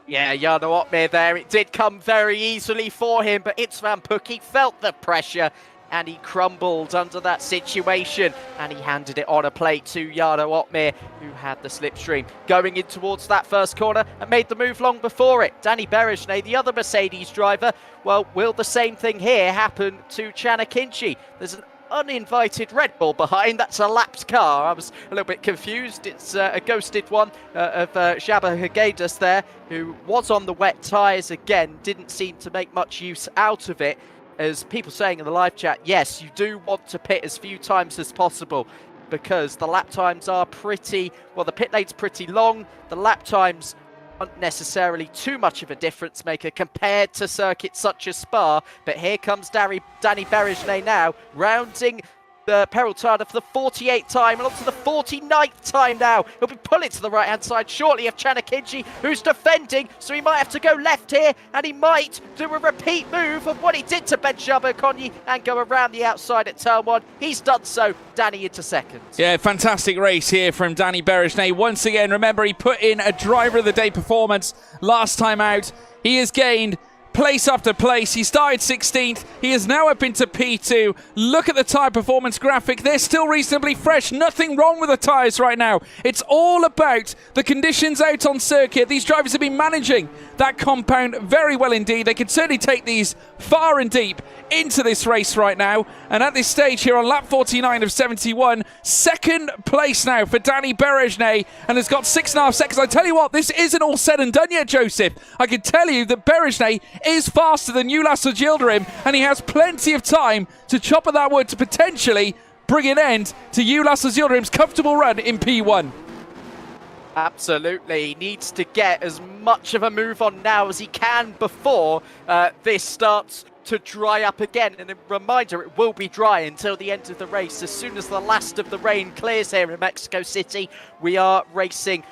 Yeah, Jarno Opmeer there. It did come very easily for him, but Istvan Pukki felt the pressure and he crumbled under that situation, and he handed it on a plate to Jarno Uppbeat, who had the slipstream going in towards that first corner and made the move long before it. Danny Berejnay, the other Mercedes driver, well, will the same thing here happen to Chanakinchi? There's an uninvited Red Bull behind. That's a lapped car. I was a little bit confused. It's a ghosted one of Jabba Hagedus there, who was on the wet tyres again, didn't seem to make much use out of it. As people saying in the live chat, yes, you do want to pit as few times as possible, because the lap times are pretty, well, the pit lane's pretty long. The lap times aren't necessarily too much of a difference maker compared to circuits such as Spa. But here comes Danny Berejnay now, rounding the Periltada for the 48th time and on to the 49th time now. He'll be pulling to the right-hand side shortly of Chanakinchi, who's defending, so he might have to go left here, and he might do a repeat move of what he did to Benjamin Konyi and go around the outside at turn 1. He's done so. Danny into second. Yeah, fantastic race here from Danny Berejnay. Once again, remember, he put in a driver of the day performance last time out. He has gained place after place. He started 16th. He is now up into P2. Look at the tyre performance graphic. They're still reasonably fresh. Nothing wrong with the tyres right now. It's all about the conditions out on circuit. These drivers have been managing that compound very well indeed. They can certainly take these far and deep into this race right now. And at this stage here on lap 49 of 71, second place now for Danny Berejnay, and has got 6.5 seconds. I tell you what, this isn't all said and done yet, Joseph. I can tell you that Berejnay is faster than Ulas Yildirim, and he has plenty of time to chop at that wood to potentially bring an end to Ulas Yildirim's comfortable run in P1. Absolutely. He needs to get as much of a move on now as he can before this starts to dry up again. And a reminder, it will be dry until the end of the race. As soon as the last of the rain clears here in Mexico City, we are racing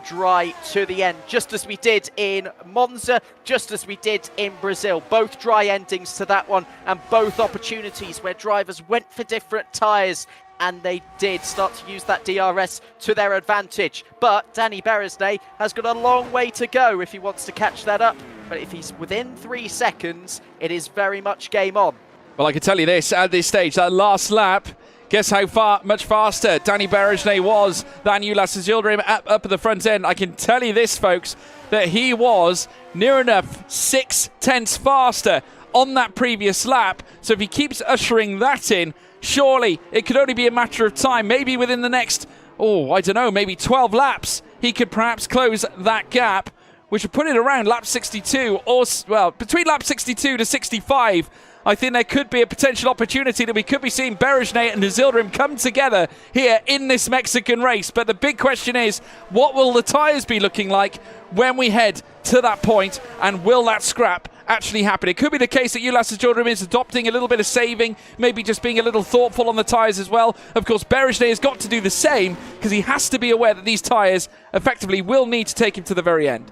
dry to the end, just as we did in Monza, just as we did in Brazil. Both dry endings to that one, and both opportunities where drivers went for different tyres, and they did start to use that DRS to their advantage. But Danny Berejnay has got a long way to go if he wants to catch that up. But if he's within 3 seconds, it is very much game on. Well, I can tell you this, at this stage, that last lap, guess how much faster Danny Berejnay was than Ulas Yildirim up at the front end. I can tell you this, folks, that he was near enough 6/10 faster on that previous lap. So if he keeps ushering that in, surely it could only be a matter of time. Maybe within the next, I don't know, maybe 12 laps, he could perhaps close that gap, which would put it around lap 62, or, well, between lap 62 to 65. I think there could be a potential opportunity that we could be seeing Berejnay and Yildirim come together here in this Mexican race. But the big question is, what will the tyres be looking like when we head to that point, and will that scrap actually happen? It could be the case that Ulas Yildirim is adopting a little bit of saving, maybe just being a little thoughtful on the tyres as well. Of course, Berejnay has got to do the same, because he has to be aware that these tyres effectively will need to take him to the very end.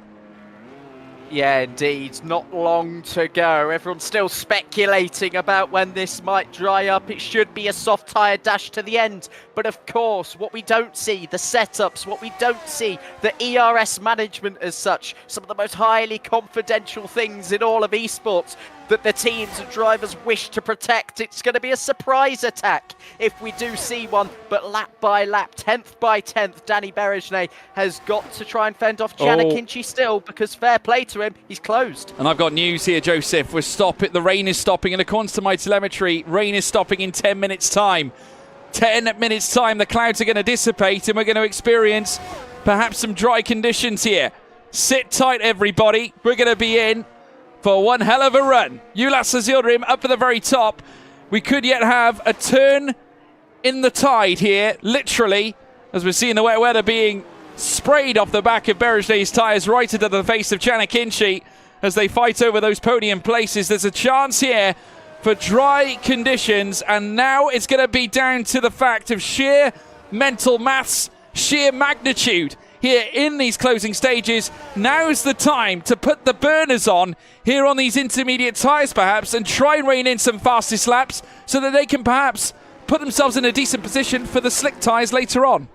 Yeah, indeed. Not long to go. Everyone's still speculating about when this might dry up. It should be a soft tyre dash to the end. But of course, what we don't see, the setups, what we don't see, the ERS management as such, some of the most highly confidential things in all of esports that the teams and drivers wish to protect. It's going to be a surprise attack if we do see one, but lap by lap, 10th by 10th, Danny Berejnay has got to try and fend off Chanakinchi still, because fair play to him, he's closed. And I've got news here, Joseph. The rain is stopping, and according to my telemetry, rain is stopping in 10 minutes' time. 10 minutes' time, the clouds are going to dissipate, and we're going to experience perhaps some dry conditions here. Sit tight, everybody. We're going to be in for one hell of a run. Ulas Yildirim up at the very top. We could yet have a turn in the tide here, literally, as we're seeing the wet weather being sprayed off the back of Berejnay's tyres right into the face of Chanakinchi as they fight over those podium places. There's a chance here for dry conditions, and now it's going to be down to the fact of sheer mental maths, sheer magnitude here in these closing stages. Now's the time to put the burners on here on these intermediate tyres perhaps, and try and rein in some fastest laps so that they can perhaps put themselves in a decent position for the slick tyres later on.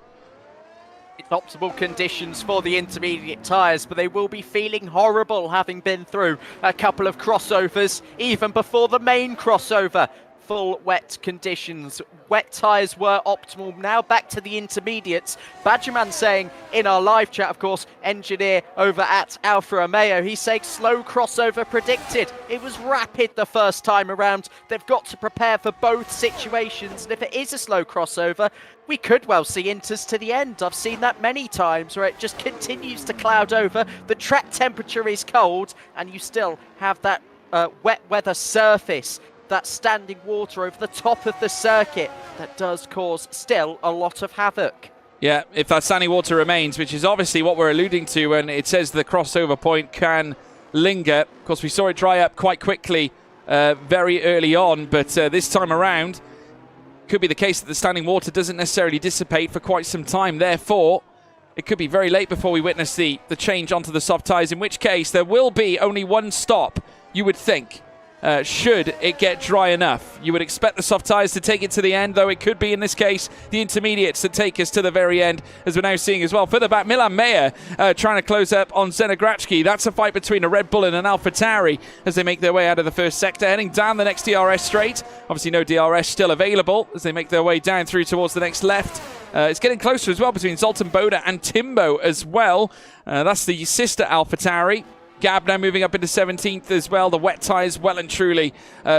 It's optimal conditions for the intermediate tyres, but they will be feeling horrible having been through a couple of crossovers even before the main crossover. full wet conditions. Wet tyres were optimal. Now back to the intermediates. Badgerman saying in our live chat, of course, engineer over at Alfa Romeo, he's saying slow crossover predicted. It was rapid the first time around. They've got to prepare for both situations, and if it is a slow crossover, we could well see inters to the end. I've seen that many times where it just continues to cloud over. The track temperature is cold, and you still have that wet weather surface, that standing water over the top of the circuit that does cause still a lot of havoc. Yeah, if that standing water remains, which is obviously what we're alluding to when it says the crossover point can linger. Of course, we saw it dry up quite quickly very early on, but this time around, could be the case that the standing water doesn't necessarily dissipate for quite some time. Therefore, it could be very late before we witness the change onto the soft tyres, in which case there will be only one stop, you would think, should it get dry enough. You would expect the soft tyres to take it to the end, though it could be, in this case, the intermediates that take us to the very end, as we're now seeing as well. Further back, Milan Meyer trying to close up on Zenegratsky. That's a fight between a Red Bull and an AlphaTauri as they make their way out of the first sector, heading down the next DRS straight. Obviously no DRS still available as they make their way down through towards the next left. It's getting closer as well between Zoltan Boda and Timbo as well. That's the sister AlphaTauri. Gab now moving up into 17th as well. The wet tyres well and truly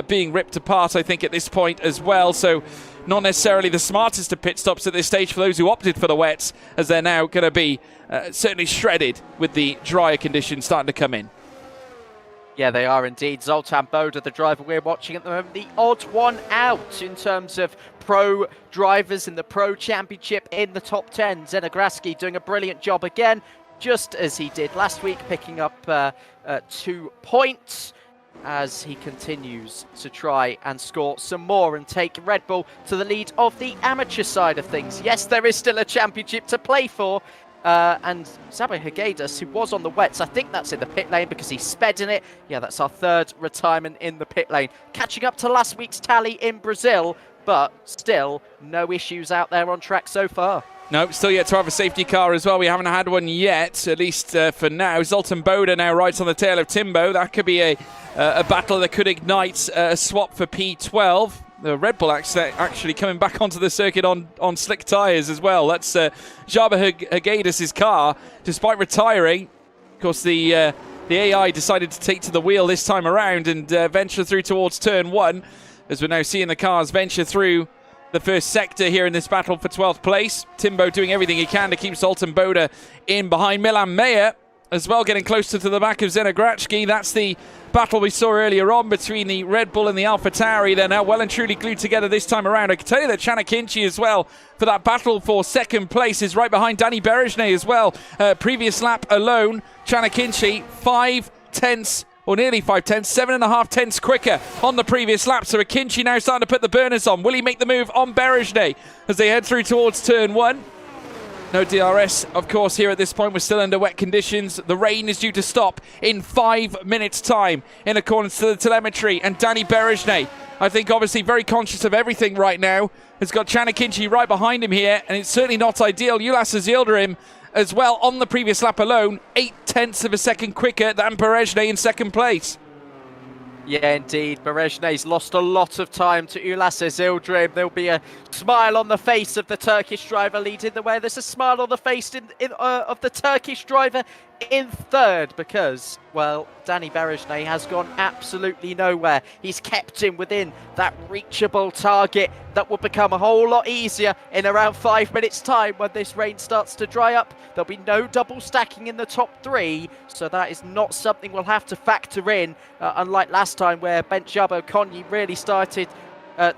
being ripped apart, I think, at this point as well. So not necessarily the smartest of pit stops at this stage for those who opted for the wets, as they're now going to be certainly shredded with the drier conditions starting to come in. Yeah, they are indeed. Zoltan Boda, the driver we're watching at the moment, the odd one out in terms of pro drivers in the Pro Championship in the top 10. Zenegratsky doing a brilliant job again, just as he did last week, picking up 2 points as he continues to try and score some more and take Red Bull to the lead of the amateur side of things. Yes, there is still a championship to play for. And Sabo Hagedis, who was on the wets, I think that's in the pit lane because he sped in it. Yeah, that's our 3rd retirement in the pit lane. Catching up to last week's tally in Brazil, but still no issues out there on track so far. No, still yet to have a safety car as well. We haven't had one yet, at least for now. Zoltan Boda now rides on the tail of Timbo. That could be a battle that could ignite a swap for P12. The Red Bull actually coming back onto the circuit on slick tyres as well. That's Jaba Hagedis' car, despite retiring. Of course, the AI decided to take to the wheel this time around and venture through towards turn 1, as we're now seeing the cars venture through the first sector here in this battle for 12th place. Timbo doing everything he can to keep Zoltan Boda in behind. Milan Meyer as well, getting closer to the back of Zenegratsky. That's the battle we saw earlier on between the Red Bull and the AlphaTauri. They're now well and truly glued together this time around. I can tell you that Chanakinchi as well, for that battle for 2nd place, is right behind Danny Berejne as well. Previous lap alone, Chanakinchi 5 tenths, or nearly 5 tenths, 7.5 tenths quicker on the previous lap. So Akinci now starting to put the burners on. Will he make the move on Berejne as they head through towards turn 1? No DRS, of course, here at this point. We're still under wet conditions. The rain is due to stop in 5 minutes' time in accordance to the telemetry. And Danny Berejne, I think obviously very conscious of everything right now, has got Chanakinchi right behind him here, and it's certainly not ideal. Ulas Yildirim as well on the previous lap alone, 8 tenths of a second quicker than Berejne in 2nd place. Yeah, indeed. Berejne's lost a lot of time to Ulas Yildirim. There'll be a smile on the face of the Turkish driver leading the way. There's a smile on the face of the Turkish driver in 3rd because, well, Danny Berejne has gone absolutely nowhere. He's kept him within that reachable target that will become a whole lot easier in around 5 minutes' time when this rain starts to dry up. There'll be no double stacking in the top 3, so that is not something we'll have to factor in, unlike last time where Benjabo Konyi really started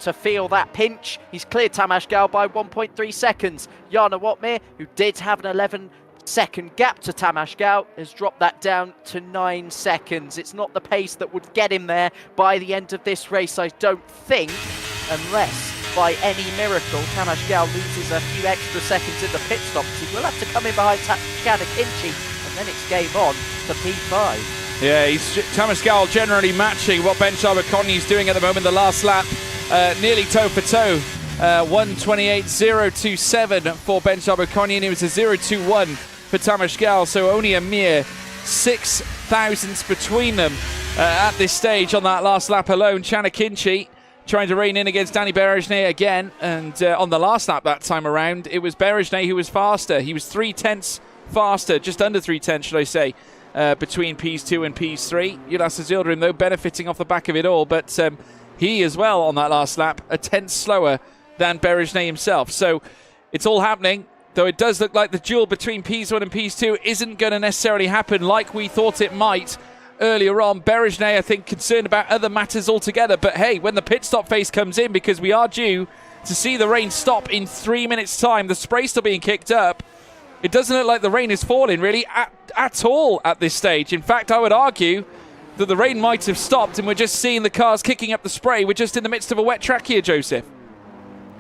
to feel that pinch. He's cleared Tamas Gal by 1.3 seconds. Jana Wotmir, who did have an 11-second gap to Tamas Gal, has dropped that down to 9 seconds. It's not the pace that would get him there by the end of this race, I don't think, unless by any miracle Tamas Gal loses a few extra seconds in the pit stops. He will have to come in behind Chanakinchi, and then it's game on to P5. Yeah, Tamas Gal generally matching what Benjabo Konyi is doing at the moment. The last lap, nearly toe for toe. 1:28.027 for Benjabo Konyi, and it was a 0:21 for Tamas Gal, so only a mere 6 thousandths between them at this stage on that last lap alone. Chanakinchi trying to rein in against Danny Berejnay again. And on the last lap that time around, it was Berejnay who was faster. He was 3/10 faster, just under 3/10, should I say, between Ps2 and Ps3. Ulas Yildirim, though, benefiting off the back of it all. But he as well on that last lap, a tenth slower than Berejnay himself. So it's all happening, though it does look like the duel between Ps1 and Ps2 isn't going to necessarily happen like we thought it might earlier on. Berejnay, I think, concerned about other matters altogether. But hey, when the pit stop phase comes in, because we are due to see the rain stop in 3 minutes' time, the spray still being kicked up, it doesn't look like the rain is falling really at all at this stage. In fact, I would argue that the rain might have stopped and we're just seeing the cars kicking up the spray. We're just in the midst of a wet track here, Joseph.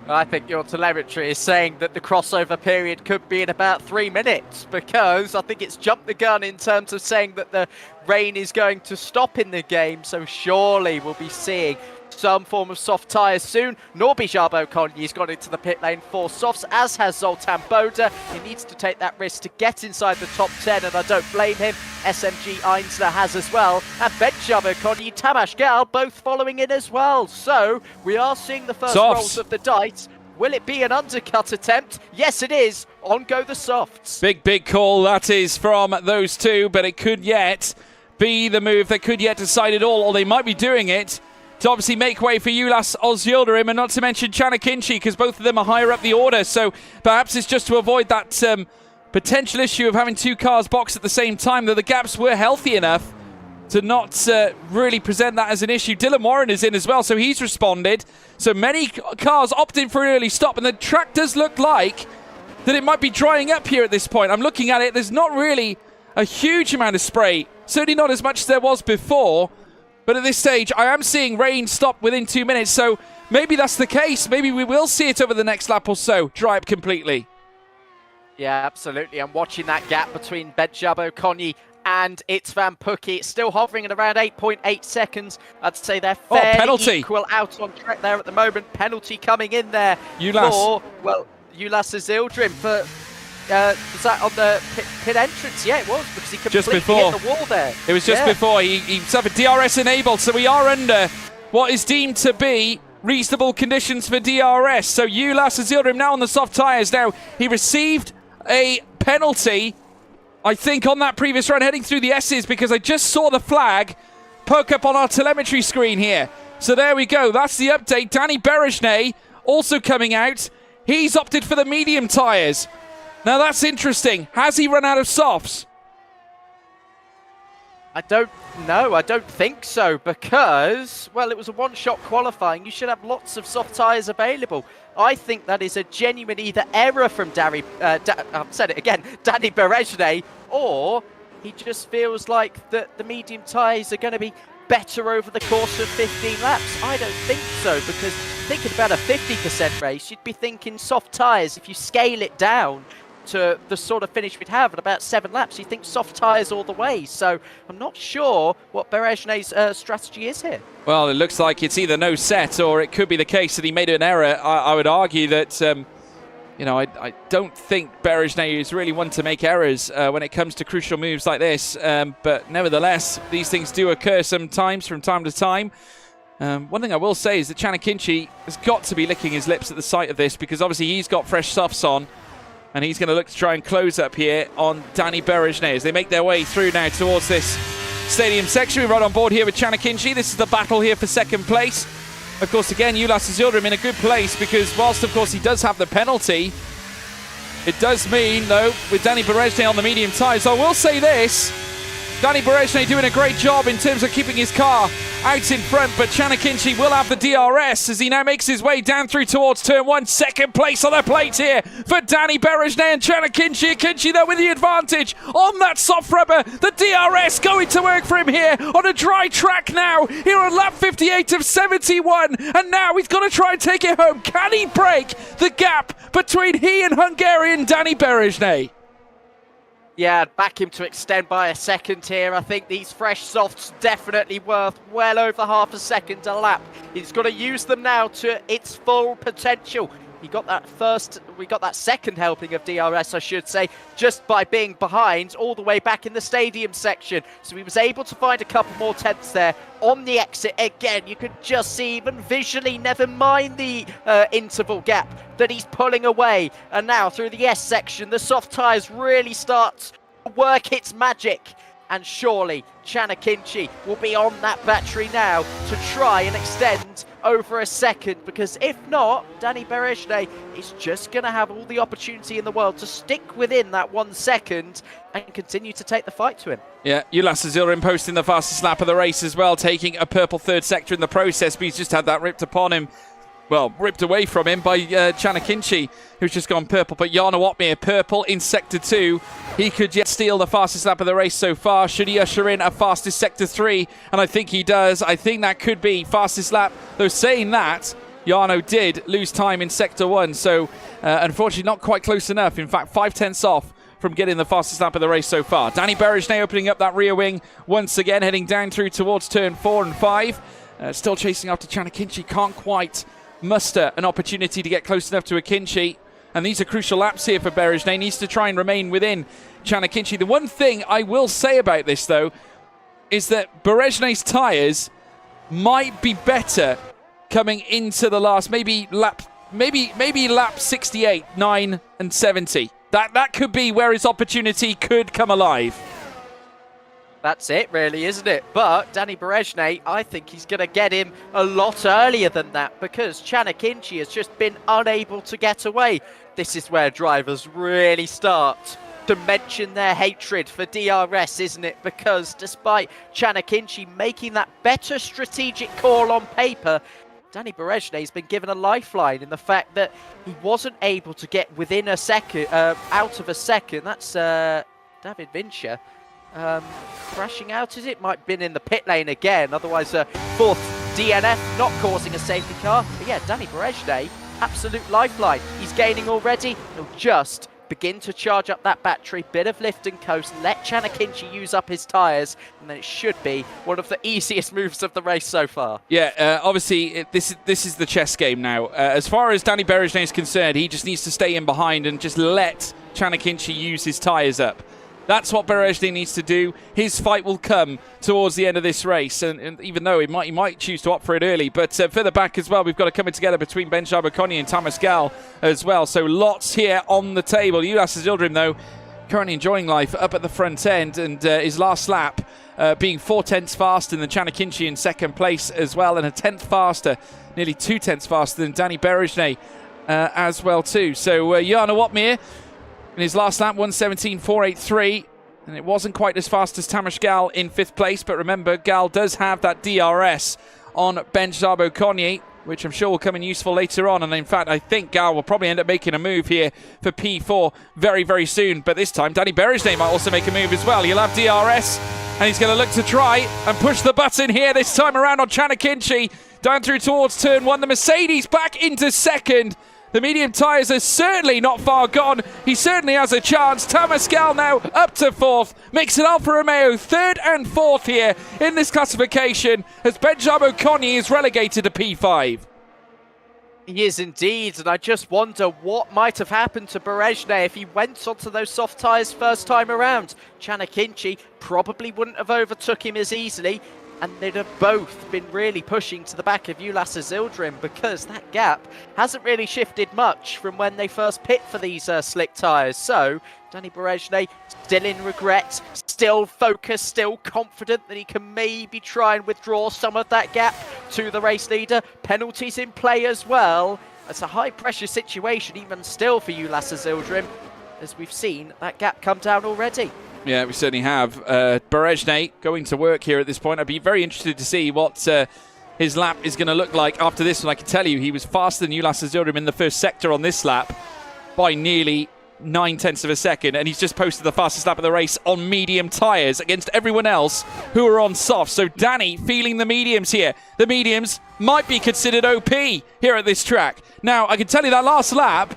I think your telemetry is saying that the crossover period could be in about 3 minutes, because I think it's jumped the gun in terms of saying that the rain is going to stop in the game. So surely we'll be seeing some form of soft tyres soon. Norby Jabo-Konyi's got into the pit lane for softs, as has Zoltan Boda. He needs to take that risk to get inside the top 10, and I don't blame him. SMG Einsler has as well, and Ben Jabo-Konyi, Tamash Gal both following in as well. So we are seeing the first rolls of the dice. Will it be an undercut attempt? Yes, it is. On go the softs. Big call that is from those two, but it could yet be the move that could yet decide it all, or they might be doing it to obviously make way for Ulas Yildirim, and not to mention Chanakinchi, because both of them are higher up the order. So perhaps it's just to avoid that potential issue of having two cars box at the same time, though the gaps were healthy enough to not really present that as an issue. Dylan Warren is in as well, so he's responded. So many cars opting for an early stop, and the track does look like that it might be drying up here at this point. I'm looking at it, there's not really a huge amount of spray, certainly not as much as there was before. But at this stage, I am seeing rain stop within 2 minutes, so maybe that's the case. Maybe we will see it over the next lap or so, dry up completely. Yeah, absolutely. I'm watching that gap between Ben Jabo-Konyi and Itzvan Pukki. It's still hovering at around 8.8 seconds. I'd say they're fairly equal out on track there at the moment. Penalty coming in there for, well, Ulas Yildirim for... was that on the pit entrance? Yeah, it was, because he completely hit the wall there. It was just before. He suffered DRS enabled, so we are under what is deemed to be reasonable conditions for DRS. So Ulas Yildirim now on the soft tyres. Now, he received a penalty, I think, on that previous run heading through the S's, because I just saw the flag poke up on our telemetry screen here. So there we go. That's the update. Danny Berejnay also coming out. He's opted for the medium tyres. Now that's interesting. Has he run out of softs? I don't know. I don't think so, because, well, it was a one-shot qualifying. You should have lots of soft tyres available. I think that is a genuine either error from Danny Berejnay, or he just feels like the medium tyres are going to be better over the course of 15 laps. I don't think so, because thinking about a 50% race, you'd be thinking soft tyres. If you scale it down to the sort of finish we'd have at about 7 laps, you think soft tyres all the way. So I'm not sure what Berejnay's strategy is here. Well, it looks like it's either no set, or it could be the case that he made an error. I would argue that, I don't think Berejnay is really one to make errors when it comes to crucial moves like this. But nevertheless, these things do occur sometimes from time to time. One thing I will say is that Chanakinchi has got to be licking his lips at the sight of this, because obviously he's got fresh softs on. And he's going to look to try and close up here on Danny Berejnay as they make their way through now towards this stadium section. We're right on board here with Chanakinchi. This is the battle here for second place. Of course, again, Ulas Yildirim in a good place, because whilst, of course, he does have the penalty, it does mean, though, with Danny Berejnay on the medium tyres, I will say this, Danny Berejnay doing a great job in terms of keeping his car out in front, but Chanakinchi will have the DRS as he now makes his way down through towards turn 1. Second place on the plate here for Danny Berejnay and Chanakinchi. Kinchi, though, with the advantage on that soft rubber. The DRS going to work for him here on a dry track now, here on lap 58 of 71. And now he's got to try and take it home. Can he break the gap between he and Hungarian Danny Berejnay? Yeah, back him to extend by a second here. I think these fresh softs definitely worth well over half a second a lap. He's got to use them now to its full potential. He got we got that second helping of DRS, I should say, just by being behind all the way back in the stadium section. So he was able to find a couple more tenths there on the exit. Again, you could just see, even visually, never mind the interval gap, that he's pulling away. And now through the S section, the soft tyres really start to work its magic. And surely Chanakinchi will be on that battery now to try and extend over a second, because if not, Danny Berejne is just going to have all the opportunity in the world to stick within that 1 second and continue to take the fight to him. Yeah, Ulas Azilrim posting the fastest lap of the race as well, taking a purple third sector in the process, but he's just had that ripped upon him. Well, ripped away from him by Chanakinchi, who's just gone purple. But Jarno Opmeer, purple in Sector 2. He could yet steal the fastest lap of the race so far. Should he usher in a fastest Sector 3? And I think he does. I think that could be fastest lap. Though saying that, Jarno did lose time in Sector 1. So, unfortunately, not quite close enough. In fact, 5 tenths off from getting the fastest lap of the race so far. Danny Berejne opening up that rear wing once again, heading down through towards turn 4 and 5. Still chasing after Chanakinchi. Can't quite muster an opportunity to get close enough to Akinci, and these are crucial laps here for Berejne. He needs to try and remain within Chanakinchi. The one thing I will say about this, though, is that Berejne's tyres might be better coming into the last, maybe lap 68, 9 and 70. That could be where his opportunity could come alive. That's it, really, isn't it? But Danny Berejne, I think he's going to get him a lot earlier than that, because Chanakinchi has just been unable to get away. This is where drivers really start to mention their hatred for DRS, isn't it? Because despite Chanakinchi making that better strategic call on paper, Danny Berejne has been given a lifeline in the fact that he wasn't able to get within a second, out of a second. That's David Vincher. Crashing out, is it? Might have been in the pit lane again, otherwise fourth DNF, not causing a safety car. But yeah, Danny Berejne, absolute lifeline. He's gaining already. He'll just begin to charge up that battery, bit of lift and coast, let Chanakinchi use up his tyres, and then it should be one of the easiest moves of the race so far. Yeah, obviously this is the chess game now. As far as Danny Berejne is concerned, he just needs to stay in behind and just let Chanakinchi use his tyres up. That's what Berejne needs to do. His fight will come towards the end of this race, and even though he might choose to opt for it early. But further back as well, we've got it coming together between Benjamin Coney and Thomas Gal as well. So lots here on the table. Ulas Azilrim, though, currently enjoying life up at the front end, and his last lap being 4 tenths faster than Chanakinchi in second place as well, and a tenth faster, nearly 2 tenths faster than Danny Berejne as well too. So Jarno Opmeer, in his last lap, 1:17.483, and it wasn't quite as fast as Tamas Gal in 5th place, but remember, Gal does have that DRS on Benjabo Konyi, which I'm sure will come in useful later on, and in fact, I think Gal will probably end up making a move here for P4 very, very soon, but this time, Danny Berejne might also make a move as well. He'll have DRS, and he's going to look to try and push the button here this time around on Chanakinchi, down through towards turn 1. The Mercedes back into second. The medium tyres are certainly not far gone. He certainly has a chance. Thomas Gal now up to 4th. Makes it Alfa Romeo 3rd and 4th here in this classification, as Benjamin Coney is relegated to P5. He is indeed, and I just wonder what might have happened to Berejne if he went onto those soft tyres first time around. Chanakinchi probably wouldn't have overtook him as easily, and they'd have both been really pushing to the back of Ulas Azilrim, because that gap hasn't really shifted much from when they first pit for these slick tyres. So Danny Berejne still in regret, still focused, still confident that he can maybe try and withdraw some of that gap to the race leader. Penalties in play as well. It's a high pressure situation even still for Ulas Azilrim, as we've seen that gap come down already. Yeah, we certainly have. Berejne going to work here at this point. I'd be very interested to see what his lap is going to look like after this one. I can tell you he was faster than Ulas Azilrim in the first sector on this lap by nearly 9 tenths of a second, and he's just posted the fastest lap of the race on medium tyres against everyone else who are on soft. So Danny feeling the mediums here. The mediums might be considered OP here at this track. Now, I can tell you that last lap...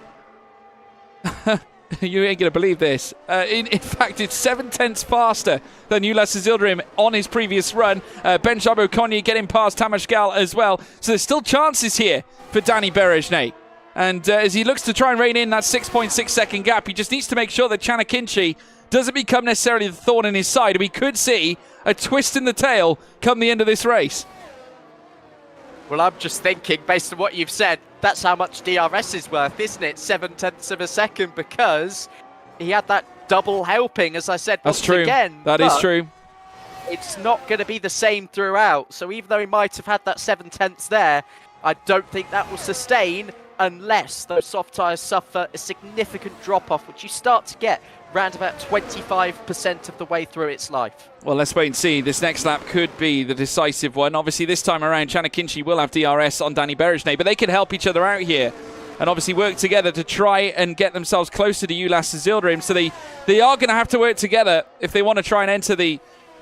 You ain't going to believe this. In fact, it's 7 tenths faster than Ulas Azilrim on his previous run. Benjabo Konyi getting past Tamas Gal as well. So there's still chances here for Danny Berejne. And as he looks to try and rein in that 6.6 second gap, he just needs to make sure that Chanakinchi doesn't become necessarily the thorn in his side. We could see a twist in the tail come the end of this race. Well, I'm just thinking, based on what you've said, that's how much DRS is worth, isn't it? 7/10 of a second, because he had that double helping, as I said once again. That is true. It's not going to be the same throughout. So even though he might have had that 7/10 there, I don't think that will sustain unless those soft tyres suffer a significant drop-off, which you start to get round about 25% of the way through its life. Well, let's wait and see. This next lap could be the decisive one. Obviously, this time around, Chanakinchi will have DRS on Danny Berejnay, but they can help each other out here and obviously work together to try and get themselves closer to Ulas Zildrim. So they are going to have to work together if they want to try and enter the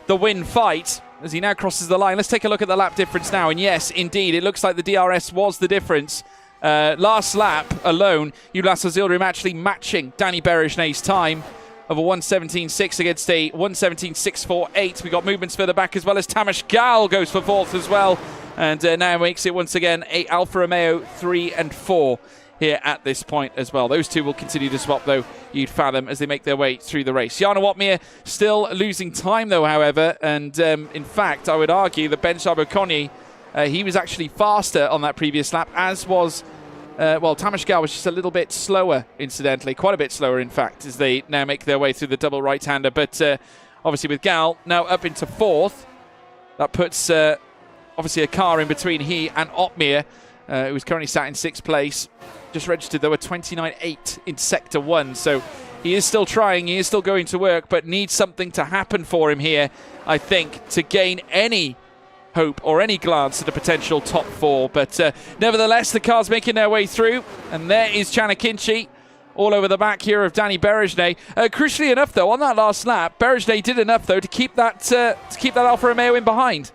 win fight as he now crosses the line. Let's take a look at the lap difference now. And yes, indeed, it looks like the DRS was the difference. Last lap alone, Ulas Zildrim actually matching Danny Berejnay's time of a 1:17.6 against a 1:17.648. We got movements further back as well as Tamas Gal goes for fourth as well. And now makes it once again a Alfa Romeo 3 and 4 here at this point as well. Those two will continue to swap, though, you'd fathom, as they make their way through the race. Jarno Opmeer still losing time, though, however. And in fact, I would argue that Ben Sabo-Konyi, he was actually faster on that previous lap, as was, Tamas Gal was just a little bit slower, incidentally. Quite a bit slower, in fact, as they now make their way through the double right-hander. But obviously with Gal now up into fourth, that puts obviously a car in between he and Opmeer, who's currently sat in sixth place. Just registered, though, a 29.8 in Sector 1. So he is still trying, he is still going to work, but needs something to happen for him here, I think, to gain any hope or any glance at a potential top four. But nevertheless, the car's making their way through, and there is Chanakinchi all over the back here of Danny Berejnay. Crucially enough, though, on that last lap, Berejnay did enough, though, to keep that Alfa Romeo in behind.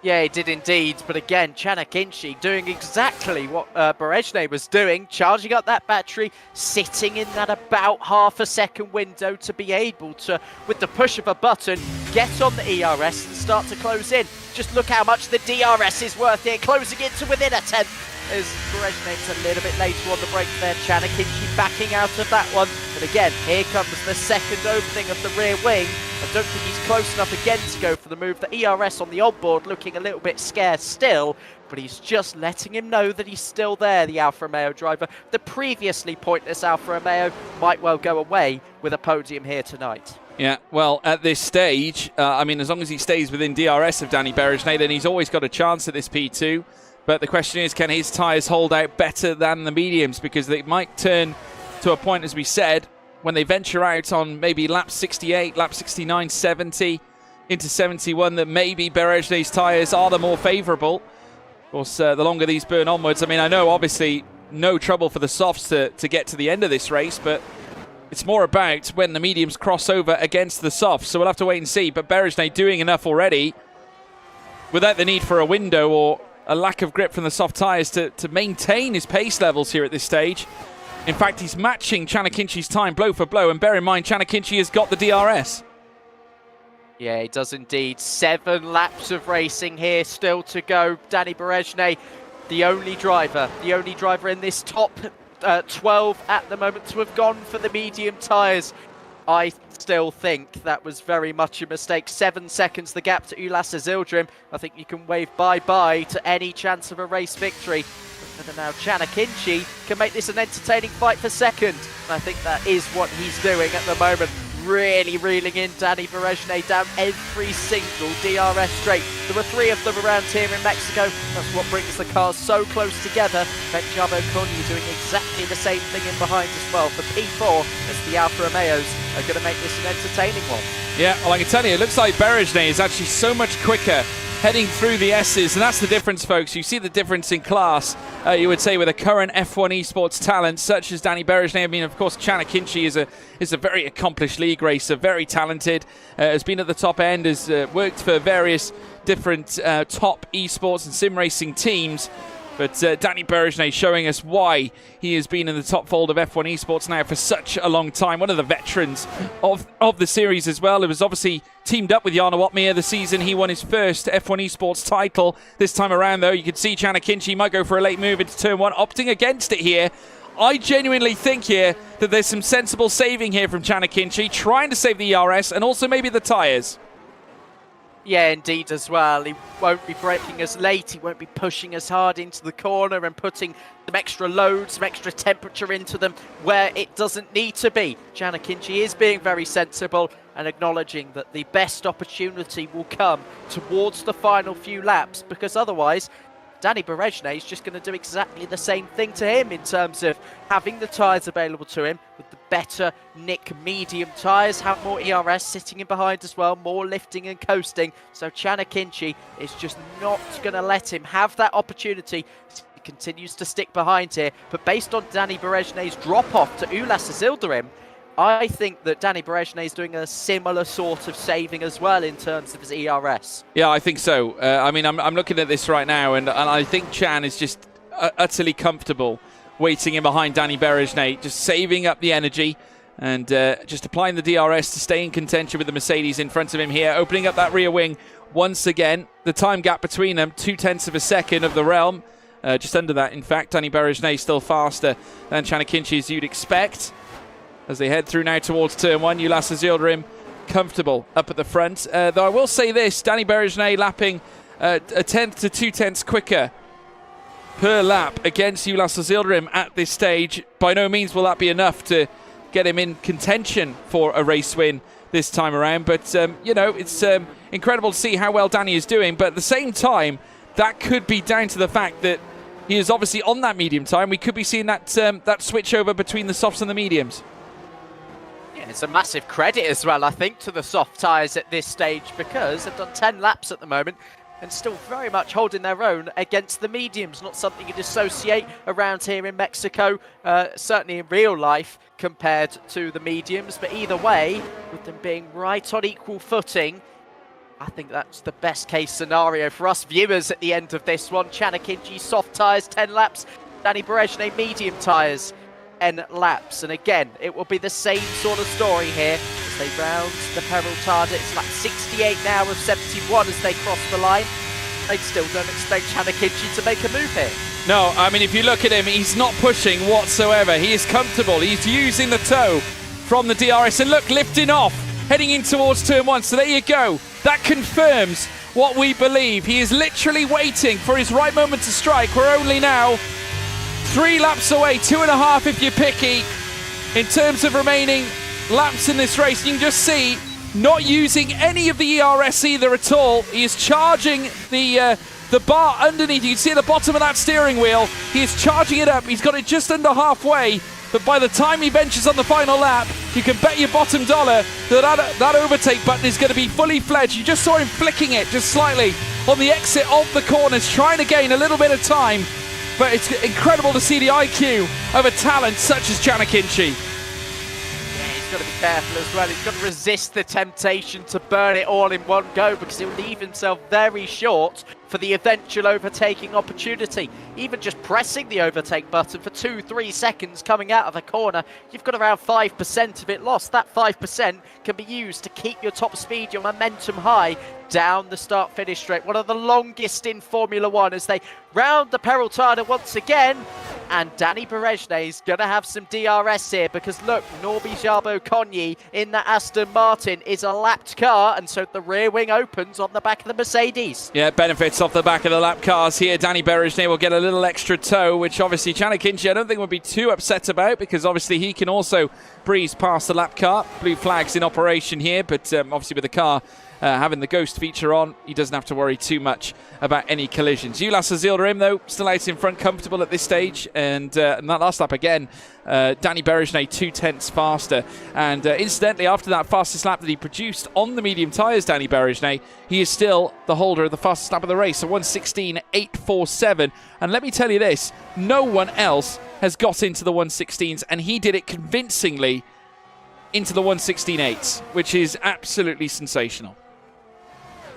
Yeah, he did indeed. But again, Chanakinchi doing exactly what Berejnay was doing, charging up that battery, sitting in that about half a second window to be able to, with the push of a button, get on the ERS and start to close in. Just look how much the DRS is worth here, closing it to within a tenth. As Berejnay's a little bit later on the break there, Chanakinchi backing out of that one. But again, here comes the second opening of the rear wing. I don't think he's close enough again to go for the move. The ERS on the onboard looking a little bit scared still, but he's just letting him know that he's still there, the Alfa Romeo driver. The previously pointless Alfa Romeo might well go away with a podium here tonight. Yeah, well, at this stage, I mean, as long as he stays within DRS of Danny Berejnay, then he's always got a chance at this P2. But the question is, can his tyres hold out better than the mediums? Because they might turn to a point, as we said, when they venture out on maybe lap 68, lap 69, 70, into 71, that maybe Berejnay's tyres are the more favourable. Of course, the longer these burn onwards. I mean, I know, obviously, no trouble for the softs to get to the end of this race, but it's more about when the mediums cross over against the softs. So we'll have to wait and see. But Berejnay doing enough already without the need for a window or a lack of grip from the soft tyres to maintain his pace levels here at this stage. In fact, he's matching Chanakinchi's time blow for blow, and bear in mind, Chanakinchi has got the DRS. Yeah, he does indeed. 7 laps of racing here still to go. Danny Berejnay, the only driver in this top 12 at the moment to have gone for the medium tyres. I still think that was very much a mistake. 7 seconds the gap to Ulas Zildrim. I think you can wave bye-bye to any chance of a race victory. And now Chanakinchi can make this an entertaining fight for second. And I think that is what he's doing at the moment. Really reeling in Danny Berejnay down every single DRS straight. There were 3 of them around here in Mexico. That's what brings the cars so close together. Ben Sabo-Konyi doing exactly the same thing in behind as well. For P4, as the Alfa Romeos are going to make this an entertaining one. Yeah, well, I can tell you, it looks like Berejnay is actually so much quicker heading through the S's, and that's the difference, folks. You see the difference in class, you would say, with a current F1 Esports talent such as Danny Berejnay. I mean, of course, Chanakinchi is a very accomplished league racer, very talented, has been at the top end, has worked for various different top esports and sim racing teams. But Danny Berejnay showing us why he has been in the top fold of F1 Esports now for such a long time. One of the veterans of the series as well. It was obviously teamed up with Jarno Opmeer the season he won his first F1 Esports title. This time around, though, you could see Chanakinchi might go for a late move into turn 1, opting against it here. I genuinely think here that there's some sensible saving here from Chanakinchi, trying to save the ERS and also maybe the tyres. Yeah, indeed as well. He won't be braking us late. He won't be pushing us hard into the corner and putting some extra load, some extra temperature into them where it doesn't need to be. Chanakinchi is being very sensible and acknowledging that the best opportunity will come towards the final few laps, because otherwise Danny Berejnay is just going to do exactly the same thing to him in terms of having the tyres available to him with the better Nick medium tyres, have more ERS sitting in behind as well, more lifting and coasting. So Chanakinchi is just not going to let him have that opportunity. He continues to stick behind here, but based on Danny Berejnay's drop-off to Ulas Azildirim, I think that Danny Berejnay is doing a similar sort of saving as well in terms of his ERS. Yeah, I think so. I mean, I'm looking at this right now, and I think Chan is just utterly comfortable waiting in behind Danny Berejnay, just saving up the energy and just applying the DRS to stay in contention with the Mercedes in front of him here, opening up that rear wing once again. The time gap between them, 0.2 of a second of the realm. Just under that, in fact. Danny Berejnay still faster than Chanakinchi, as you'd expect. As they head through now towards turn 1, Ulas Azildirim comfortable up at the front. Though I will say this, Danny Berejnay lapping a tenth to 0.2 quicker per lap against Ulas Azildirim at this stage. By no means will that be enough to get him in contention for a race win this time around. But, you know, it's incredible to see how well Danny is doing. But at the same time, that could be down to the fact that he is obviously on that medium time. We could be seeing that, that switch over between the softs and the mediums. It's a massive credit as well, I think, to the soft tyres at this stage, because they've done 10 laps at the moment and still very much holding their own against the mediums. Not something you'd associate around here in Mexico, certainly in real life, compared to the mediums. But either way, with them being right on equal footing, I think that's the best case scenario for us viewers at the end of this one. Chanakinchi soft tyres, 10 laps. Danny Berejnay medium tyres, 10 laps. And again, it will be the same sort of story here as they round the Peril Tarda. It's like 68 now of 71 as they cross the line. They still don't expect Chanakinchi to make a move here. No, I mean, if you look at him, he's not pushing whatsoever. He is comfortable. He's using the toe from the DRS. And look, lifting off, heading in towards turn 1. So there you go. That confirms what we believe. He is literally waiting for his right moment to strike. We're only now 3 laps away, 2.5 if you're picky, in terms of remaining laps in this race. You can just see, not using any of the ERS either at all. He is charging the bar underneath. You can see at the bottom of that steering wheel, he is charging it up. He's got it just under halfway, but by the time he ventures on the final lap, you can bet your bottom dollar that overtake button is going to be fully fledged. You just saw him flicking it just slightly on the exit of the corners, trying to gain a little bit of time. But it's incredible to see the IQ of a talent such as Chanakinchi. Yeah, he's got to be careful as well. He's got to resist the temptation to burn it all in one go, because he'll leave himself very short for the eventual overtaking opportunity. Even just pressing the overtake button for 2-3 seconds coming out of the corner, you've got around 5% of it lost. That 5% can be used to keep your top speed, your momentum high down the start-finish straight. One of the longest in Formula 1 as they round the Peril Tarda once again. And Danny Berejnay is going to have some DRS here, because look, Norby Jabo Konyi in the Aston Martin is a lapped car, and so the rear wing opens on the back of the Mercedes. Yeah, benefits off the back of the lap cars here. Danny Berejnay will get a little extra toe, which obviously Chanakinchi I don't think would be too upset about, because obviously he can also breeze past the lap car. Blue flags in operation here, but obviously with the car having the ghost feature on, he doesn't have to worry too much about any collisions. Ulas Azildirim, though, still out in front, comfortable at this stage. And that last lap again, Danny Berejnay 0.2 faster. And incidentally, after that fastest lap that he produced on the medium tyres, Danny Berejnay, he is still the holder of the fastest lap of the race, so 1:16.847. And let me tell you this, no one else has got into the 1:16s, and he did it convincingly into the 1:16.8s, which is absolutely sensational.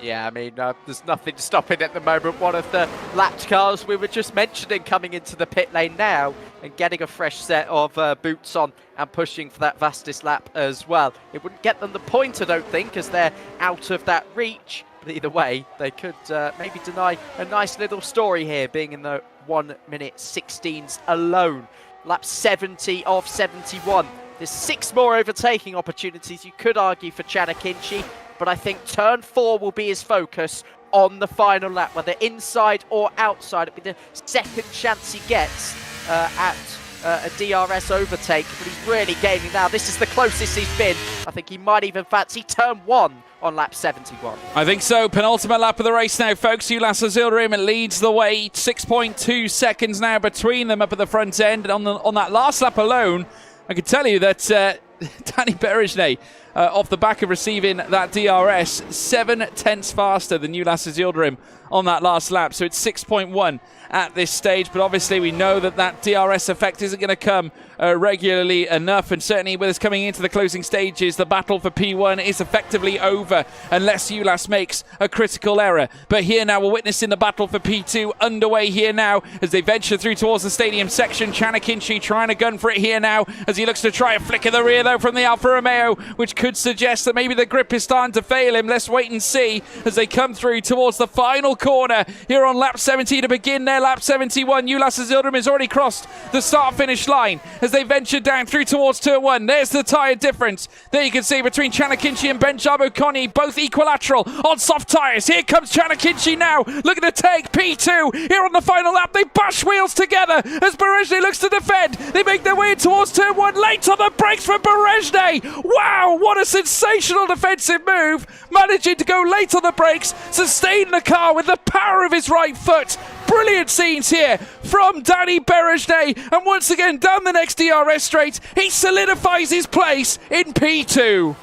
Yeah, I mean, there's nothing stopping at the moment. One of the lapped cars we were just mentioning coming into the pit lane now and getting a fresh set of boots on and pushing for that fastest lap as well. It wouldn't get them the point, I don't think, as they're out of that reach. But either way, they could maybe deny a nice little story here, being in the 1 minute 16s alone. Lap 70 of 71. There's 6 more overtaking opportunities, you could argue, for Chanakinchi, but I think turn 4 will be his focus on the final lap, whether inside or outside. It'll be the second chance he gets at a DRS overtake, but he's really gaining now. This is the closest he's been. I think he might even fancy turn 1 on lap 71. I think so. Penultimate lap of the race now, folks. Ulas Azildarim leads the way. 6.2 seconds now between them up at the front end. And on that last lap alone, I can tell you that Danny Berejnay, off the back of receiving that DRS, 7 tenths faster than Ulas Azildarim on that last lap. So it's 6.1 at this stage. But obviously we know that that DRS effect isn't going to come regularly enough. And certainly with us coming into the closing stages, the battle for P1 is effectively over unless Ulas makes a critical error. But here now we're witnessing the battle for P2 underway here now as they venture through towards the stadium section. Chanakinchi trying to gun for it here now as he looks to try a flick of the rear though from the Alfa Romeo, which could suggest that maybe the grip is starting to fail him. Let's wait and see as they come through towards the final corner here on lap 70 to begin their lap 71. Ulas Azildarim has already crossed the start-finish line as they venture down through towards turn 1. There's the tyre difference. There you can see between Chanakinchi and Benjabo Koni, both equilateral on soft tyres. Here comes Chanakinchi now, looking to take P2 here on the final lap. They bash wheels together as Berejnay looks to defend. They make their way towards turn 1, late on the brakes from Berejnay. Wow, what a sensational defensive move, managing to go late on the brakes, sustain the car with the power of his right foot. Brilliant scenes here from Danny Berejnay, and once again down the next DRS straight, he solidifies his place in P2.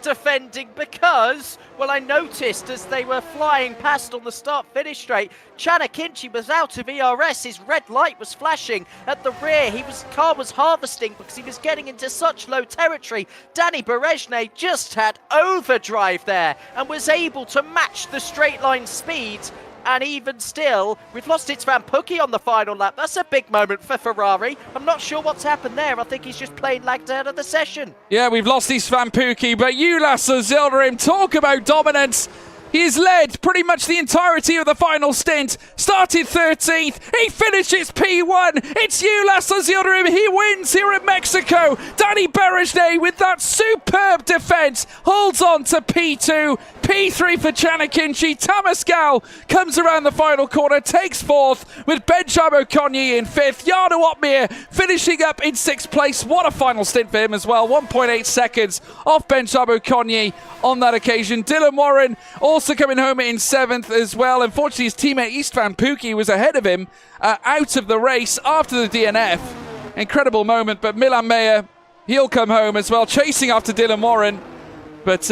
Defending because, well, I noticed as they were flying past on the start-finish straight, Chanakinchi was out of ERS. His red light was flashing at the rear. Car was harvesting because he was getting into such low territory. Danny Berejnay just had overdrive there and was able to match the straight line speed. And even still, we've lost István Pukki on the final lap. That's a big moment for Ferrari. I'm not sure what's happened there. I think he's just plain lagged out of the session. Yeah, we've lost István Pukki, but Ulas Azildarim, talk about dominance. He has led pretty much the entirety of the final stint. Started 13th. He finishes P1. It's Ulas Azildarim. He wins here at Mexico. Danny Berejnay with that superb defense holds on to P2. P3 for Chanakinchi. Tamascal comes around the final corner, takes 4th with Benjabo Koni in 5th. Jarno Uppbeat finishing up in 6th place. What a final stint for him as well. 1.8 seconds off Benjabo Koni on that occasion. Dylan Warren also coming home in 7th as well. Unfortunately, his teammate István Pukki was ahead of him out of the race after the DNF. Incredible moment, but Milan Meyer, he'll come home as well, chasing after Dylan Warren. But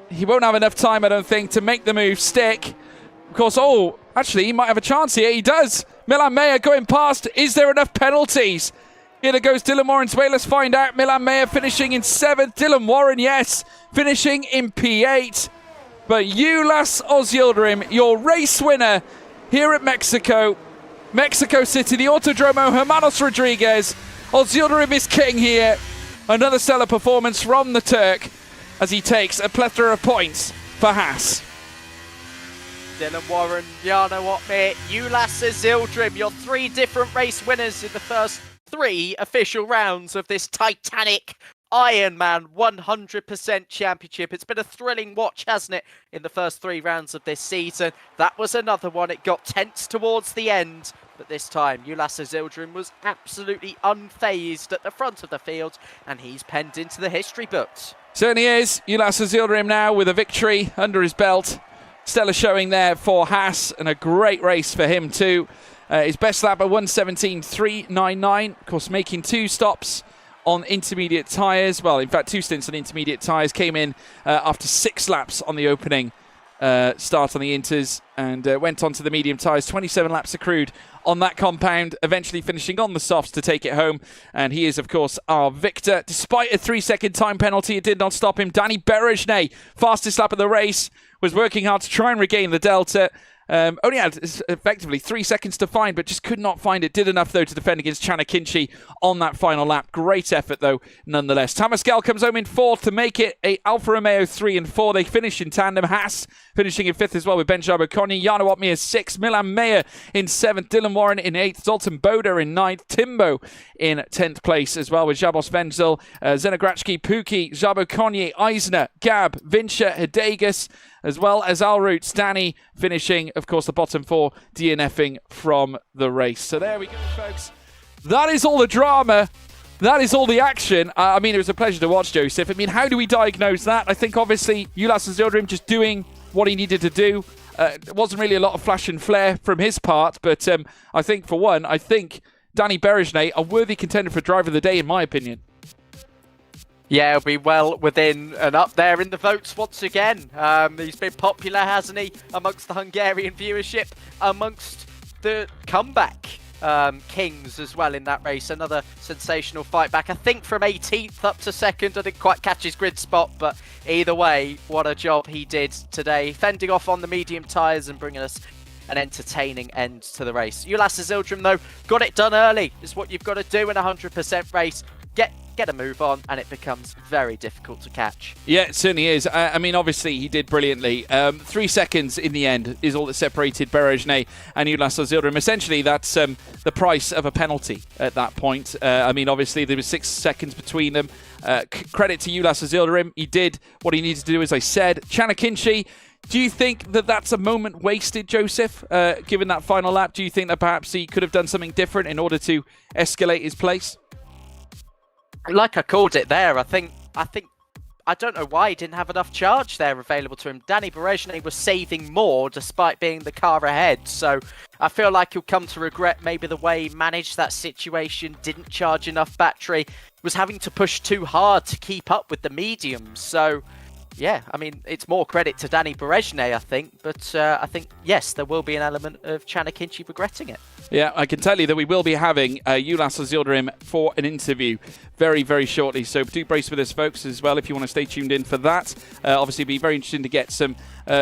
he won't have enough time, I don't think, to make the move stick. Of course, actually, he might have a chance here. He does. Milan Meyer going past. Is there enough penalties? Here goes Dylan Warren's way. Let's find out. Milan Meyer finishing in 7th. Dylan Warren, yes, finishing in P8. But Ulas Azildarim, your race winner here at Mexico City, the Autodromo Hermanos Rodriguez. Azildarim is king here. Another stellar performance from the Turk as he takes a plethora of points for Haas. Dylan Warren, Jarno Uppbeat, Ulas Azildarim, your 3 different race winners in the first 3 official rounds of this Titanic Ironman 100% championship. It's been a thrilling watch, hasn't it, in the first 3 rounds of this season. That was another one. It got tense towards the end, but this time Ulas Azildarim was absolutely unfazed at the front of the field, and he's penned into the history books. Certainly is. Ulas Azildarim now with a victory under his belt. Stellar showing there for Haas, and a great race for him too. His best lap at 1:17.399. Of course, making 2 stops on intermediate tyres. Well, in fact, 2 stints on intermediate tyres. Came in after 6 laps on the opening start on the inters and went on to the medium tyres. 27 laps accrued on that compound, eventually finishing on the softs to take it home. And he is, of course, our victor. Despite a 3-second time penalty, it did not stop him. Danny Berejnay, fastest lap of the race, was working hard to try and regain the delta. Only had effectively 3 seconds to find, but just could not find it. Did enough, though, to defend against Chanakinchi on that final lap. Great effort, though, nonetheless. Tamaskel comes home in 4th to make it a Alfa Romeo 3 and 4. They finish in tandem. Haas finishing in 5th as well with Ben Jabo-Konya. Jano Otmir 6th. Milan Mayer in 7th. Dylan Warren in 8th. Zoltan Boda in 9th. Timbo in 10th place as well with Jabos Wenzel, Zenograchki, Puki, Jabo-Konya, Eisner, Gab, Vinscher, Hidegas, as well as Alroot, Danny finishing, of course, the bottom 4, DNFing from the race. So there we go, folks. That is all the drama. That is all the action. I mean, it was a pleasure to watch, Joseph. I mean, how do we diagnose that? I think, obviously, Ulas Yildirim just doing what he needed to do. It wasn't really a lot of flash and flare from his part, but I think, for one, Danny Berejnay, a worthy contender for driver of the day, in my opinion. Yeah, he'll be well within and up there in the votes once again. He's been popular, hasn't he, amongst the Hungarian viewership, amongst the comeback kings as well in that race. Another sensational fight back, I think, from 18th up to 2nd. I didn't quite catch his grid spot, but either way, what a job he did today, fending off on the medium tyres and bringing us an entertaining end to the race. Ulas Yildirim, though, got it done early, is what you've got to do in a 100% race. Get a move on, and it becomes very difficult to catch. Yeah, it certainly is. I mean, obviously, he did brilliantly. 3 seconds in the end is all that separated Berejnay and Ulas Yildirim. Essentially, that's the price of a penalty at that point. I mean, obviously, there was 6 seconds between them. Credit to Ulas Yildirim. He did what he needed to do, as I said. Chanakinchi, do you think that that's a moment wasted, Joseph, given that final lap? Do you think that perhaps he could have done something different in order to escalate his place? Like I called it there, I think I don't know why he didn't have enough charge there available to him. Danny Berejnay was saving more despite being the car ahead, so I feel like he'll come to regret maybe the way he managed that situation, didn't charge enough battery, was having to push too hard to keep up with the mediums. So yeah, I mean, it's more credit to Danny Berejnay, I think, but I think, yes, there will be an element of Chanakinchi regretting it. Yeah, I can tell you that we will be having Ulas Yildirim for an interview very, very shortly. So do brace with us, folks, as well, if you want to stay tuned in for that. Obviously, it'd be very interesting to get some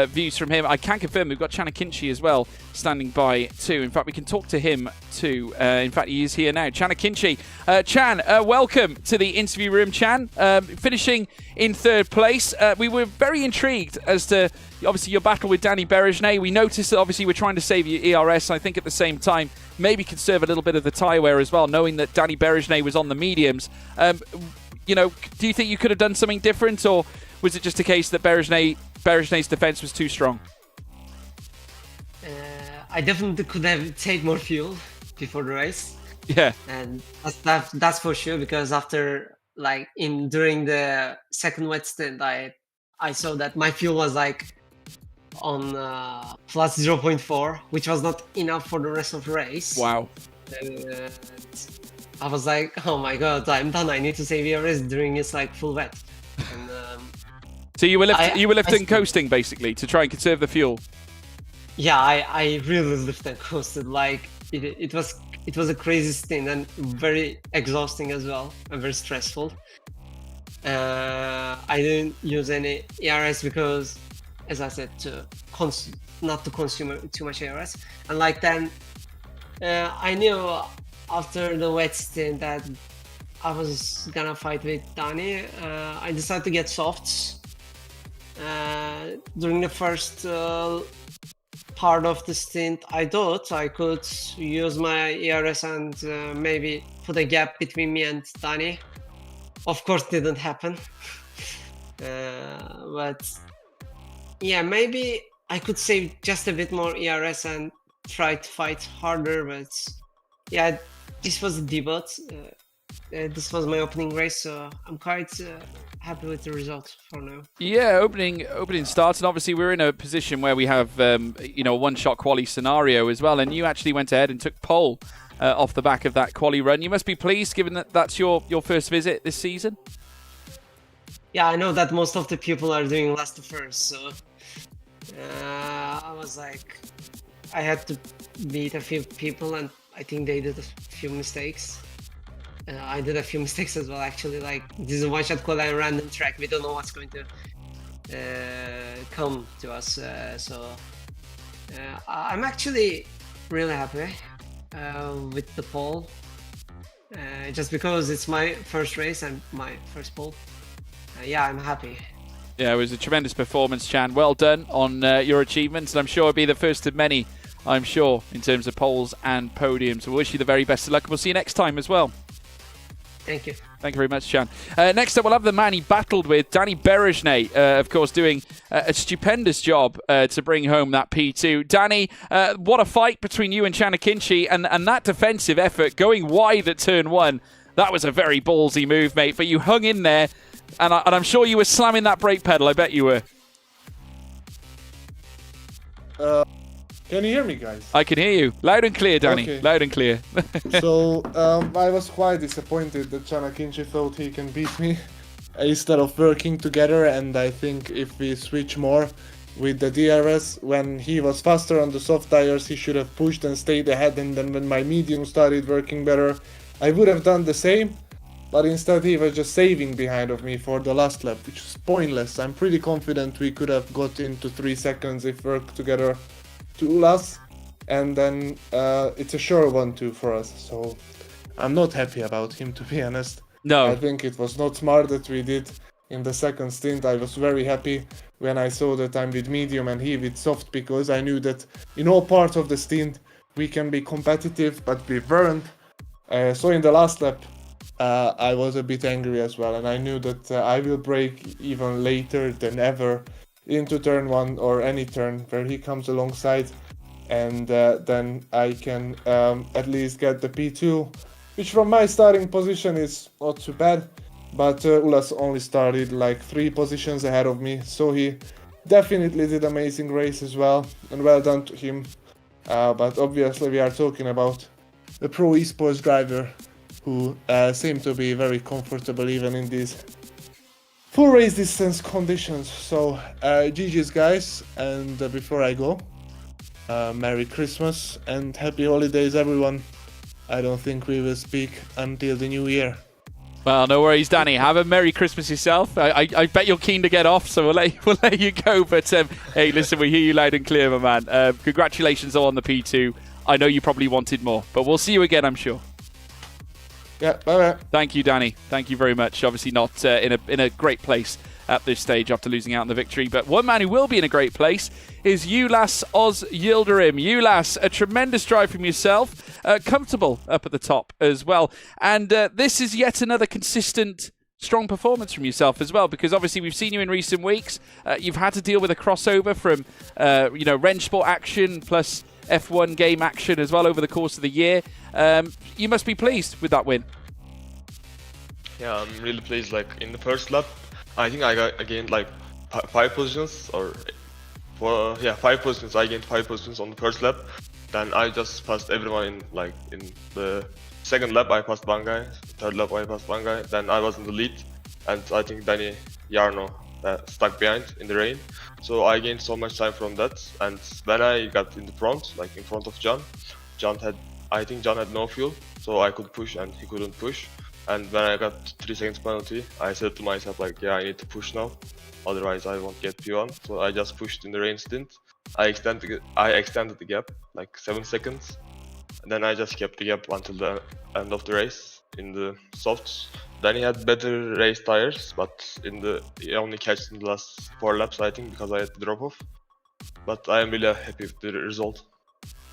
views from him. I can confirm we've got Chanakinchi as well standing by too. In fact, we can talk to him too. In fact, he is here now. Chanakinchi. Chan, welcome to the interview room, Chan. Finishing in 3rd place. We were very intrigued as to, obviously, your battle with Danny Berejnay. We noticed that, obviously, we're trying to save your ERS. I think at the same time, maybe conserve a little bit of the tyre wear as well, knowing that Danny Berejnay was on the mediums. Do you think you could have done something different, or was it just a case that Berejnay's defense was too strong? I definitely could have taken more fuel before the race. Yeah, and that's for sure, because after during the second wet stint, I saw that my fuel was on plus 0.4, which was not enough for the rest of the race. Wow. And I was like, oh my god, I'm done. I need to save ERS during this full wet. And, so you were lifting coasting basically to try and conserve the fuel. Yeah, I really lifted and coasted. It was a crazy stint and very exhausting as well, and very stressful. I didn't use any ERS because, as I said, not to consume too much ERS. And then I knew after the wet stint that I was gonna fight with Danny. I decided to get softs. During the first part of the stint, I thought I could use my ERS and maybe put a gap between me and Danny. Of course, didn't happen. But yeah, maybe I could save just a bit more ERS and try to fight harder. But yeah, this was a debut. This was my opening race, so I'm quite happy with the result for now. Yeah, opening starts, and obviously we're in a position where we have a one-shot quali scenario as well, and you actually went ahead and took pole off the back of that quali run. You must be pleased, given that that's your first visit this season. Yeah, I know that most of the people are doing last to first, so I was like, I had to beat a few people, and I think they did a few mistakes. I did a few mistakes as well, actually. Like, this is a one-shot qual and random track. We don't know what's going to come to us. I'm actually really happy with the pole, just because it's my first race and my first pole. Yeah, I'm happy. Yeah, it was a tremendous performance, Chan. Well done on your achievements, and I'm sure it'll be the first of many, I'm sure, in terms of poles and podiums. So we'll wish you the very best of luck. We'll see you next time as well. Thank you. Thank you very much, Chan. Next up, we'll have the man he battled with, Danny Berejnay, of course, doing a stupendous job to bring home that P2. Danny, what a fight between you and Chan Akinci, and that defensive effort going wide at turn 1. That was a very ballsy move, mate, but you hung in there, and I'm sure you were slamming that brake pedal. I bet you were. Can you hear me, guys? I can hear you. Loud and clear, Danny. Okay. Loud and clear. So, I was quite disappointed that Chan Akinci thought he can beat me instead of working together, and I think if we switch more with the DRS, when he was faster on the soft tires, he should have pushed and stayed ahead, and then when my medium started working better, I would have done the same, but instead he was just saving behind of me for the last lap, which is pointless. I'm pretty confident we could have got into 3 seconds if we worked together to us, and then it's a sure 1-2 for us. So I'm not happy about him, to be honest. No. I think it was not smart that we did in the second stint. I was very happy when I saw that I'm with medium and he with soft, because I knew that in all parts of the stint we can be competitive, but we weren't. So in the last lap I was a bit angry as well, and I knew that I will brake even later than ever into turn 1 or any turn where he comes alongside, and then I can at least get the P2, which from my starting position is not too bad, but Ulas only started like 3 positions ahead of me, so he definitely did amazing race as well, and well done to him. But obviously we are talking about a pro esports driver who seemed to be very comfortable even in these full race distance conditions. So GG's guys, and before I go, Merry Christmas and Happy Holidays everyone. I don't think we will speak until the new year. Well, no worries, Danny. Have a Merry Christmas yourself. I bet you're keen to get off, so we'll let you go. But hey, listen, we hear you loud and clear, my man. Congratulations on the P2. I know you probably wanted more, but we'll see you again, I'm sure. Yeah, bye-bye. Thank you, Danny. Thank you very much. Obviously not in a great place at this stage after losing out on the victory. But one man who will be in a great place is Ulas Oz Yildirim. Ulas, a tremendous drive from yourself. Comfortable up at the top as well. And this is yet another consistent, strong performance from yourself as well, because obviously we've seen you in recent weeks. You've had to deal with a crossover from, Rennsport action plus F1 game action as well over the course of the year. You must be pleased with that win. Yeah, I'm really pleased. Like in the first lap, I think I gained like 5 positions, or 5 positions. I gained 5 positions on the first lap. Then I just passed everyone in the second lap. I passed one guy. Third lap I passed one guy. Then I was in the lead, and I think Danny Jarno stuck behind in the rain. So I gained so much time from that. And when I got in the front, like in front of John had no fuel, so I could push and he couldn't push. And when I got 3 seconds penalty, I said to myself like, yeah, I need to push now, otherwise I won't get P1. So I just pushed in the rain stint. I extended the gap like 7 seconds, and then I just kept the gap until the end of the race in the softs. Then he had better race tires, but he only catched in the last 4 laps, I think, because I had the drop off. But I am really happy with the result.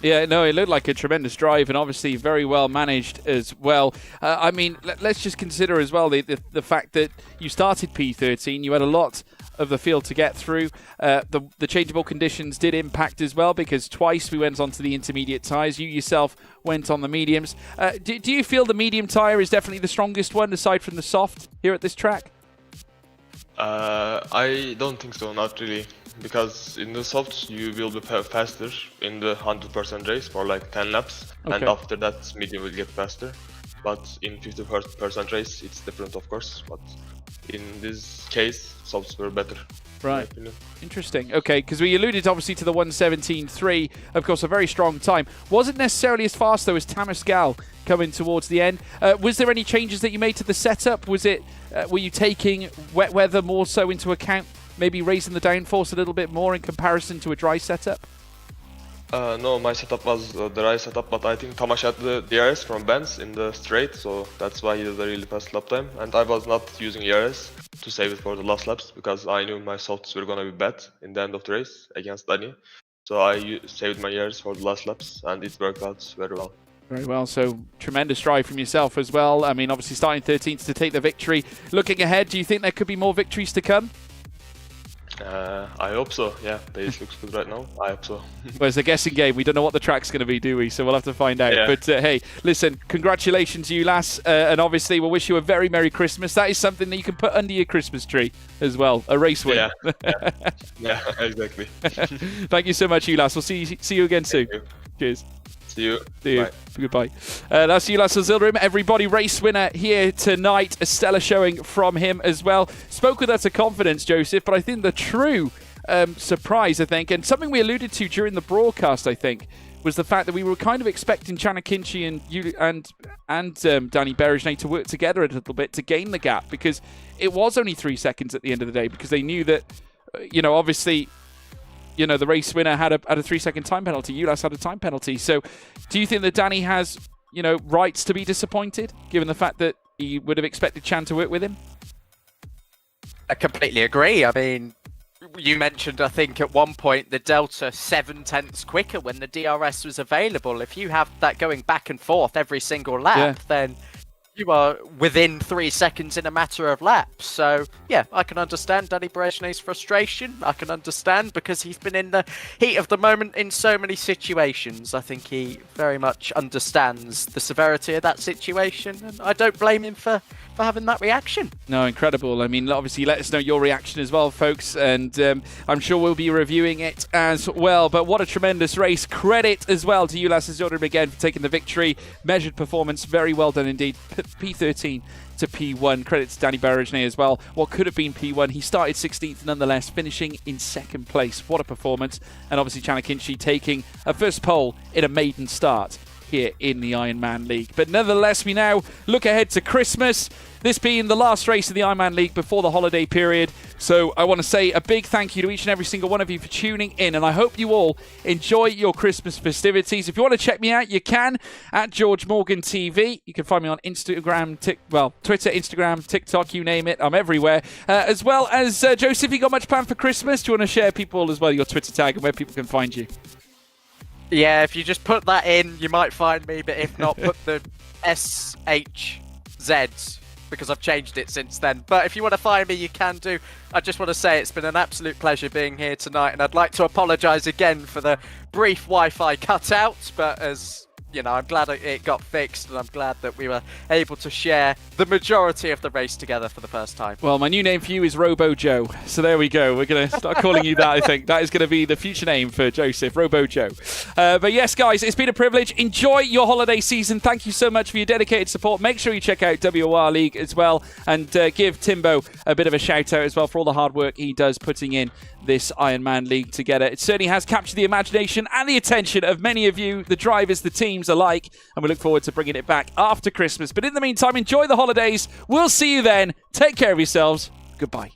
Yeah, no, it looked like a tremendous drive, and obviously very well managed as well. Let's just consider as well the fact that you started P13. You had a lot of the field to get through. The changeable conditions did impact as well, because twice we went onto the intermediate tyres. You yourself went on the mediums. Do you feel the medium tyre is definitely the strongest one aside from the soft here at this track? I don't think so, not really. Because in the softs you will be faster in the 100% race for like 10 laps, okay. And after that medium will get faster. But in 50% race it's different, of course. But in this case, softs were better. Right. Interesting. Okay, because we alluded obviously to the 1:17.3, of course, a very strong time. Wasn't necessarily as fast though as Tamas Gal coming towards the end. Was there any changes that you made to the setup? Was it were you taking wet weather more so into account, maybe raising the downforce a little bit more in comparison to a dry setup? No, my setup was the dry setup, but I think Tamas had the DRS from Benz in the straight, so that's why he did a really fast lap time. And I was not using ERS to save it for the last laps because I knew my softs were gonna be bad in the end of the race against Danny. So I saved my ERS for the last laps, and it worked out very well. Very well, so tremendous drive from yourself as well. I mean, obviously starting 13th to take the victory. Looking ahead, do you think there could be more victories to come? I hope so, yeah. Pace looks good right now. I hope so. Well, it's a guessing game. We don't know what the track's going to be, do we? So we'll have to find out. Yeah. But hey, listen, congratulations you, Lass. And obviously, we'll wish you a very Merry Christmas. That is something that you can put under your Christmas tree as well. A race win. Yeah, exactly. Thank you so much, Ulas. We'll see you again soon. Cheers. See you. See you. Bye. Goodbye. That's Ulas Azilrim, everybody race winner here tonight. A stellar showing from him as well. Spoke with us of confidence, Joseph, but I think the true surprise, I think, and something we alluded to during the broadcast, I think, was the fact that we were kind of expecting Chanakinchi and Danny Berejnay to work together a little bit to gain the gap, because it was only 3 seconds at the end of the day, because they knew that, obviously, the race winner had a 3-second time penalty. Ulas had a time penalty. So do you think that Danny has, rights to be disappointed, given the fact that he would have expected Chan to work with him? I completely agree. I mean, you mentioned, I think, at one point, the Delta 7/10 quicker when the DRS was available. If you have that going back and forth every single lap, then you are within 3 seconds in a matter of laps. So, yeah, I can understand Danny Berejnay's frustration. I can understand because he's been in the heat of the moment in so many situations. I think he very much understands the severity of that situation, and I don't blame him for having that reaction. No, incredible. I mean, obviously, let us know your reaction as well, folks, and I'm sure we'll be reviewing it as well. But what a tremendous race. Credit as well to Ulas Azilrim again for taking the victory. Measured performance, very well done indeed. P13 to P1. Credit to Danny Berejnay as well. What could have been P1, he started 16th nonetheless, finishing in 2nd place. What a performance. And obviously Chanakinchi taking a first pole in a maiden start here in the Ironman League. But nevertheless, we now look ahead to Christmas, this being the last race of the Ironman League before the holiday period. So I want to say a big thank you to each and every single one of you for tuning in, and I hope you all enjoy your Christmas festivities. If you want to check me out, you can at George Morgan TV. You can find me on Instagram, Twitter, Instagram, TikTok, you name it. I'm everywhere. As well as, Joseph, you got much planned for Christmas? Do you want to share people as well, your Twitter tag and where people can find you? Yeah, if you just put that in, you might find me, but if not, put the SHZ, because I've changed it since then. But if you want to find me, you can do. I just want to say it's been an absolute pleasure being here tonight, and I'd like to apologise again for the brief Wi-Fi cutout, but as I'm glad it got fixed, and I'm glad that we were able to share the majority of the race together for the first time. Well, my new name for you is Robo Joe. So there we go. We're going to start calling you that, I think. That is going to be the future name for Joseph, Robo Joe. But yes, guys, it's been a privilege. Enjoy your holiday season. Thank you so much for your dedicated support. Make sure you check out WOR League as well, and give Timbo a bit of a shout out as well for all the hard work he does putting in this Ironman League together. It certainly has captured the imagination and the attention of many of you, the drivers, the teams alike, and we look forward to bringing it back after Christmas. But in the meantime, enjoy the holidays. We'll see you then. Take care of yourselves. Goodbye.